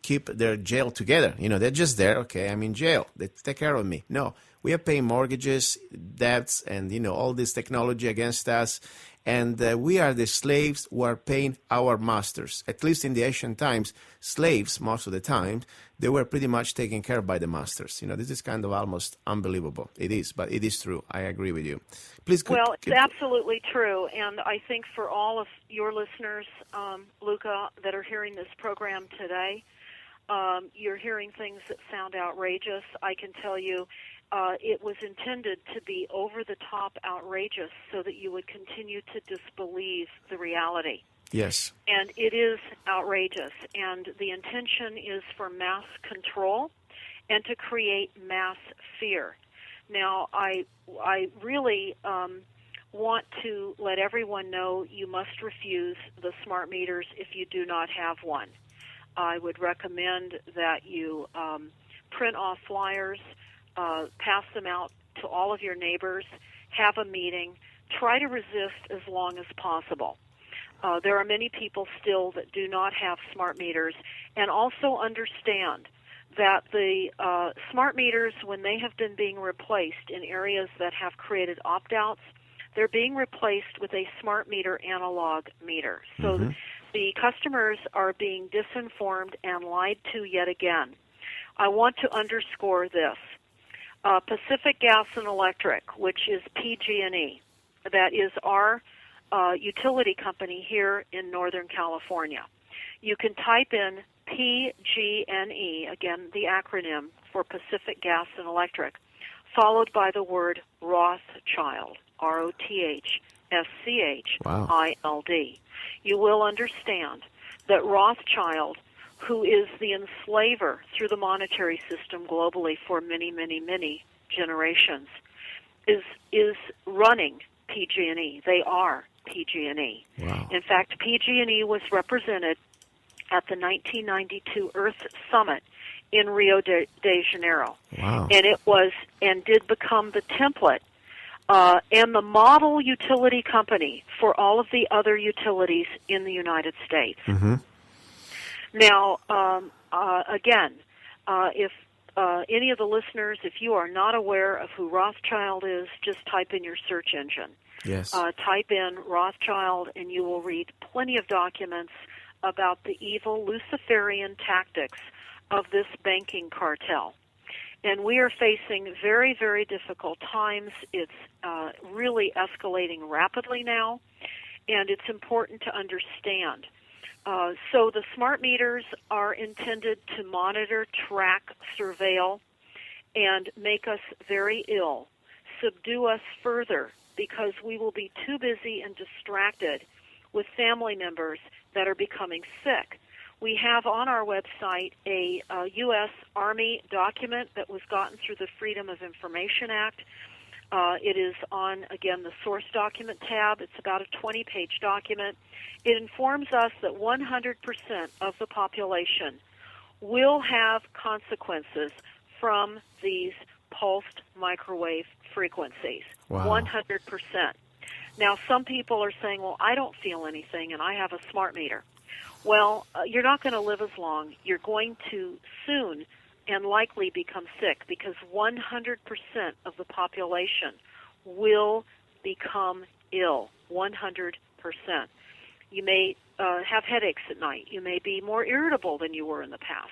[SPEAKER 8] keep their jail together. You know, they're just there. Okay, I'm in jail. They take care of me. No, we are paying mortgages, debts, and, you know, all this technology against us. And we are the slaves who are paying our masters. At least in the ancient times, slaves, most of the time, they were pretty much taken care of by the masters. You know, this is kind of almost unbelievable. It is, but it is true. I agree with you. Please.
[SPEAKER 12] Well, it's absolutely true. And I think for all of your listeners, Luca, that are hearing this program today, you're hearing things that sound outrageous. I can tell you it was intended to be over-the-top outrageous so that you would continue to disbelieve the reality.
[SPEAKER 8] Yes.
[SPEAKER 12] And it is outrageous. And the intention is for mass control and to create mass fear. Now, I really want to let everyone know you must refuse the smart meters if you do not have one. I would recommend that you print off flyers, pass them out to all of your neighbors, have a meeting, try to resist as long as possible. There are many people still that do not have smart meters, and also understand that the smart meters, when they have been being replaced in areas that have created opt-outs, they're being replaced with a smart meter analog meter. So the customers are being disinformed and lied to yet again. I want to underscore this. Pacific Gas and Electric, which is PG&E, that is our utility company here in Northern California. You can type in PG&E, again, the acronym for Pacific Gas and Electric, followed by the word Rothschild, Rothschild. You will understand that Rothschild, who is the enslaver through the monetary system globally for many, many, many generations, is running PG&E. They are PG&E.
[SPEAKER 8] Wow.
[SPEAKER 12] In fact, PG&E was represented at the 1992 Earth Summit in Rio de Janeiro.
[SPEAKER 8] Wow.
[SPEAKER 12] And it was, and did become the template and the model utility company for all of the other utilities in the United States. Now, again, if any of the listeners, if you are not aware of who Rothschild is, just type in your search engine.
[SPEAKER 8] Yes.
[SPEAKER 12] Type in Rothschild, and you will read plenty of documents about the evil Luciferian tactics of this banking cartel. And we are facing very, very difficult times. It's really escalating rapidly now, and it's important to understand. So the smart meters are intended to monitor, track, surveil, and make us very ill, subdue us further, because we will be too busy and distracted with family members that are becoming sick. We have on our website a U.S. Army document that was gotten through the Freedom of Information Act. It is on, again, the source document tab. It's about a 20-page document. It informs us that 100% of the population will have consequences from these pulsed microwave frequencies.
[SPEAKER 8] Wow.
[SPEAKER 12] 100%. Now, some people are saying, well, I don't feel anything and I have a smart meter. Well, you're not going to live as long. You're going to soon and likely become sick, because 100% of the population will become ill. 100%. You may have headaches at night. You may be more irritable than you were in the past.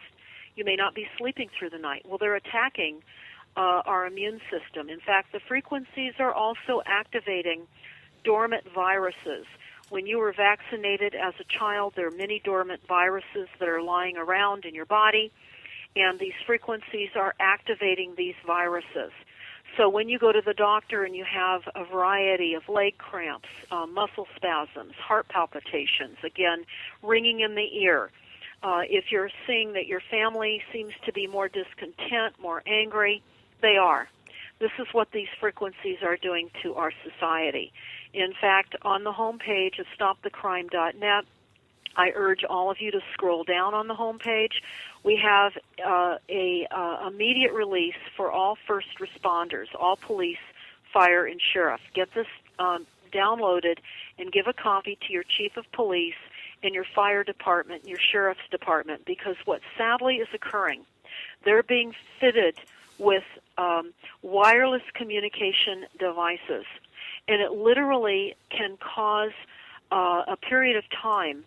[SPEAKER 12] You may not be sleeping through the night. Well, they're attacking our immune system. In fact, the frequencies are also activating dormant viruses. When you were vaccinated as a child, there are many dormant viruses that are lying around in your body, and these frequencies are activating these viruses. So when you go to the doctor and you have a variety of leg cramps, muscle spasms, heart palpitations, again, ringing in the ear, if you're seeing that your family seems to be more discontent, more angry, they are. This is what these frequencies are doing to our society. In fact, on the homepage of stopthecrime.net, I urge all of you to scroll down on the homepage. We have a immediate release for all first responders, all police, fire, and sheriff. Get this downloaded and give a copy to your chief of police and your fire department and your sheriff's department, because what sadly is occurring, they're being fitted with wireless communication devices, and it literally can cause a period of time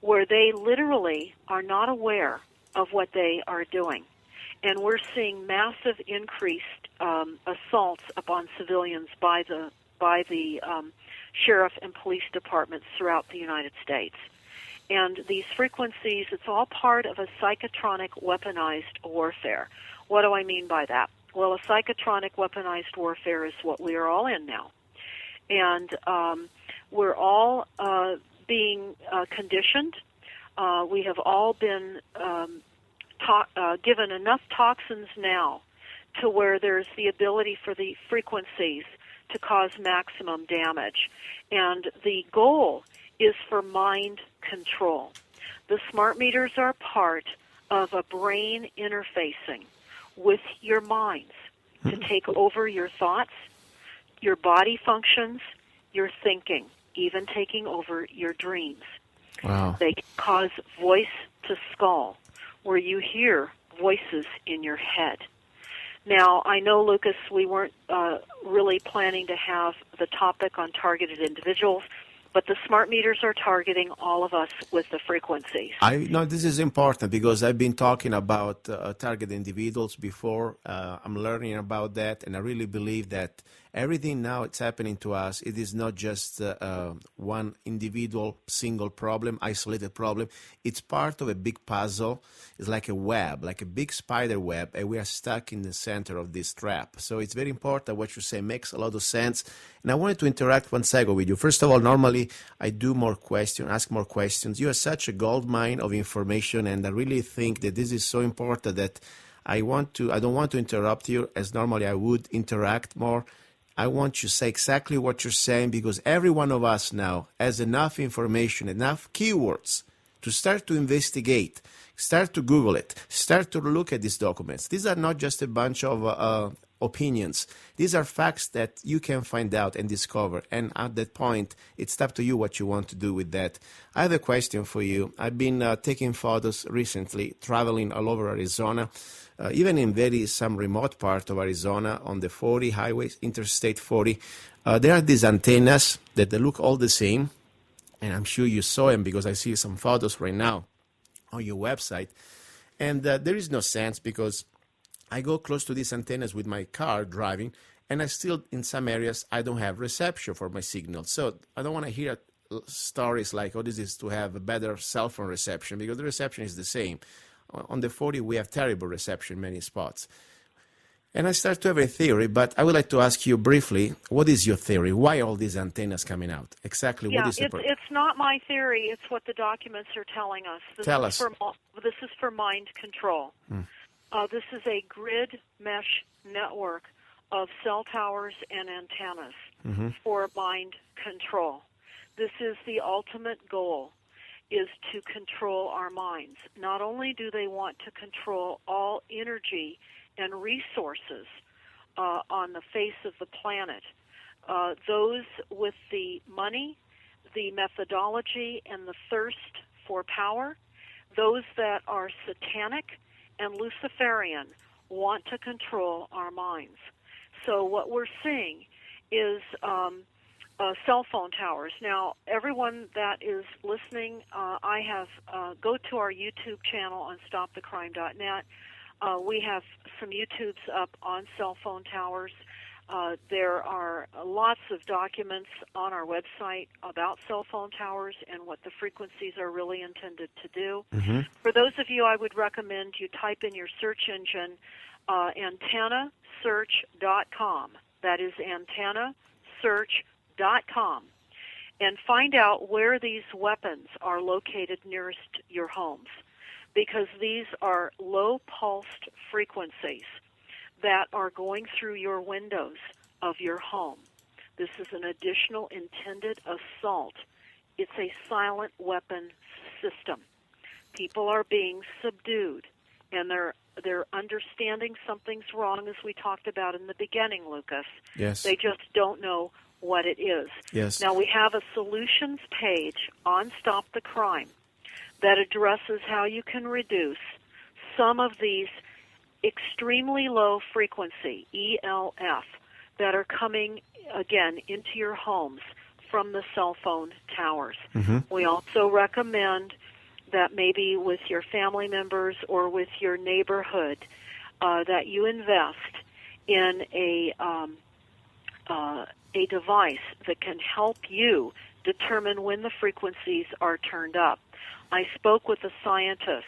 [SPEAKER 12] where they literally are not aware of what they are doing. And we're seeing massive increased assaults upon civilians by the sheriff and police departments throughout the United States. And these frequencies, it's all part of a psychotronic weaponized warfare. What do I mean by that? Well, a psychotronic weaponized warfare is what we are all in now. And we're all being conditioned. We have all been given enough toxins now to where there's the ability for the frequencies to cause maximum damage. And the goal is for mind control. The smart meters are part of a brain interfacing with your minds to take over your thoughts, your body functions, your thinking, even taking over your dreams.
[SPEAKER 8] Wow.
[SPEAKER 12] They can cause voice to skull, where you hear voices in your head. Now, I know, Lucas, we weren't really planning to have the topic on targeted individuals, but the smart meters are targeting all of us with the frequencies.
[SPEAKER 8] I know this is important because I've been talking about target individuals before. I'm learning about that, and I really believe that everything now it's happening to us, it is not just one individual, single problem, isolated problem. It's part of a big puzzle. It's like a web, like a big spider web, and we are stuck in the center of this trap. So it's very important. What you say makes a lot of sense. And I wanted to interact 1 second with you. First of all, normally I do more questions, ask more questions. You are such a gold mine of information, and I really think that this is so important that I don't want to interrupt you as normally I would interact more. I want you to say exactly what you're saying, because every one of us now has enough information, enough keywords to start to investigate, start to Google it, start to look at these documents. These are not just a bunch of opinions. These are facts that you can find out and discover. And at that point, it's up to you what you want to do with that. I have a question for you. I've been taking photos recently, traveling all over Arizona, even in some remote part of Arizona on the 40 highways, Interstate 40. There are these antennas that they look all the same. And I'm sure you saw them because I see some photos right now on your website. And there is no sense because I go close to these antennas with my car driving, and I still, in some areas, I don't have reception for my signal. So I don't want to hear stories like, oh, this is to have a better cell phone reception, because the reception is the same. On the 40, we have terrible reception in many spots. And I start to have a theory, but I would like to ask you briefly, what is your theory? Why are all these antennas coming out? Exactly what is the purpose?
[SPEAKER 12] It's not my theory. It's what the documents are telling us.
[SPEAKER 8] Tell us.
[SPEAKER 12] This is for mind control. This is a grid mesh network of cell towers and antennas for mind control. This is the ultimate goal, is to control our minds. Not only do they want to control all energy and resources on the face of the planet, those with the money, the methodology, and the thirst for power, those that are satanic and Luciferian want to control our minds. So what we're seeing is cell phone towers. Now, everyone that is listening, I have go to our YouTube channel on stopthecrime.net. We have some YouTubes up on cell phone towers. There are lots of documents on our website about cell phone towers and what the frequencies are really intended to do. For those of you, I would recommend you type in your search engine antennasearch.com. That is antennasearch.com. And find out where these weapons are located nearest your homes, because these are low-pulsed frequencies that are going through your windows of your home. This is an additional intended assault. It's a silent weapon system. People are being subdued, and they're understanding something's wrong, as we talked about in the beginning, Lucas.
[SPEAKER 8] Yes.
[SPEAKER 12] They just don't know what it is.
[SPEAKER 8] Yes.
[SPEAKER 12] Now, we have a solutions page on Stop the Crime that addresses how you can reduce some of these extremely low frequency, ELF, that are coming, again, into your homes from the cell phone towers. We also recommend that maybe with your family members or with your neighborhood that you invest in a device that can help you determine when the frequencies are turned up. I spoke with a scientist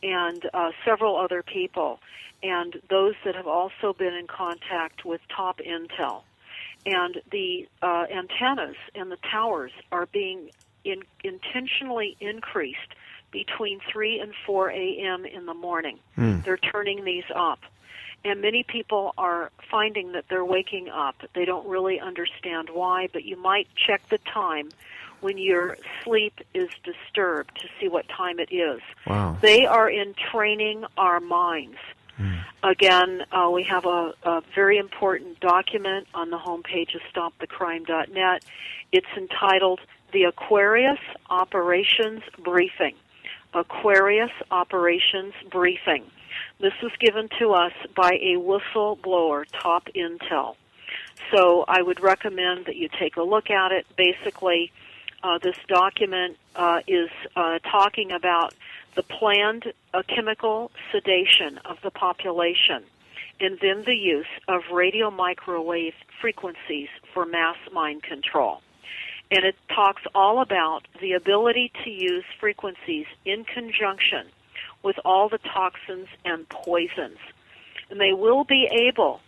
[SPEAKER 12] and several other people, and those that have also been in contact with top intel. And the antennas and the towers are being intentionally increased between 3 and 4 a.m. in the morning. They're turning these up. And many people are finding that they're waking up. They don't really understand why, but you might check the time when your sleep is disturbed to see what time it is.
[SPEAKER 8] Wow.
[SPEAKER 12] They are entraining our minds Again, we have a very important document on the homepage of StopTheCrime.net. It's entitled The Aquarius Operations Briefing. Aquarius Operations Briefing. This was given to us by a whistleblower, Top Intel. So I would recommend that you take a look at it. Basically, this document is talking about the planned chemical sedation of the population and then the use of radio microwave frequencies for mass mind control. And it talks all about the ability to use frequencies in conjunction with all the toxins and poisons. And they will be able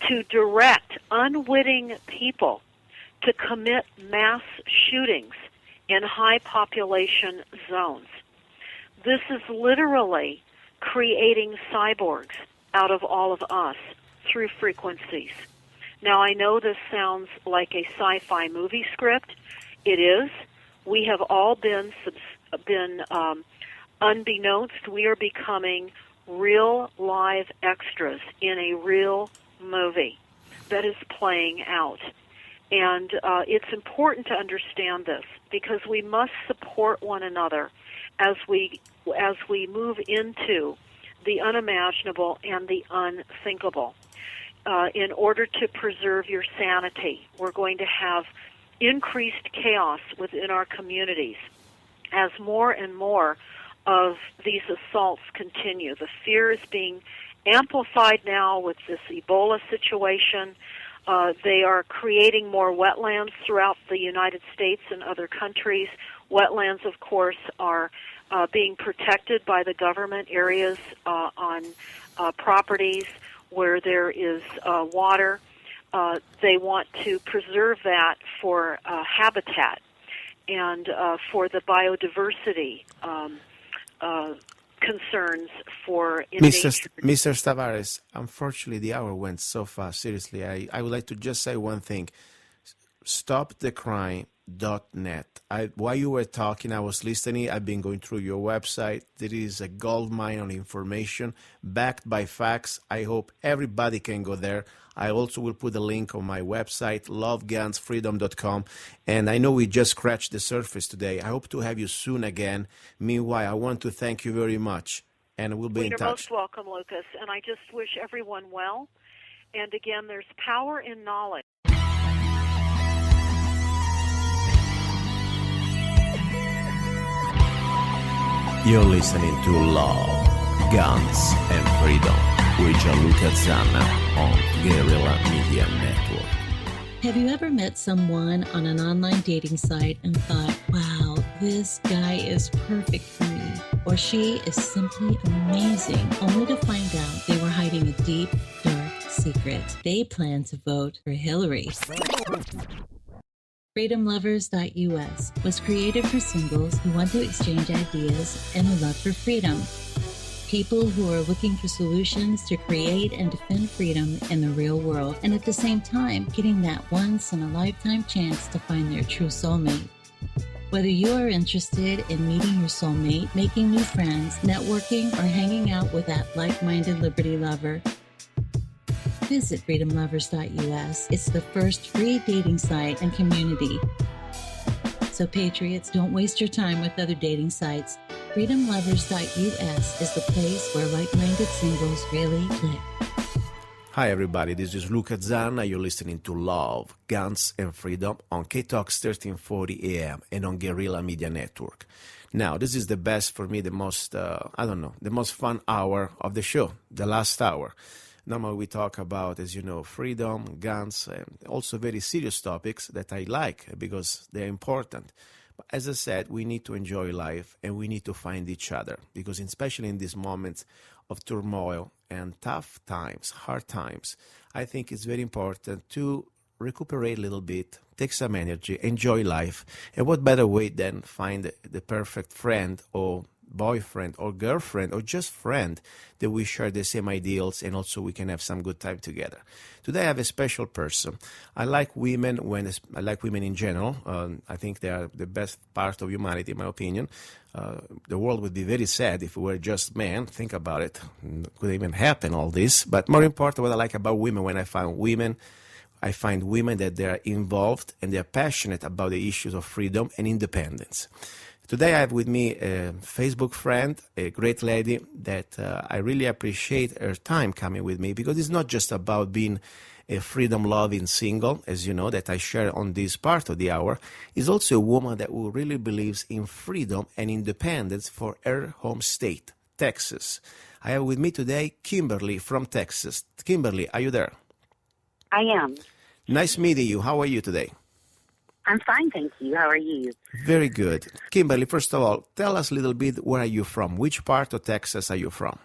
[SPEAKER 12] to direct unwitting people to commit mass shootings in high population zones. This is literally creating cyborgs out of all of us through frequencies. Now, I know this sounds like a sci-fi movie script. It is. We have all been unbeknownst, we are becoming real live extras in a real movie that is playing out. And it's important to understand this because we must support one another as we move into the unimaginable and the unthinkable. In order to preserve your sanity, we're going to have increased chaos within our communities as more and more of these assaults continue. The fear is being amplified now with this Ebola situation. They are creating more wetlands throughout the United States and other countries. Wetlands, of course, are being protected by the government areas on properties where there is water. They want to preserve that for habitat and for the biodiversity concerns for endangered.
[SPEAKER 8] Mr. Tavares, unfortunately, the hour went so fast. Seriously, I would like to just say one thing. StopTheCrime.net. While you were talking, I was listening. I've been going through your website. There is a gold mine on information backed by facts. I hope everybody can go there. I also will put a link on my website, lovegunsfreedom.com. And I know we just scratched the surface today. I hope to have you soon again. Meanwhile, I want to thank you very much, and we'll be in touch.
[SPEAKER 12] You're most welcome, Lucas. And I just wish everyone well. And again, there's power in knowledge.
[SPEAKER 8] You're listening to Love, Guns, and Freedom with Luca-Zanna on Guerrilla Media Network.
[SPEAKER 14] Have you ever met someone on an online dating site and thought, wow, this guy is perfect for me, or she is simply amazing, only to find out they were hiding a deep, dark secret? They plan to vote for Hillary. FreedomLovers.us was created for singles who want to exchange ideas and a love for freedom. People who are looking for solutions to create and defend freedom in the real world, and at the same time, getting that once-in-a-lifetime chance to find their true soulmate. Whether you are interested in meeting your soulmate, making new friends, networking, or hanging out with that like-minded liberty lover, visit FreedomLovers.us. It's the first free dating site and community. So patriots, don't waste your time with other dating sites. FreedomLovers.us is the place where like-minded singles really click.
[SPEAKER 8] Hi everybody, this is Luca-Zanna. You're listening to Love, Guns, and Freedom on KTOX 1340 AM and on Guerrilla Media Network. Now, this is the best for me, the most fun hour of the show, the last hour. Normally we talk about, as you know, freedom, guns, and also very serious topics that I like because they're important. But as I said, we need to enjoy life and we need to find each other because especially in these moments of turmoil and tough times, hard times, I think it's very important to recuperate a little bit, take some energy, enjoy life. And what better way than find the perfect friend or boyfriend or girlfriend or just friend that we share the same ideals and also we can have some good time together. Today I have a special person. I like women in general. I think they are the best part of humanity, in my opinion. The world would be very sad if we were just men. Think about it. Could even happen, all this. But more important, what I like about women, when I find women that they are involved and they are passionate about the issues of freedom and independence. Today I have with me a Facebook friend, a great lady that I really appreciate her time coming with me, because it's not just about being a freedom-loving single, as you know, that I share on this part of the hour. Is also a woman that who really believes in freedom and independence for her home state, Texas. I have with me today Kimberly from Texas. Kimberly, are you there?
[SPEAKER 15] I am.
[SPEAKER 8] Nice meeting you. How are you today?
[SPEAKER 15] I'm fine, thank you. How are you?
[SPEAKER 8] Very good. Kimberly, first of all, tell us a little bit, where are you from? Which part of Texas are you from?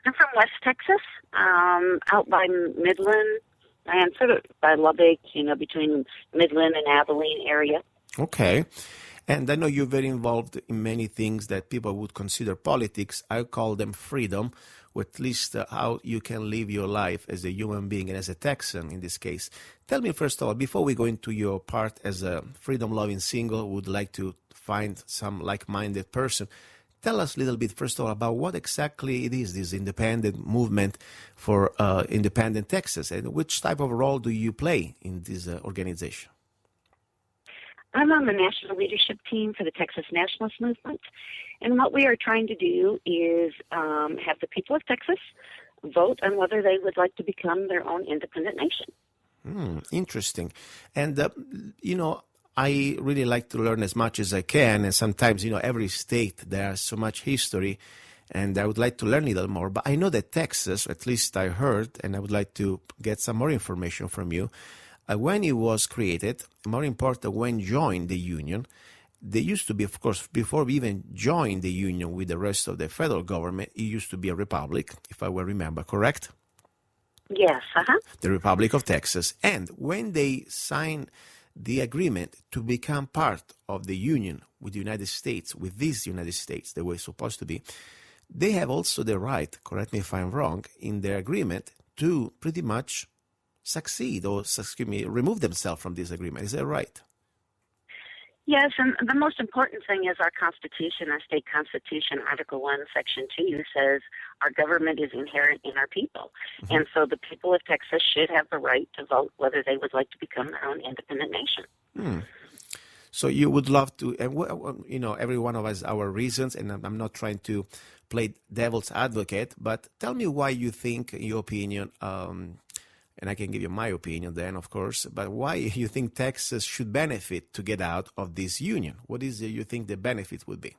[SPEAKER 15] I'm from West Texas, out by Midland. I am sort of by Lubbock, between Midland and Abilene area.
[SPEAKER 8] Okay. And I know you're very involved in many things that people would consider politics. I call them freedom, or at least how you can live your life as a human being and as a Texan in this case. Tell me, first of all, before we go into your part as a freedom-loving single who would like to find some like-minded person, tell us a little bit, first of all, about what exactly it is, this independent movement for independent Texas, and which type of role do you play in this organization?
[SPEAKER 15] I'm on the national leadership team for the Texas Nationalist Movement, and what we are trying to do is have the people of Texas vote on whether they would like to become their own independent nation.
[SPEAKER 8] Interesting. And, I really like to learn as much as I can, and sometimes, every state, there's so much history, and I would like to learn a little more. But I know that Texas, at least I heard, and I would like to get some more information from you, when it was created, more important, when joined the Union, there used to be, of course, before we even joined the Union with the rest of the federal government, it used to be a republic, if I will remember, correct?
[SPEAKER 15] Yes,
[SPEAKER 8] The Republic of Texas. And when they signed the agreement to become part of the Union with the United States, with these United States, they were supposed to be, they have also the right, correct me if I'm wrong, in their agreement to pretty much succeed or, remove themselves from this agreement. Is that right?
[SPEAKER 15] Yes, and the most important thing is our Constitution, our state constitution, Article 1, Section 2, says our government is inherent in our people. Mm-hmm. And so the people of Texas should have the right to vote whether they would like to become their own independent nation.
[SPEAKER 8] So you would love to, and every one of us our reasons, and I'm not trying to play devil's advocate, but tell me why you think, in your opinion, and I can give you my opinion then, of course, but why you think Texas should benefit to get out of this union? What is it you think the benefit would be?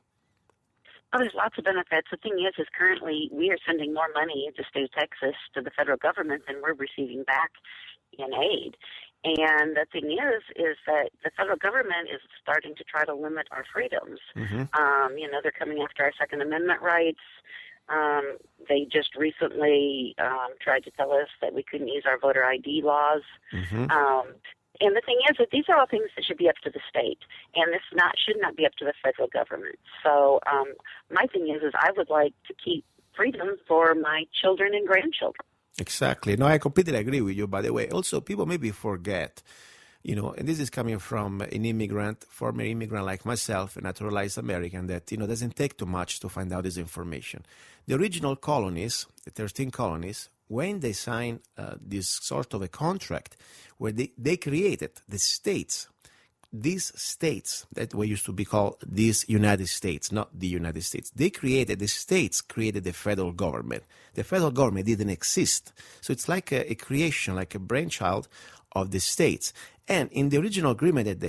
[SPEAKER 15] Oh, there's lots of benefits. The thing is currently we are sending more money in the state of Texas to the federal government than we're receiving back in aid. And the thing is that the federal government is starting to try to limit our freedoms. Mm-hmm. They're coming after our Second Amendment rights. They just recently tried to tell us that we couldn't use our voter ID laws. Mm-hmm. And the thing is that these are all things that should be up to the state, and this should not be up to the federal government. So my thing is I would like to keep freedom for my children and grandchildren.
[SPEAKER 8] Exactly. No, I completely agree with you, by the way. Also, people maybe forget, and this is coming from an former immigrant like myself, a naturalized American, that, doesn't take too much to find out this information. The original colonies, the 13 colonies, when they signed this sort of a contract where they created the states, these states that were used to be called these United States, not the United States. The states created the federal government. The federal government didn't exist. So it's like a creation, like a brainchild of the states. And in the original agreement that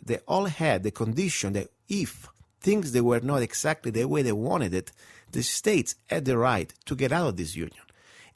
[SPEAKER 8] they all had the condition that if things they were not exactly the way they wanted it, the states had the right to get out of this union.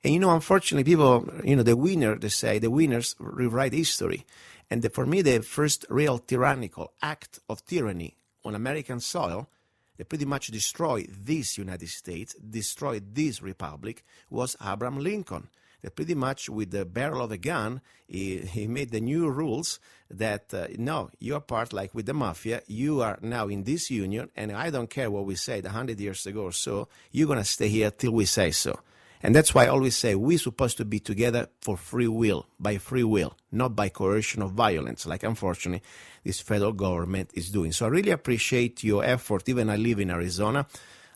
[SPEAKER 8] And, unfortunately, people, they say the winners rewrite history. And for me, the first real tyrannical act of tyranny on American soil that pretty much destroyed this United States, destroyed this republic, was Abraham Lincoln. that pretty much with the barrel of a gun, he made the new rules that, no, you're part, like with the mafia, you are now in this union, and I don't care what we said 100 years ago or so, you're going to stay here till we say so. And that's why I always say we're supposed to be together for free will, by free will, not by coercion or violence, like unfortunately this federal government is doing. So I really appreciate your effort. Even I live in Arizona.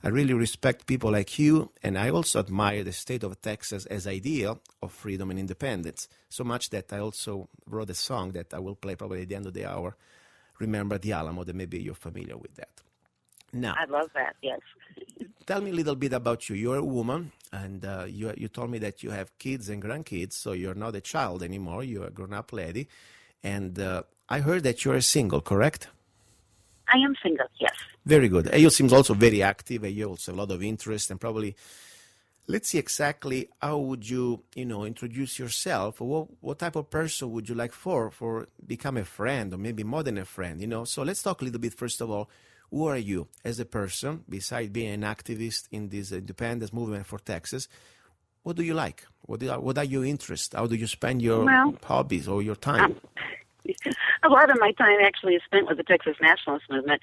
[SPEAKER 8] I really respect people like you, and I also admire the state of Texas as ideal of freedom and independence, so much that I also wrote a song that I will play probably at the end of the hour, Remember the Alamo, that maybe you're familiar with that. Now,
[SPEAKER 15] I love that, yes.
[SPEAKER 8] Tell me a little bit about you. You're a woman, and you told me that you have kids and grandkids, so you're not a child anymore. You're a grown-up lady. And I heard that you're single, correct?
[SPEAKER 15] I am single, yes.
[SPEAKER 8] Very good. And you seem also very active, and you also have a lot of interest, and probably, let's see exactly how would you, introduce yourself. What type of person would you like for become a friend, or maybe more than a friend, So let's talk a little bit, first of all. Who are you as a person, besides being an activist in this independence movement for Texas? What do you like? What are your interests? How do you spend your hobbies or your time?
[SPEAKER 15] A lot of my time actually is spent with the Texas nationalist movement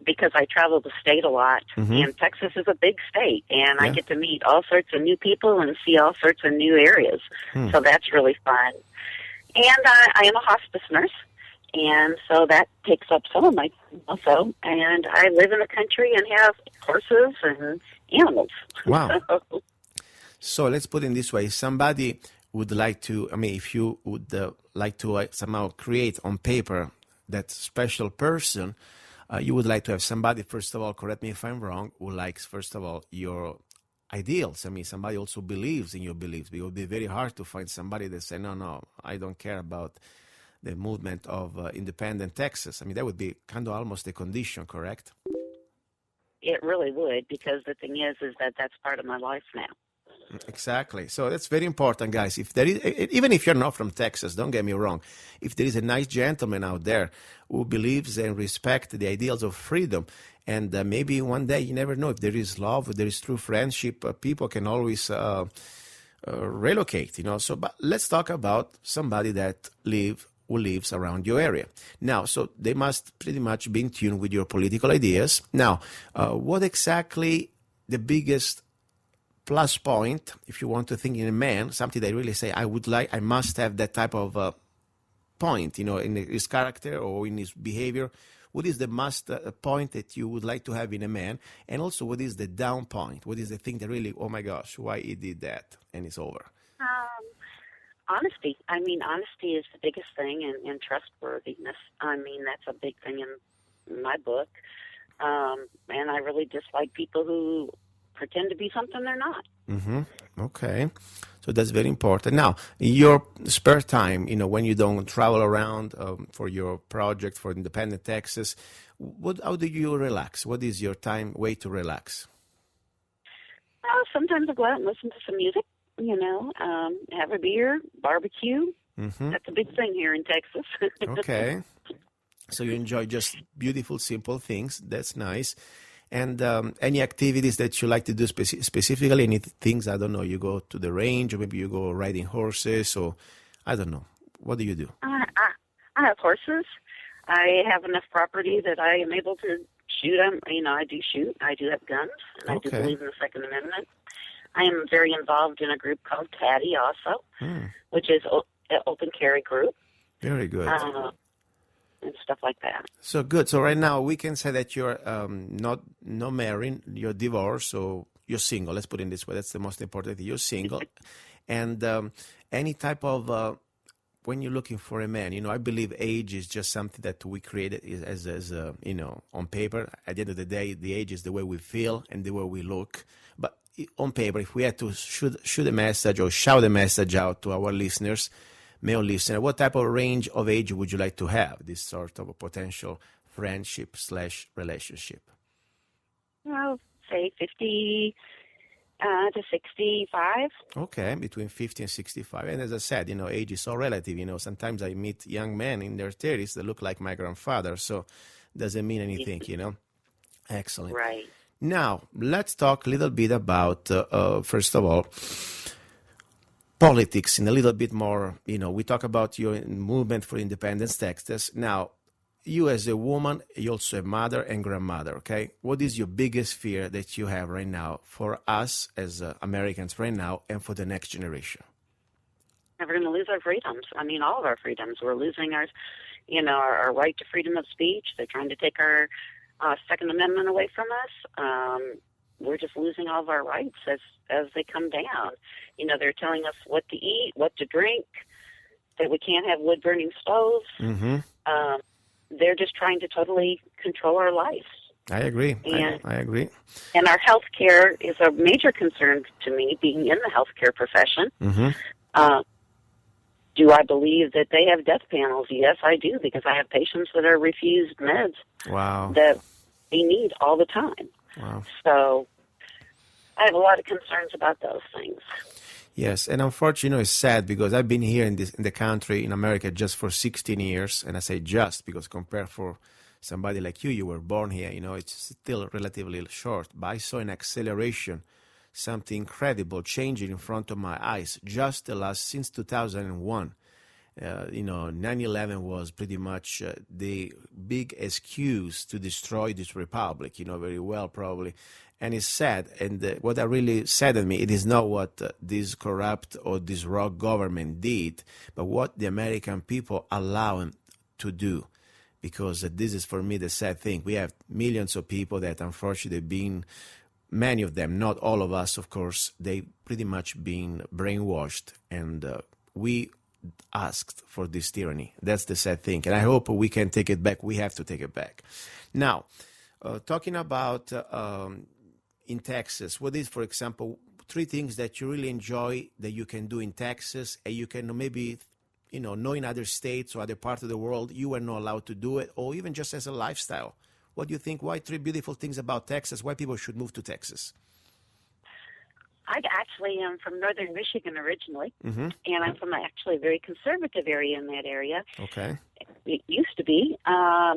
[SPEAKER 15] because I travel the state a lot.
[SPEAKER 8] Mm-hmm.
[SPEAKER 15] And Texas is a big state, and I get to meet all sorts of new people and see all sorts of new areas. So that's really fun. And I am a hospice nurse. And so that takes up some of my time also. And I live in the country and have horses and animals.
[SPEAKER 8] Wow. So let's put it this way. If somebody would like to, if you would like to somehow create on paper that special person, you would like to have somebody, first of all, correct me if I'm wrong, who likes, first of all, your ideals. Somebody also believes in your beliefs. It would be very hard to find somebody that say, no, I don't care about the movement of independent Texas. That would be kind of almost a condition, correct?
[SPEAKER 15] It really would, because the thing is that that's part of my life now.
[SPEAKER 8] Exactly. So that's very important, guys. If there is, even if you're not from Texas, don't get me wrong, if there is a nice gentleman out there who believes and respects the ideals of freedom, and maybe one day, you never know, if there is love, if there is true friendship, people can always relocate, So, but let's talk about somebody who lives around your area. Now, so they must pretty much be in tune with your political ideas. Now, what exactly the biggest plus point, if you want to think in a man, something they really say, I must have that type of point, in his character or in his behavior. What is the must point that you would like to have in a man? And also, what is the down point? What is the thing that really, oh my gosh, why he did that? And it's over.
[SPEAKER 15] Honesty. Honesty is the biggest thing, and trustworthiness. That's a big thing in my book. And I really dislike people who pretend to be something they're not.
[SPEAKER 8] Mm-hmm. Okay. So that's very important. Now, in your spare time, when you don't travel around for your project for Independent Texas, how do you relax? What is your way to relax?
[SPEAKER 15] Sometimes I go out and listen to some music. Have a beer, barbecue.
[SPEAKER 8] Mm-hmm.
[SPEAKER 15] That's a big thing here in Texas.
[SPEAKER 8] Okay. So you enjoy just beautiful, simple things. That's nice. And any activities that you like to do specifically, any things, I don't know, you go to the range, or maybe you go riding horses, or I don't know. What do you do?
[SPEAKER 15] I have horses. I have enough property that I am able to shoot them. I do shoot. I do have guns, and I do believe in the Second Amendment. I am very involved in a group called TADDY also, which is an open carry group.
[SPEAKER 8] Very good.
[SPEAKER 15] And stuff like that.
[SPEAKER 8] So good. So right now we can say that you're not married, you're divorced, so you're single. Let's put it this way. That's the most important thing. You're single. And any type of, when you're looking for a man, I believe age is just something that we created as on paper. At the end of the day, the age is the way we feel and the way we look. But on paper, if we had to shoot a message or shout a message out to our listeners, male listener, what type of range of age would you like to have, this sort of a potential friendship/relationship?
[SPEAKER 15] Well, say 50 to 65.
[SPEAKER 8] Okay, between 50 and 65. And as I said, age is so relative. Sometimes I meet young men in their 30s that look like my grandfather, so doesn't mean anything, Excellent.
[SPEAKER 15] Right.
[SPEAKER 8] Now, let's talk a little bit about, first of all, politics in a little bit more, we talk about your movement for independence, Texas. Now, you as a woman, you also a mother and grandmother, okay? What is your biggest fear that you have right now for us as Americans right now and for the next generation?
[SPEAKER 15] We're going to lose our freedoms. I mean, all of our freedoms. We're losing our right to freedom of speech. They're trying to take our Second Amendment away from us. We're just losing all of our rights as they come down. They're telling us what to eat, what to drink, that we can't have wood-burning stoves.
[SPEAKER 8] Mm-hmm.
[SPEAKER 15] They're just trying to totally control our lives.
[SPEAKER 8] I agree.
[SPEAKER 15] And,
[SPEAKER 8] I agree.
[SPEAKER 15] And our health care is a major concern to me, being in the healthcare profession.
[SPEAKER 8] Mm-hmm.
[SPEAKER 15] Do I believe that they have death panels? Yes, I do, because I have patients that are refused meds that they need all the time.
[SPEAKER 8] Wow.
[SPEAKER 15] So I have a lot of concerns about those things.
[SPEAKER 8] Yes, and unfortunately, it's sad because I've been here in the country, in America, just for 16 years. And I say just because compared for somebody like you were born here, it's still relatively short. But I saw an acceleration, something incredible changing in front of my eyes just since 2001. 9/11 was pretty much the big excuse to destroy this republic, very well probably. And it's sad, and what really saddened me, it is not what this corrupt or this rogue government did, but what the American people allow them to do. Because this is, for me, the sad thing. We have millions of people that, unfortunately, many of them, not all of us, of course, they pretty much been brainwashed, and we asked for this tyranny. That's the sad thing, and I hope we can take it back. We have to take it back. Now, talking about in Texas, what is, for example, 3 things that you really enjoy that you can do in Texas, and you can maybe, know in other states or other parts of the world you were not allowed to do it, or even just as a lifestyle? What do you think? Why 3 beautiful things about Texas? Why people should move to Texas?
[SPEAKER 15] I actually am from northern Michigan originally,
[SPEAKER 8] mm-hmm.
[SPEAKER 15] and I'm from actually a very conservative area in that area.
[SPEAKER 8] Okay.
[SPEAKER 15] It used to be.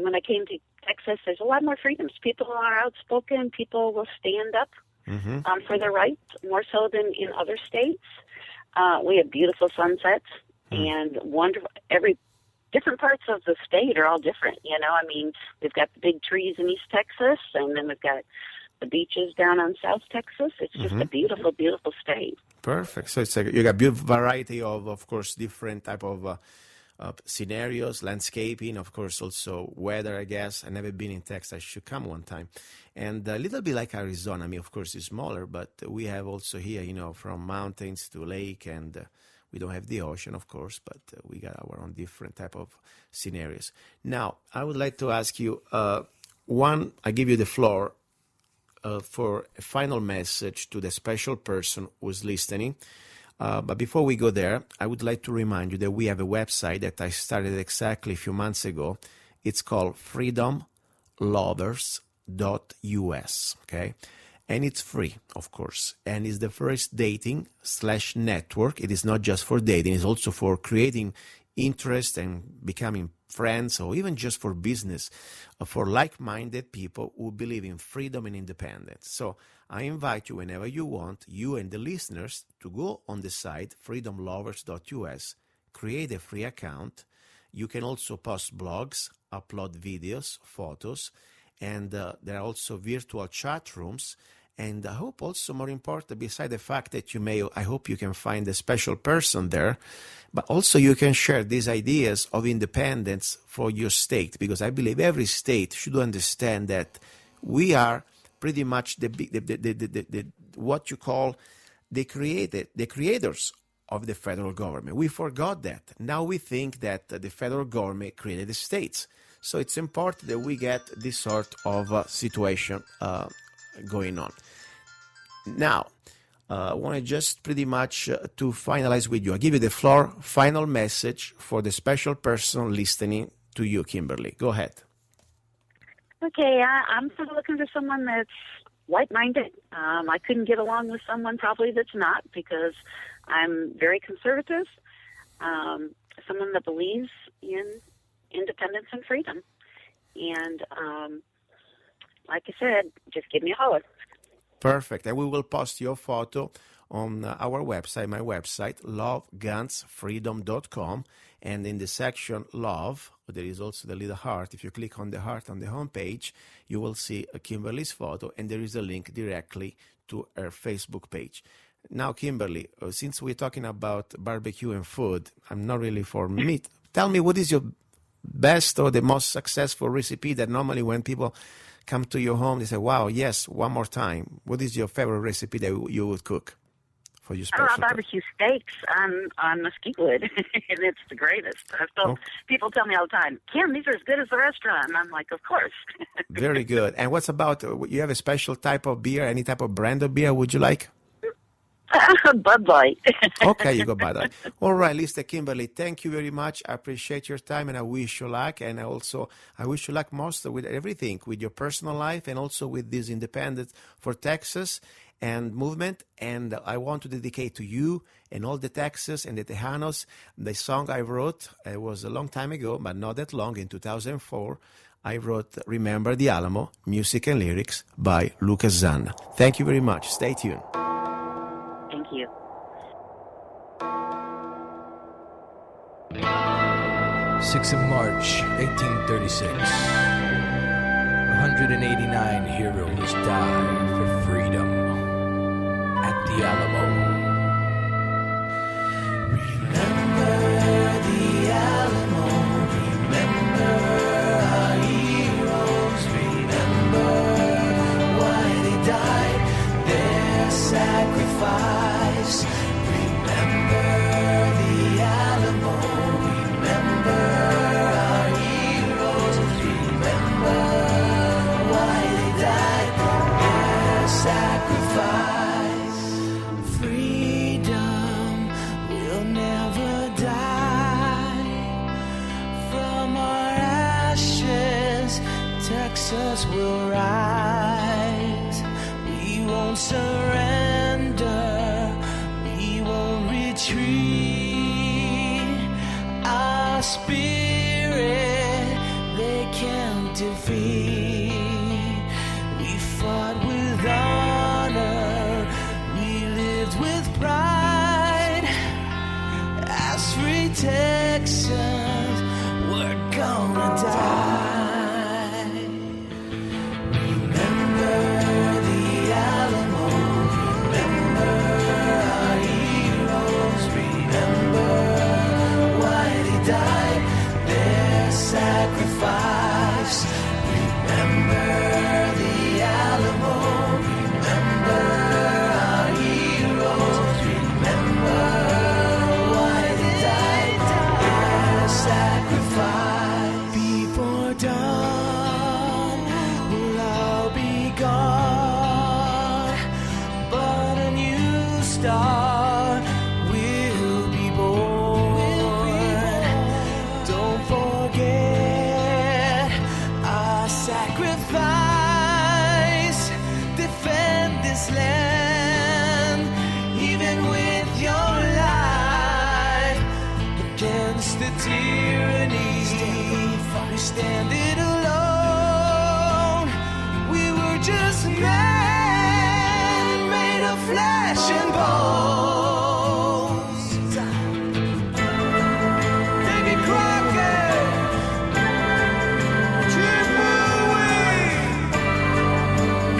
[SPEAKER 15] When I came to Texas, there's a lot more freedoms. People are outspoken. People will stand up
[SPEAKER 8] mm-hmm.
[SPEAKER 15] For their rights, more so than in other states. We have beautiful sunsets and wonderful. Different parts of the state are all different. We've got the big trees in East Texas, and then we've got the beaches down on South Texas. It's just
[SPEAKER 8] mm-hmm.
[SPEAKER 15] a beautiful, beautiful state.
[SPEAKER 8] Perfect. So it's you got beautiful variety of course, different type of scenarios, landscaping, of course, also weather, I guess. I've never been in Texas. I should come one time. And a little bit like Arizona. I mean, of course, it's smaller, but we have also here, from mountains to lake, and we don't have the ocean, of course, but we got our own different type of scenarios. Now, I would like to ask you, I give you the floor for a final message to the special person who's listening. But before we go there, I would like to remind you that we have a website that I started exactly a few months ago. It's called freedomlovers.us, okay? And it's free, of course. And it's the first dating/network. It is not just for dating. It's also for creating interest and becoming friends, or even just for business, for like-minded people who believe in freedom and independence. So I invite you, whenever you want, you and the listeners, to go on the site freedomlovers.us, create a free account. You can also post blogs, upload videos, photos, and there are also virtual chat rooms. And I hope also, more important, beside the fact that I hope you can find a special person there, but also you can share these ideas of independence for your state, because I believe every state should understand that we are pretty much what you call the creators of the federal government. We forgot that. Now we think that the federal government created the states. So it's important that we get this sort of situation going on. Now, I want to just pretty much to finalize with you. I give you the floor, final message for the special person listening to you, Kimberly. Go ahead.
[SPEAKER 15] Okay, I'm sort of looking for someone that's like-minded. I couldn't get along with someone probably that's not, because I'm very conservative. Someone that believes in independence and freedom. And like I said, just give me a holler.
[SPEAKER 8] Perfect. And we will post your photo on our website, my website, lovegunsfreedom.com. And in the section Love, there is also the little heart. If you click on the heart on the homepage, you will see Kimberly's photo, and there is a link directly to her Facebook page. Now, Kimberly, since we're talking about barbecue and food, I'm not really for meat. Tell me, what is your best or the most successful recipe that normally when people come to your home, they say, wow, yes, one more time. What is your favorite recipe that you would cook for your special
[SPEAKER 15] barbecue steaks on mesquite wood. And it's the greatest. People tell me all the time, Kim, these are as good as the restaurant. And I'm like, of course.
[SPEAKER 8] Very good. And what's about, you have a special type of beer, any type of brand of beer would you like?
[SPEAKER 15] Bud Light.
[SPEAKER 8] Okay, you go Bud Light. All right, Mr. Kimberly, thank you very much. I appreciate your time, and I wish you luck. And I wish you luck most with everything, with your personal life and also with this Independence for Texas and movement. And I want to dedicate to you and all the Texas and the Tejanos the song I wrote. It was a long time ago, but not that long, in 2004. I wrote Remember the Alamo, music and lyrics by luca-zanna. Thank you very much. Stay tuned.
[SPEAKER 15] Thank you.
[SPEAKER 16] 6th of March, 1836. 189 heroes died for freedom at the Alamo.
[SPEAKER 7] Remember the Alamo. Remember our heroes. Remember why they died. Their sacrifice. Remember the Alamo. Remember our heroes. Remember why they died. Their sacrifice. Freedom will never die. From our ashes, Texas will rise. We won't surrender. We won't retreat. Our spirit they can't defeat. We fought with honor. We lived with pride. As free Texans, we're gonna die. Remember the Alamo. Remember our heroes. Remember why they died. Their sacrifice. Remember the Alamo. Remember our heroes. Remember why they died. Their sacrifice. Before dawn, we'll all be gone, but a new star will be born. Don't forget our sacrifice. Defend this land, even with your life. Against the tyranny, we stand it alone. We were just men made of flesh and bones. Davy Crockett, Jim Bowie,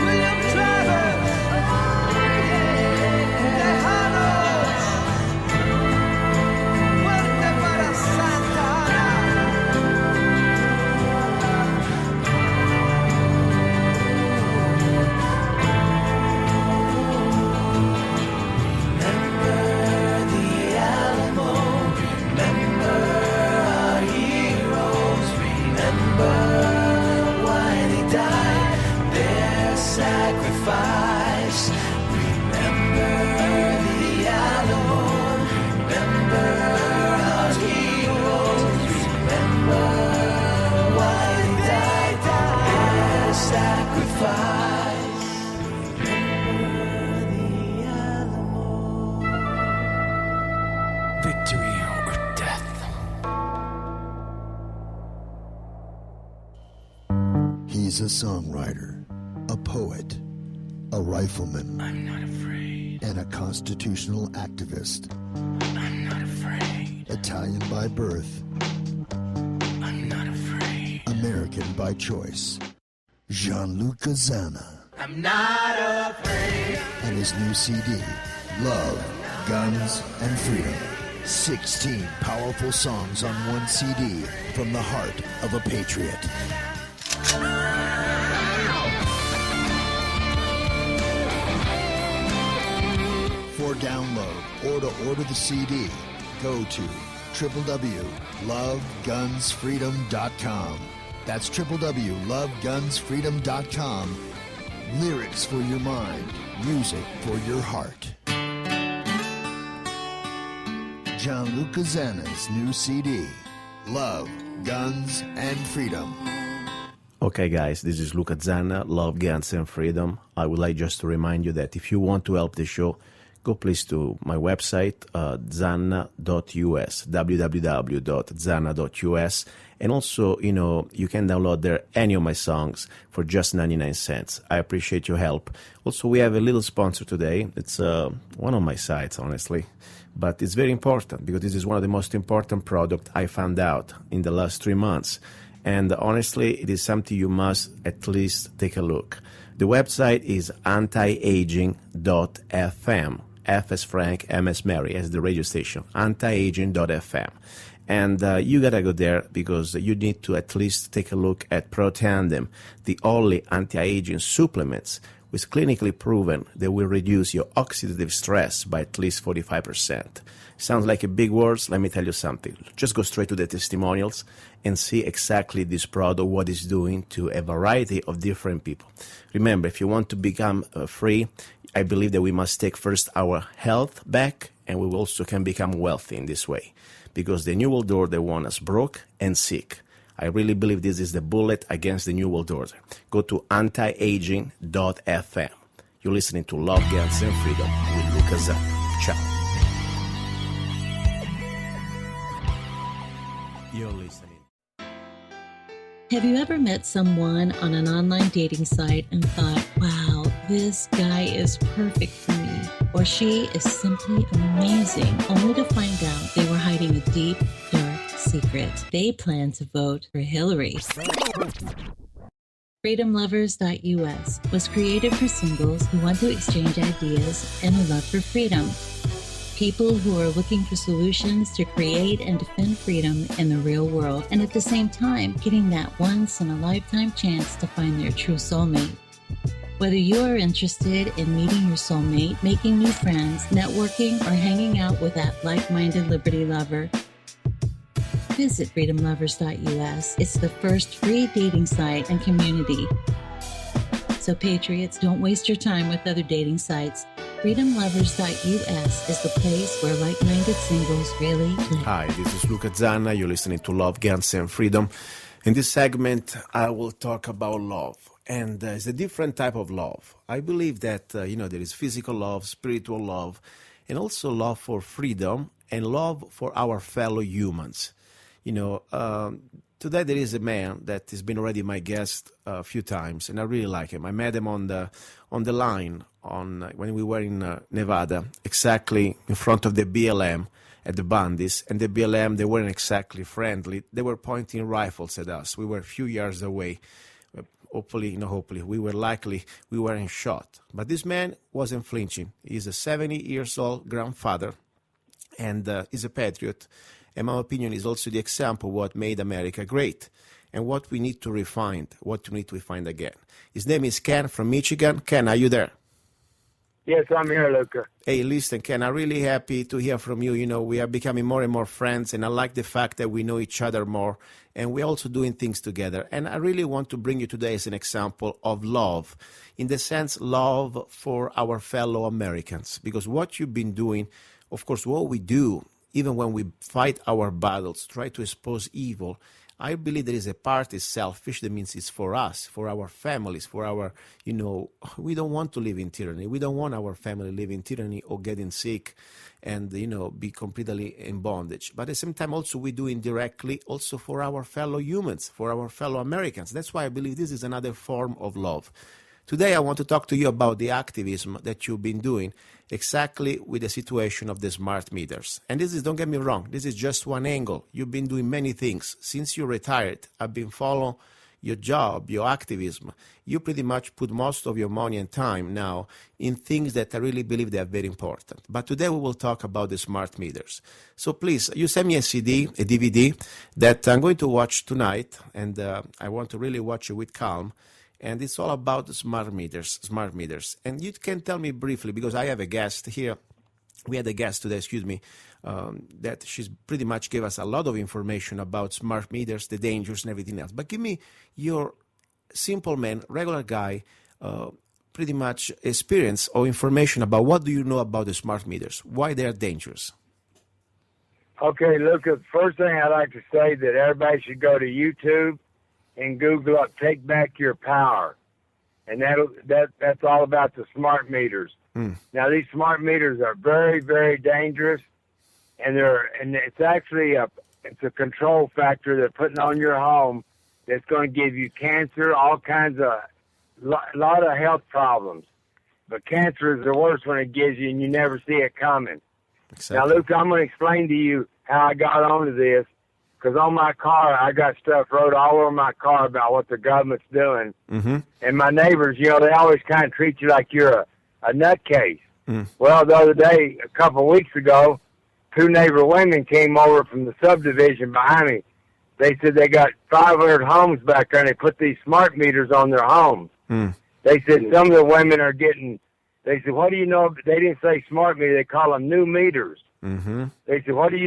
[SPEAKER 7] William Travis, Tejanos, Muerte para Santa Ana. Remember the Alamo. Remember our heroes. Remember why they died. Their sacrifice. Remember the Alamo. Remember our heroes. Remember why they died. Their sacrifice. Remember the Alamo.
[SPEAKER 16] Victory over death.
[SPEAKER 3] He's a songwriter, a poet, a rifleman,
[SPEAKER 16] I'm not afraid.
[SPEAKER 3] and a constitutional activist.
[SPEAKER 16] I'm not afraid.
[SPEAKER 3] Italian by birth.
[SPEAKER 16] I'm not afraid.
[SPEAKER 3] American by choice. Luca-Zanna.
[SPEAKER 7] I'm not afraid.
[SPEAKER 3] And his new CD, Love, Guns, and Freedom. 16 powerful songs on one CD from the heart of a patriot. For download or to order the CD, go to www.lovegunsfreedom.com. That's www.lovegunsfreedom.com. Lyrics for your mind, music for your heart. Luca-Zanna's new CD, Love, Guns, and Freedom.
[SPEAKER 8] Okay, guys, this is luca-zanna, Love, Guns, and Freedom. I would like just to remind you that if you want to help the show, go please to my website, zanna.us, www.zanna.us. And also, you can download there any of my songs for just 99 cents. I appreciate your help. Also, we have a little sponsor today. It's one of my sites, honestly. But it's very important because this is one of the most important products I found out in the last 3 months. And honestly, it is something you must at least take a look. The website is antiaging.fm. F as Frank, M as Mary, as the radio station, antiaging.fm. And you gotta go there because you need to at least take a look at Protandim, the only anti-aging supplements which clinically proven that will reduce your oxidative stress by at least 45%. Sounds like a big words. Let me tell you something. Just go straight to the testimonials and see exactly this product, what it's doing to a variety of different people. Remember, if you want to become free, I believe that we must take first our health back, and we also can become wealthy in this way. Because the New World Order want us broke and sick. I really believe this is the bullet against the New World Order. Go to antiaging.fm. You're listening to Love, Guns, and Freedom with luca-zanna. Ciao. You're listening.
[SPEAKER 14] Have you ever met someone on an online dating site and thought, wow, this guy is perfect for me, or she is simply amazing, only to find out they were hiding a deep, dark secret? They plan to vote for Hillary. FreedomLovers.us was created for singles who want to exchange ideas and a love for freedom. People who are looking for solutions to create and defend freedom in the real world, and at the same time, getting that once-in-a-lifetime chance to find their true soulmate. Whether you are interested in meeting your soulmate, making new friends, networking, or hanging out with that like-minded liberty lover, visit FreedomLovers.us. It's the first free dating site and community. So patriots, don't waste your time with other dating sites. FreedomLovers.us is the place where like-minded singles really live.
[SPEAKER 8] Hi, this is Luca-Zanna. You're listening to Love, Guns, and Freedom. In this segment, I will talk about love. And it's a different type of love. I believe that, there is physical love, spiritual love, and also love for freedom and love for our fellow humans. Today there is a man that has been already my guest a few times, and I really like him. I met him on the line when we were in Nevada, exactly in front of the BLM at the Bandis, and the BLM, they weren't exactly friendly. They were pointing rifles at us. We were a few yards away. Hopefully, we weren't shot. But this man wasn't flinching. He's a 70 years old grandfather, and he's a patriot. In my opinion, is also the example of what made America great and what we need to refine, what we need to find again. His name is Ken from Michigan. Ken, are you there?
[SPEAKER 17] Yes, I'm here, Luca.
[SPEAKER 8] Hey, listen, Ken, I'm really happy to hear from you. We are becoming more and more friends, and I like the fact that we know each other more, and we're also doing things together. And I really want to bring you today as an example of love, in the sense love for our fellow Americans, because what you've been doing, of course, what we do, even when we fight our battles, try to expose evil, I believe there is a part is selfish. That means it's for us, for our families, for our, we don't want to live in tyranny. We don't want our family live in tyranny or getting sick and, be completely in bondage. But at the same time, also we do indirectly also for our fellow humans, for our fellow Americans. That's why I believe this is another form of love. Today I want to talk to you about the activism that you've been doing exactly with the situation of the smart meters. And this is, don't get me wrong, this is just one angle. You've been doing many things. Since you retired, I've been following your job, your activism. You pretty much put most of your money and time now in things that I really believe they are very important. But today we will talk about the smart meters. So please, you send me a CD, a DVD that I'm going to watch tonight, and I want to really watch it with calm. And it's all about smart meters. And you can tell me briefly, because I have a guest here. We had a guest today, that she's pretty much gave us a lot of information about smart meters, the dangers and everything else. But give me your simple man, regular guy, pretty much experience or information about what do you know about the smart meters, why they are dangerous.
[SPEAKER 17] Okay, Luca, first thing I'd like to say that everybody should go to YouTube and Google up Take Back Your Power. And that's all about the smart meters. Now, these smart meters are very, very dangerous, and it's actually a control factor they're putting on your home that's going to give you cancer, all kinds of lot of health problems. But cancer is the worst one it gives you, and you never see it coming. Exactly. Now, Luke, I'm going to explain to you how I got onto this, because on my car, I got stuff wrote all over my car about what the government's doing. Mm-hmm. And my neighbors, they always kind of treat you like you're a nutcase. Well, the other day, a couple of weeks ago, 2 neighbor women came over from the subdivision behind me. They said they got 500 homes back there, and they put these smart meters on their homes. They said some of the women are getting, they said, what do you know? They didn't say smart meter. They call them new meters. Mm-hmm. They said, what do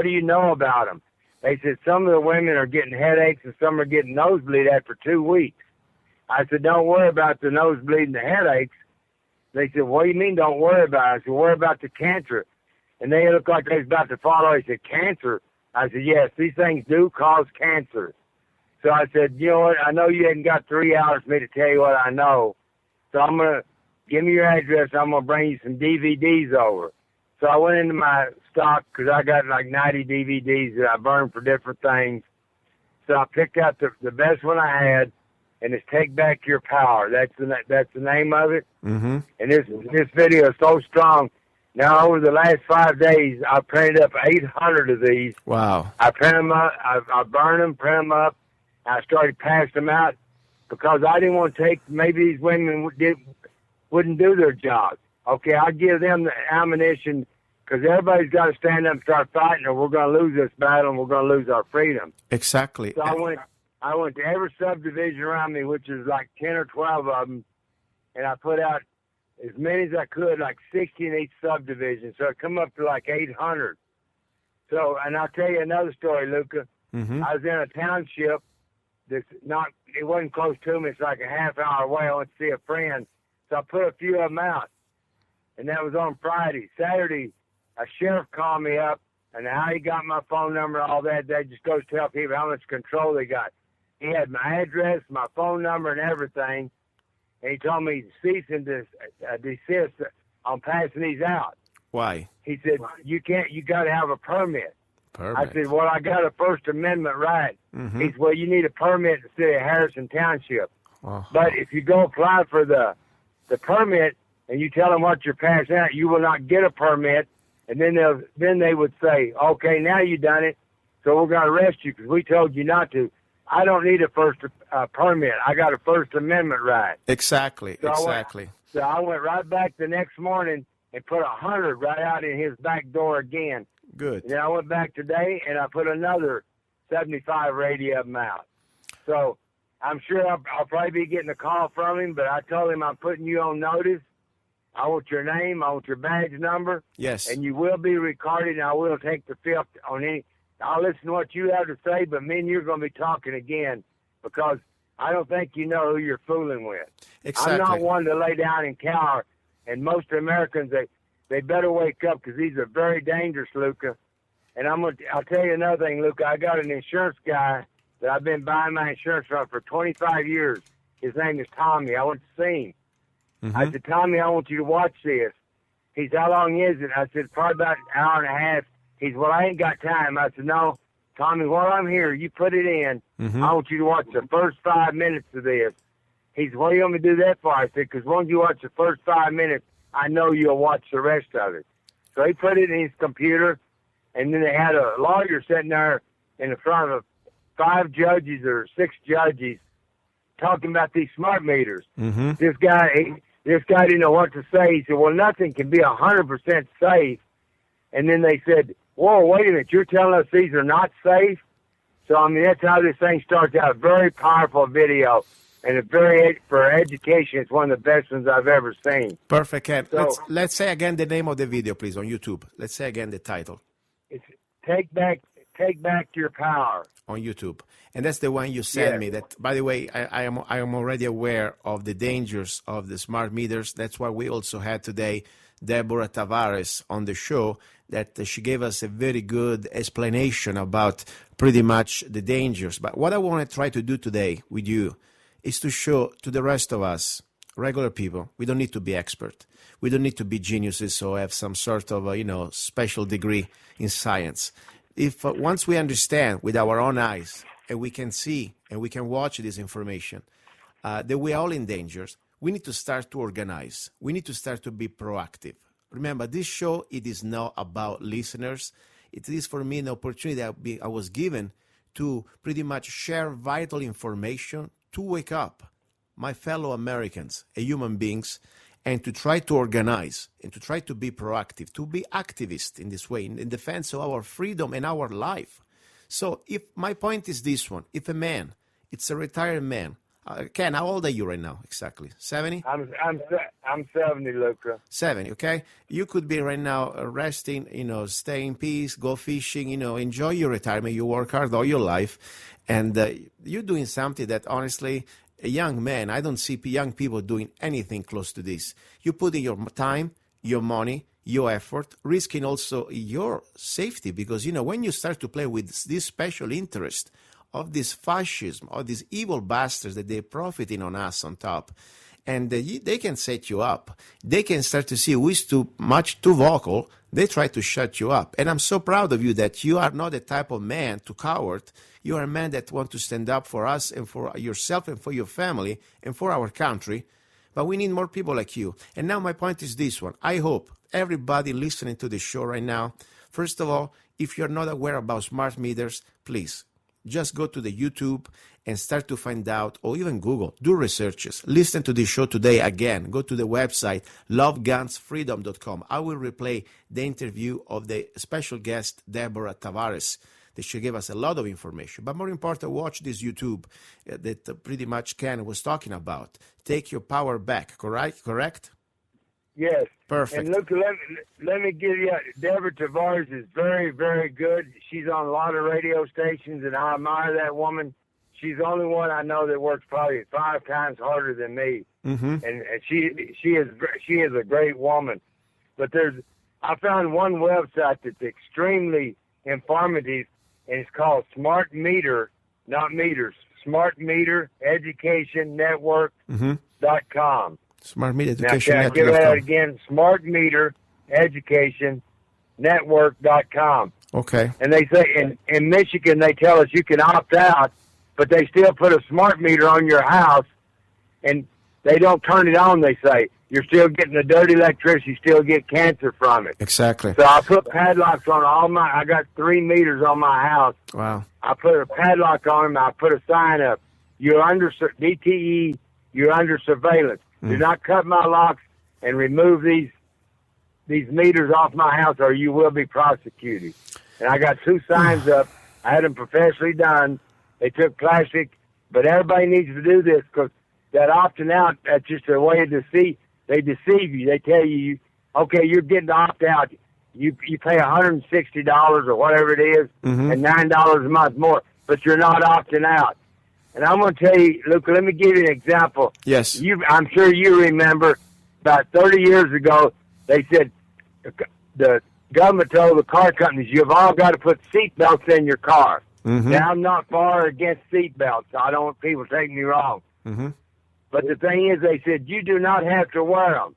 [SPEAKER 17] you know about them? They said some of the women are getting headaches and some are getting nosebleed after 2 weeks. I said, don't worry about the nosebleed and the headaches. They said, what do you mean don't worry about it? I said, worry about the cancer. And they looked like they was about to fall. They said, cancer? I said, yes, these things do cause cancer. So I said, you know what, I know you hadn't got 3 hours for me to tell you what I know. So I'm going to, give me your address, I'm going to bring you some DVDs over. So I went into my stock, because I got like 90 DVDs that I burned for different things. So I picked out the best one I had, and it's Take Back Your Power. That's the name of it. Mm-hmm. And this video is so strong. Now, over the last 5 days, I printed up 800 of these. Wow. I print them up, I burn them, print them up. I started passing them out because I didn't want to take, maybe these women wouldn't do their job. Okay, I'll give them the ammunition, because everybody's got to stand up and start fighting, or we're going to lose this battle and we're going to lose our freedom. Exactly. So I went to every subdivision around me, which is like 10 or 12 of them, and I put out as many as I could, like 60 in each subdivision. So it come up to like 800. So, and I'll tell you another story, Luca. Mm-hmm. I was in a township that's it wasn't close to me. It's like a half hour away. I went to see a friend. So I put a few of them out, and that was on Friday. Saturday, a sheriff called me up, and how he got my phone number, all that just goes to tell people how much control they got. He had my address, my phone number, and everything, and he told me to cease and desist on passing these out. Why? He said, you got to have a permit. Permit. I said, well, I got a First Amendment right. Mm-hmm. He said, well, you need a permit in the city of Harrison Township. Uh-huh. But if you go apply for the permit and you tell them what you're passing out, you will not get a permit. And then they would say, okay, now you've done it, so we're going to arrest you because we told you not to. I don't need a first permit. I got a First Amendment right. Exactly, so exactly. I went right back the next morning and put 100 right out in his back door again. Good. And then I went back today and I put another 75 or 80 of them out. So I'm sure I'll probably be getting a call from him, but I told him I'm putting you on notice. I want your name, I want your badge number. Yes. And you will be recorded, and I will take the fifth on any. I'll listen to what you have to say, but me and you're going to be talking again because I don't think you know who you're fooling with. Exactly. I'm not one to lay down and cower, and most Americans, they better wake up because these are very dangerous, Luca. And I'll tell you another thing, Luca. I got an insurance guy that I've been buying my insurance from for 25 years. His name is Tommy. I went to see him. Mm-hmm. I said, Tommy, I want you to watch this. He said, how long is it? I said, probably about an hour and a half. He said, well, I ain't got time. I said, no, Tommy, while I'm here, you put it in. Mm-hmm. I want you to watch the first 5 minutes of this. He said, "What do you want me to do that for?" I said, "Because once you watch the first 5 minutes, I know you'll watch the rest of it." So he put it in his computer, and then they had a lawyer sitting there in front of 5 judges or 6 judges talking about these smart meters.
[SPEAKER 8] Mm-hmm.
[SPEAKER 17] This guy didn't know what to say. He said, "Well, nothing can be 100% safe." And then they said, "Whoa, wait a minute, you're telling us these are not safe?" So, I mean, that's how this thing starts out. A very powerful video. And for education, it's one of the best ones I've ever seen.
[SPEAKER 8] Perfect, Ken.
[SPEAKER 17] So,
[SPEAKER 8] let's say again the name of the video, please, on YouTube. Let's say again the title.
[SPEAKER 17] It's Take Back Your Power.
[SPEAKER 8] On YouTube. And that's the one you sent me. That, by the way, I am already aware of the dangers of the smart meters. That's why we also had today Deborah Tavares on the show, that she gave us a very good explanation about pretty much the dangers. But what I want to try to do today with you is to show to the rest of us, regular people, we don't need to be expert. We don't need to be geniuses or have some sort of, special degree in science. If once we understand with our own eyes and we can see and we can watch this information, that we're all in danger, we need to start to organize. We need to start to be proactive. Remember, this show, it is not about listeners. It is for me an opportunity that I was given to pretty much share vital information to wake up my fellow Americans, human beings, and to try to organize and to try to be proactive, to be activist in this way, in defense of our freedom and our life. So if my point is this one, if a man, it's a retired man, Ken, how old are you right now exactly? 70?
[SPEAKER 17] I'm 70, Luca.
[SPEAKER 8] 70, okay? You could be right now resting, stay in peace, go fishing, enjoy your retirement. You work hard all your life. And you're doing something that, honestly, a young man, I don't see young people doing anything close to this. You put in your time, your money, your effort, risking also your safety. Because, when you start to play with this special interest of this fascism, of these evil bastards that they're profiting on us on top, and they can set you up. They can start to see who is too vocal. They try to shut you up. And I'm so proud of you that you are not the type of man to coward. You are a man that wants to stand up for us and for yourself and for your family and for our country. But we need more people like you. And now my point is this one. I hope everybody listening to the show right now, first of all, if you're not aware about smart meters, please, just go to the YouTube and start to find out, or even Google, do researches. Listen to this show today again. Go to the website, lovegunsfreedom.com. I will replay the interview of the special guest, Deborah Tavares, that she gave us a lot of information. But more important, watch this YouTube that pretty much Ken was talking about. Take your power back, correct?
[SPEAKER 17] Yes.
[SPEAKER 8] Perfect.
[SPEAKER 17] And look, let me give you, Deborah Tavares is very, very good. She's on a lot of radio stations, and I admire that woman. She's the only one I know that works probably 5 times harder than me.
[SPEAKER 8] Mm-hmm.
[SPEAKER 17] And she is a great woman. But I found one website that's extremely informative, and it's called Smart Meter, not meters, Smart Meter Education Network.com.
[SPEAKER 8] Smart Meter Education
[SPEAKER 17] Network. Now, can I give that again? Smart Meter Education Network.com.
[SPEAKER 8] Okay.
[SPEAKER 17] And they say in Michigan, they tell us you can opt out, but they still put a smart meter on your house, and they don't turn it on, they say. You're still getting the dirty electricity, you still get cancer from it.
[SPEAKER 8] Exactly.
[SPEAKER 17] So I put padlocks on I got 3 meters on my house.
[SPEAKER 8] Wow.
[SPEAKER 17] I put a padlock on them, I put a sign up. You're under DTE, you're under surveillance. Do not cut my locks and remove these meters off my house, or you will be prosecuted. And I got 2 signs up. I had them professionally done. They took plastic, but everybody needs to do this, because that opting out, that's just a way to deceive. They deceive you. They tell you, okay, you're getting to opt out. You pay $160 or whatever it is, and $9 a month more, but you're not opting out. And I'm going to tell you, Luca, let me give you an example.
[SPEAKER 8] Yes.
[SPEAKER 17] I'm sure you remember about 30 years ago, they said the government told the car companies, you've all got to put seatbelts in your car.
[SPEAKER 8] Mm-hmm.
[SPEAKER 17] Now, I'm not far against seatbelts. I don't want people to take me wrong.
[SPEAKER 8] Mm-hmm.
[SPEAKER 17] But the thing is, they said, you do not have to wear them.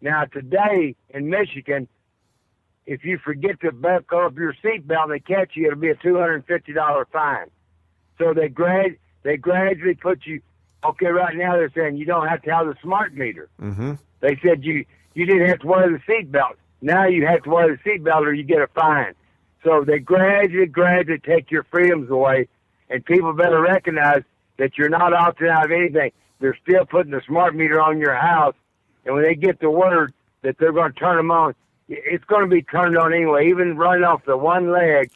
[SPEAKER 17] Now, today in Michigan, if you forget to buckle up your seatbelt and they catch you, it'll be a $250 fine. So they gradually put you Okay, right now they're saying you don't have to have the smart meter.
[SPEAKER 8] Mm-hmm.
[SPEAKER 17] They said you didn't have to wear the seatbelt. Now you have to wear the seatbelt or you get a fine. So they gradually take your freedoms away, and people better recognize that you're not opting out of anything. They're still putting the smart meter on your house, and when they get the word that they're going to turn them on, it's going to be turned on anyway. Even running off the one leg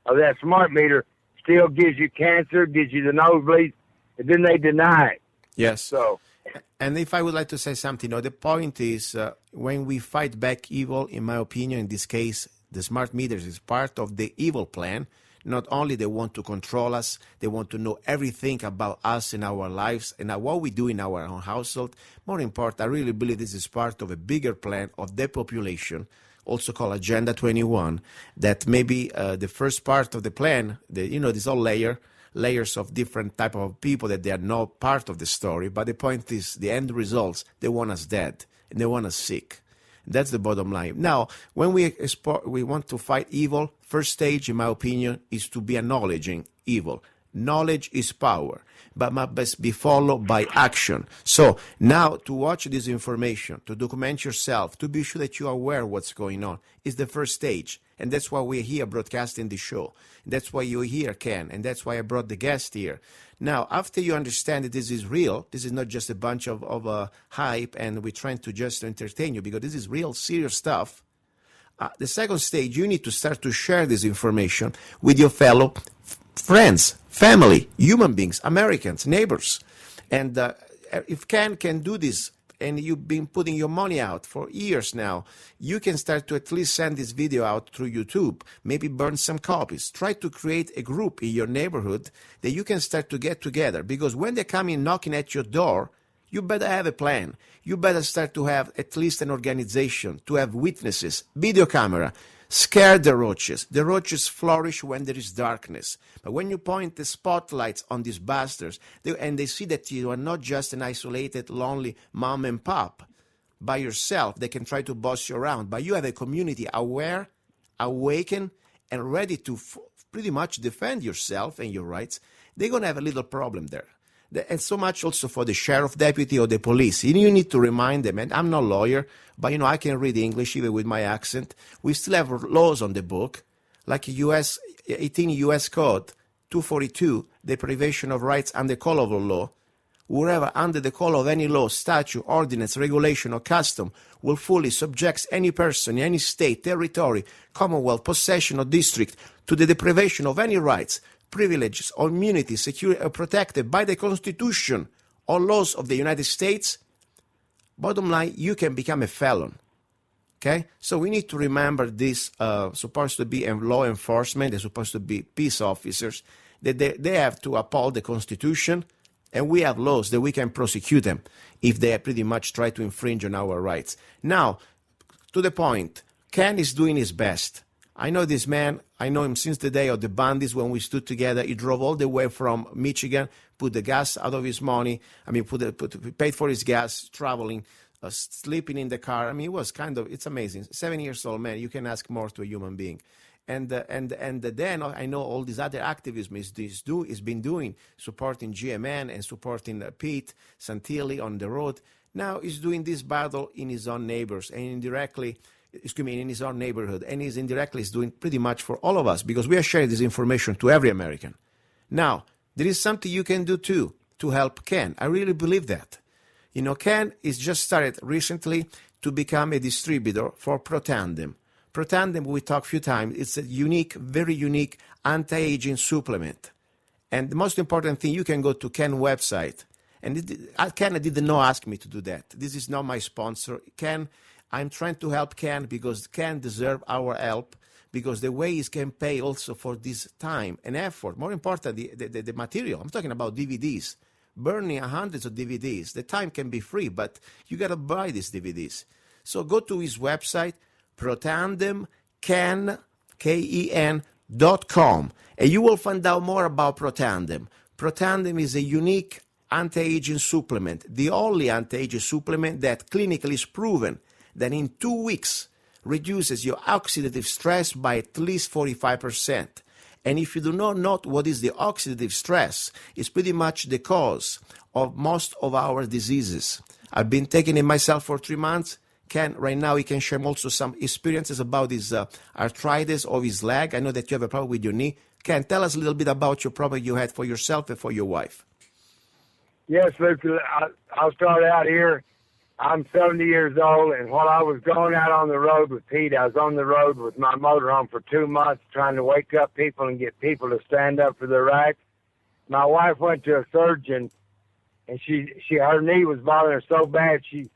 [SPEAKER 17] of that smart meter still gives you cancer, gives you the nosebleeds, and then they deny it.
[SPEAKER 8] Yes.
[SPEAKER 17] So,
[SPEAKER 8] and if I would like to say something, the point is when we fight back evil, in my opinion, in this case, the smart meters is part of the evil plan. Not only they want to control us, they want to know everything about us and our lives and what we do in our own household. More important, I really believe this is part of a bigger plan of depopulation, also called Agenda 21, that maybe the first part of the plan, these all layers of different type of people that they are not part of the story. But the point is, the end results, they want us dead and they want us sick. That's the bottom line. Now, when we want to fight evil, first stage, in my opinion, is to be acknowledging evil. Knowledge is power, but must be followed by action. So now to watch this information, to document yourself, to be sure that you are aware of what's going on, is the first stage. And that's why we're here broadcasting the show. That's why you're here, Ken, and that's why I brought the guest here. Now, after you understand that this is real, this is not just a bunch of hype and we're trying to just entertain you, because this is real, serious stuff. The second stage, you need to start to share this information with your fellow friends, family, human beings, Americans, neighbors. And if Ken can do this, and you've been putting your money out for years now, you can start to at least send this video out through YouTube, maybe burn some copies. Try to create a group in your neighborhood that you can start to get together, because when they come in knocking at your door, you better have a plan. You better start to have at least an organization, to have witnesses, video camera. Scare the roaches. The roaches flourish when there is darkness. But when you point the spotlights on these bastards, and they see that you are not just an isolated, lonely mom and pop by yourself, they can try to boss you around. But you have a community aware, awakened, and ready to pretty much defend yourself and your rights. They're going to have a little problem there. And so much also for the sheriff deputy or the police. You need to remind them, and I'm not a lawyer, but I can read English even with my accent. We still have laws on the book, like 18 U.S. Code 242, deprivation of rights under call of law. Whoever under the call of any law, statute, ordinance, regulation, or custom will fully subject any person in any state, territory, commonwealth, possession, or district to the deprivation of any rights, privileges, or immunity secured or protected by the Constitution or laws of the United States. Bottom line, you can become a felon. Okay? So we need to remember this, supposed to be law enforcement, they're supposed to be peace officers, that they have to uphold the Constitution, and we have laws that we can prosecute them if they pretty much try to infringe on our rights. Now, to the point, Ken is doing his best. I know this man. I know him since the day of the Bundys when we stood together. He drove all the way from Michigan, put the gas out of his money. Paid for his gas, traveling, sleeping in the car. It was it's amazing. 7 years old man. You can ask more to a human being. And then I know all this other activism he's been doing, supporting GMN and supporting Pete Santilli on the road. Now he's doing this battle in his own neighbors and in his own neighborhood, and he's indirectly doing pretty much for all of us, because we are sharing this information to every American. Now, there is something you can do too to help Ken. I really believe that. Ken is just started recently to become a distributor for Protandim. Protandim, we talked a few times, it's a very unique anti-aging supplement. And the most important thing, you can go to Ken's website. And Ken did not ask me to do that. This is not my sponsor. Ken, I'm trying to help Ken because Ken deserves our help, because the way he can pay also for this time and effort. More important, the material. I'm talking about DVDs. Burning hundreds of DVDs. The time can be free, but you got to buy these DVDs. So go to his website, protandem, KEN.com, and you will find out more about Protandem. Protandem is a unique anti-aging supplement, the only anti-aging supplement that clinically is proven that in 2 weeks reduces your oxidative stress by at least 45%. And if you do not know what is the oxidative stress, it's pretty much the cause of most of our diseases. I've been taking it myself for 3 months. Ken, right now, he can share also some experiences about his arthritis of his leg. I know that you have a problem with your knee. Ken, tell us a little bit about your problem you had for yourself and for your wife.
[SPEAKER 17] Yes, Luke, I'll start out here. I'm 70 years old, and while I was going out on the road with Pete, I was on the road with my motorhome for 2 months trying to wake up people and get people to stand up for their rights. My wife went to a surgeon, and her knee was bothering her so bad she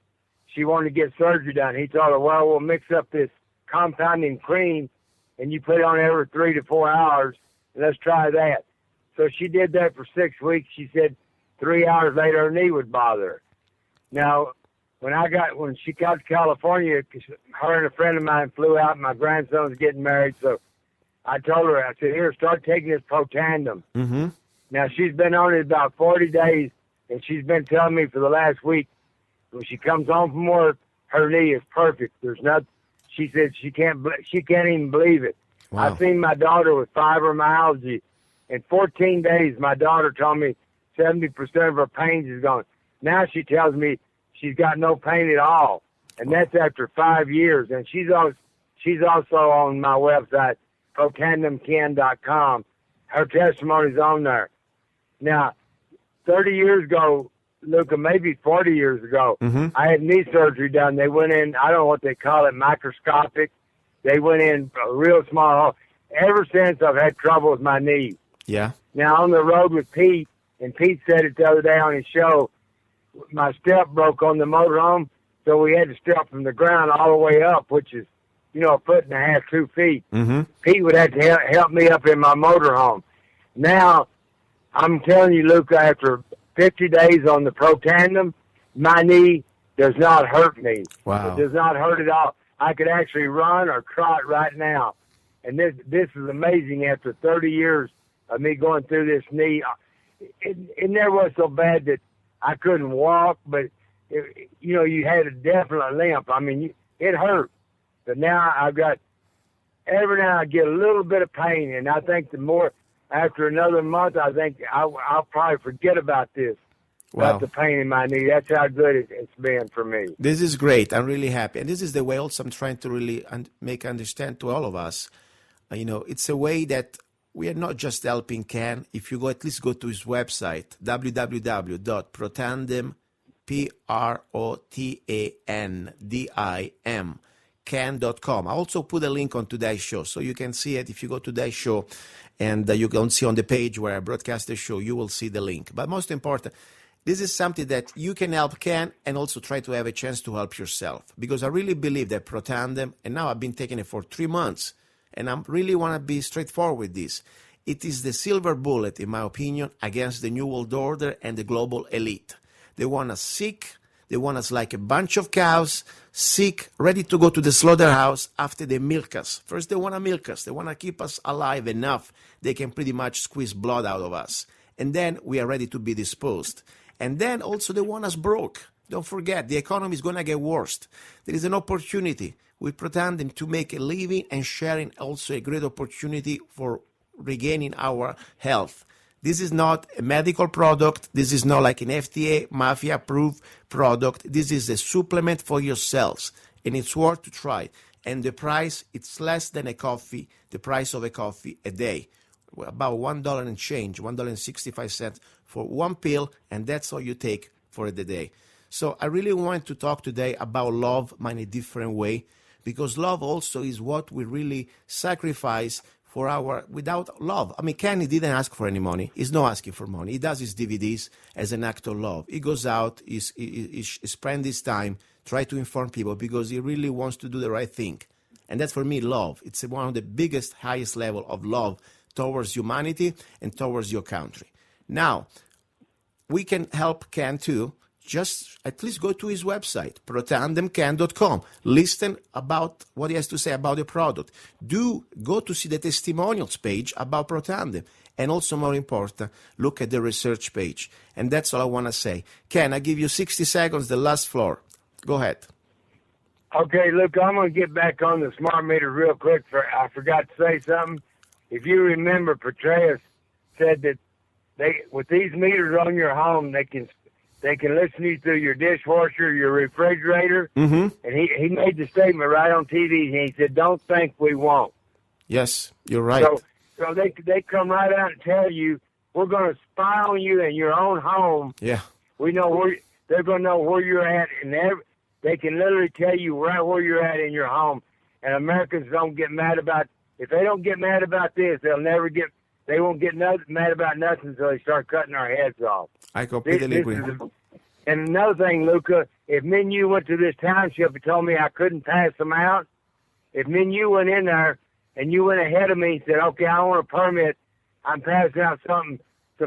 [SPEAKER 17] wanted to get surgery done. He told her, well, we'll mix up this compounding cream, and you put it on every 3 to 4 hours, and let's try that. So she did that for 6 weeks. She said 3 hours later her knee would bother her. Now, when she got to California, her and a friend of mine flew out, and my grandson was getting married, so I told her, I said, here, start taking this Protandim.
[SPEAKER 8] Mm-hmm.
[SPEAKER 17] Now, she's been on it about 40 days, and she's been telling me for the last week, when she comes home from work, her knee is perfect. She said she can't even believe it.
[SPEAKER 8] Wow.
[SPEAKER 17] I've seen my daughter with fibromyalgia. In 14 days, my daughter told me 70% of her pain is gone. Now she tells me she's got no pain at all, and that's after 5 years. And she's also on my website, protandemcan.com. Her testimony's on there. Now, 30 years ago, Luca, maybe 40 years ago, I had knee surgery done. They went in, I don't know what they call it, microscopic. They went in a real small hole. Ever since, I've had trouble with my knee.
[SPEAKER 8] Yeah.
[SPEAKER 17] Now, on the road with Pete, and Pete said it the other day on his show, my step broke on the motorhome, so we had to step from the ground all the way up, which is, a foot and a half, 2 feet.
[SPEAKER 8] Mm-hmm.
[SPEAKER 17] Pete would have to help me up in my motorhome. Now, I'm telling you, Luca, after 50 days on the Protandim, my knee does not hurt me.
[SPEAKER 8] Wow.
[SPEAKER 17] It does not hurt at all. I could actually run or trot right now. And this is amazing after 30 years of me going through this knee. It never was so bad that I couldn't walk, but, you had a definite limp. I mean, it hurt. But now every now I get a little bit of pain, and I think after another month, I think I'll probably forget about this, about the pain in my knee. That's how good it's been for me.
[SPEAKER 8] This is great. I'm really happy. And this is the way also I'm trying to really make understand to all of us. It's a way that we are not just helping Ken. If you at least go to his website, www.protandem, Protandem, can.com. I also put a link on today's show, so you can see it if you go to today's show, and you can see on the page where I broadcast the show, you will see the link. But most important, this is something that you can help Ken and also try to have a chance to help yourself. Because I really believe that Protandem, and now I've been taking it for 3 months, and I really want to be straightforward with this. It is the silver bullet, in my opinion, against the New World Order and the global elite. They want us sick. They want us like a bunch of cows, sick, ready to go to the slaughterhouse after they milk us. First, they want to milk us. They want to keep us alive enough they can pretty much squeeze blood out of us. And then we are ready to be disposed. And then also they want us broke. Don't forget, the economy is going to get worse. There is an opportunity with Protandem to make a living and sharing also a great opportunity for regaining our health. This is not a medical product. This is not like an FDA mafia-approved product. This is a supplement for yourselves, and it's worth to try. And the price, it's less than a coffee, the price of a coffee a day. About $1 and change, $1.65 for one pill, and that's all you take for the day. So I really want to talk today about love in a different way, because love also is what we really sacrifice for without love. I mean, Kenny didn't ask for any money. He's not asking for money. He does his DVDs as an act of love. He goes out, he spends his time, try to inform people because he really wants to do the right thing. And that's for me, love. It's one of the biggest, highest level of love towards humanity and towards your country. Now, we can help Ken too. Just at least go to his website, protandemcan.com. Listen about what he has to say about the product. Do go to see the testimonials page about Protandem. And also, more important, look at the research page. And that's all I want to say. Ken, I give you 60 seconds, the last floor. Go ahead.
[SPEAKER 17] Okay, look, I'm going to get back on the smart meter real quick. I forgot to say something. if you remember, Petraeus said that with these meters on your home, they can listen to you through your dishwasher, your refrigerator.
[SPEAKER 8] Mm-hmm.
[SPEAKER 17] And he made the statement right on TV, and he said, "Don't think we won't."
[SPEAKER 8] Yes, you're right.
[SPEAKER 17] So they come right out and tell you, we're going to spy on you in your own home.
[SPEAKER 8] Yeah.
[SPEAKER 17] We know where they're going to know where you're at, and they can literally tell you right where you're at in your home. And Americans don't get mad about. If they don't get mad about this, they won't get mad about nothing until they start cutting our heads off.
[SPEAKER 8] I completely agree.
[SPEAKER 17] And another thing, Luca, if me and you went to this township and told me I couldn't pass them out, if me and you went in there and you went ahead of me and said, okay, I want a permit, I'm passing out some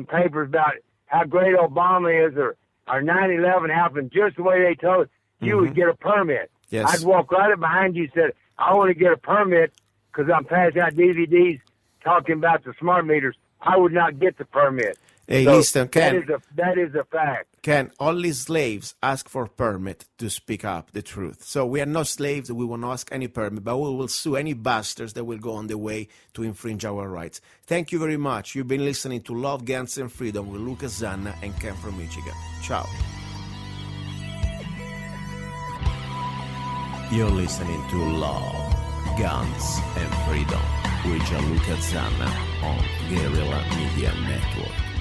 [SPEAKER 17] papers about how great Obama is, or 9/11 happened just the way they told you would get a permit.
[SPEAKER 8] Yes.
[SPEAKER 17] I'd walk right up behind you and said, I want to get a permit because I'm passing out DVDs talking about the smart meters. I would not get the permit.
[SPEAKER 8] Hey,
[SPEAKER 17] so
[SPEAKER 8] listen, Ken.
[SPEAKER 17] That is a fact.
[SPEAKER 8] Ken, only slaves ask for permit to speak up the truth. So we are not slaves. We won't ask any permit, but we will sue any bastards that will go on the way to infringe our rights. Thank you very much. You've been listening to Love, Guns, and Freedom with luca-zanna and Ken from Michigan. Ciao. You're listening to Love, Guns, and Freedom with Luca-Zanna on Guerrilla Media Network.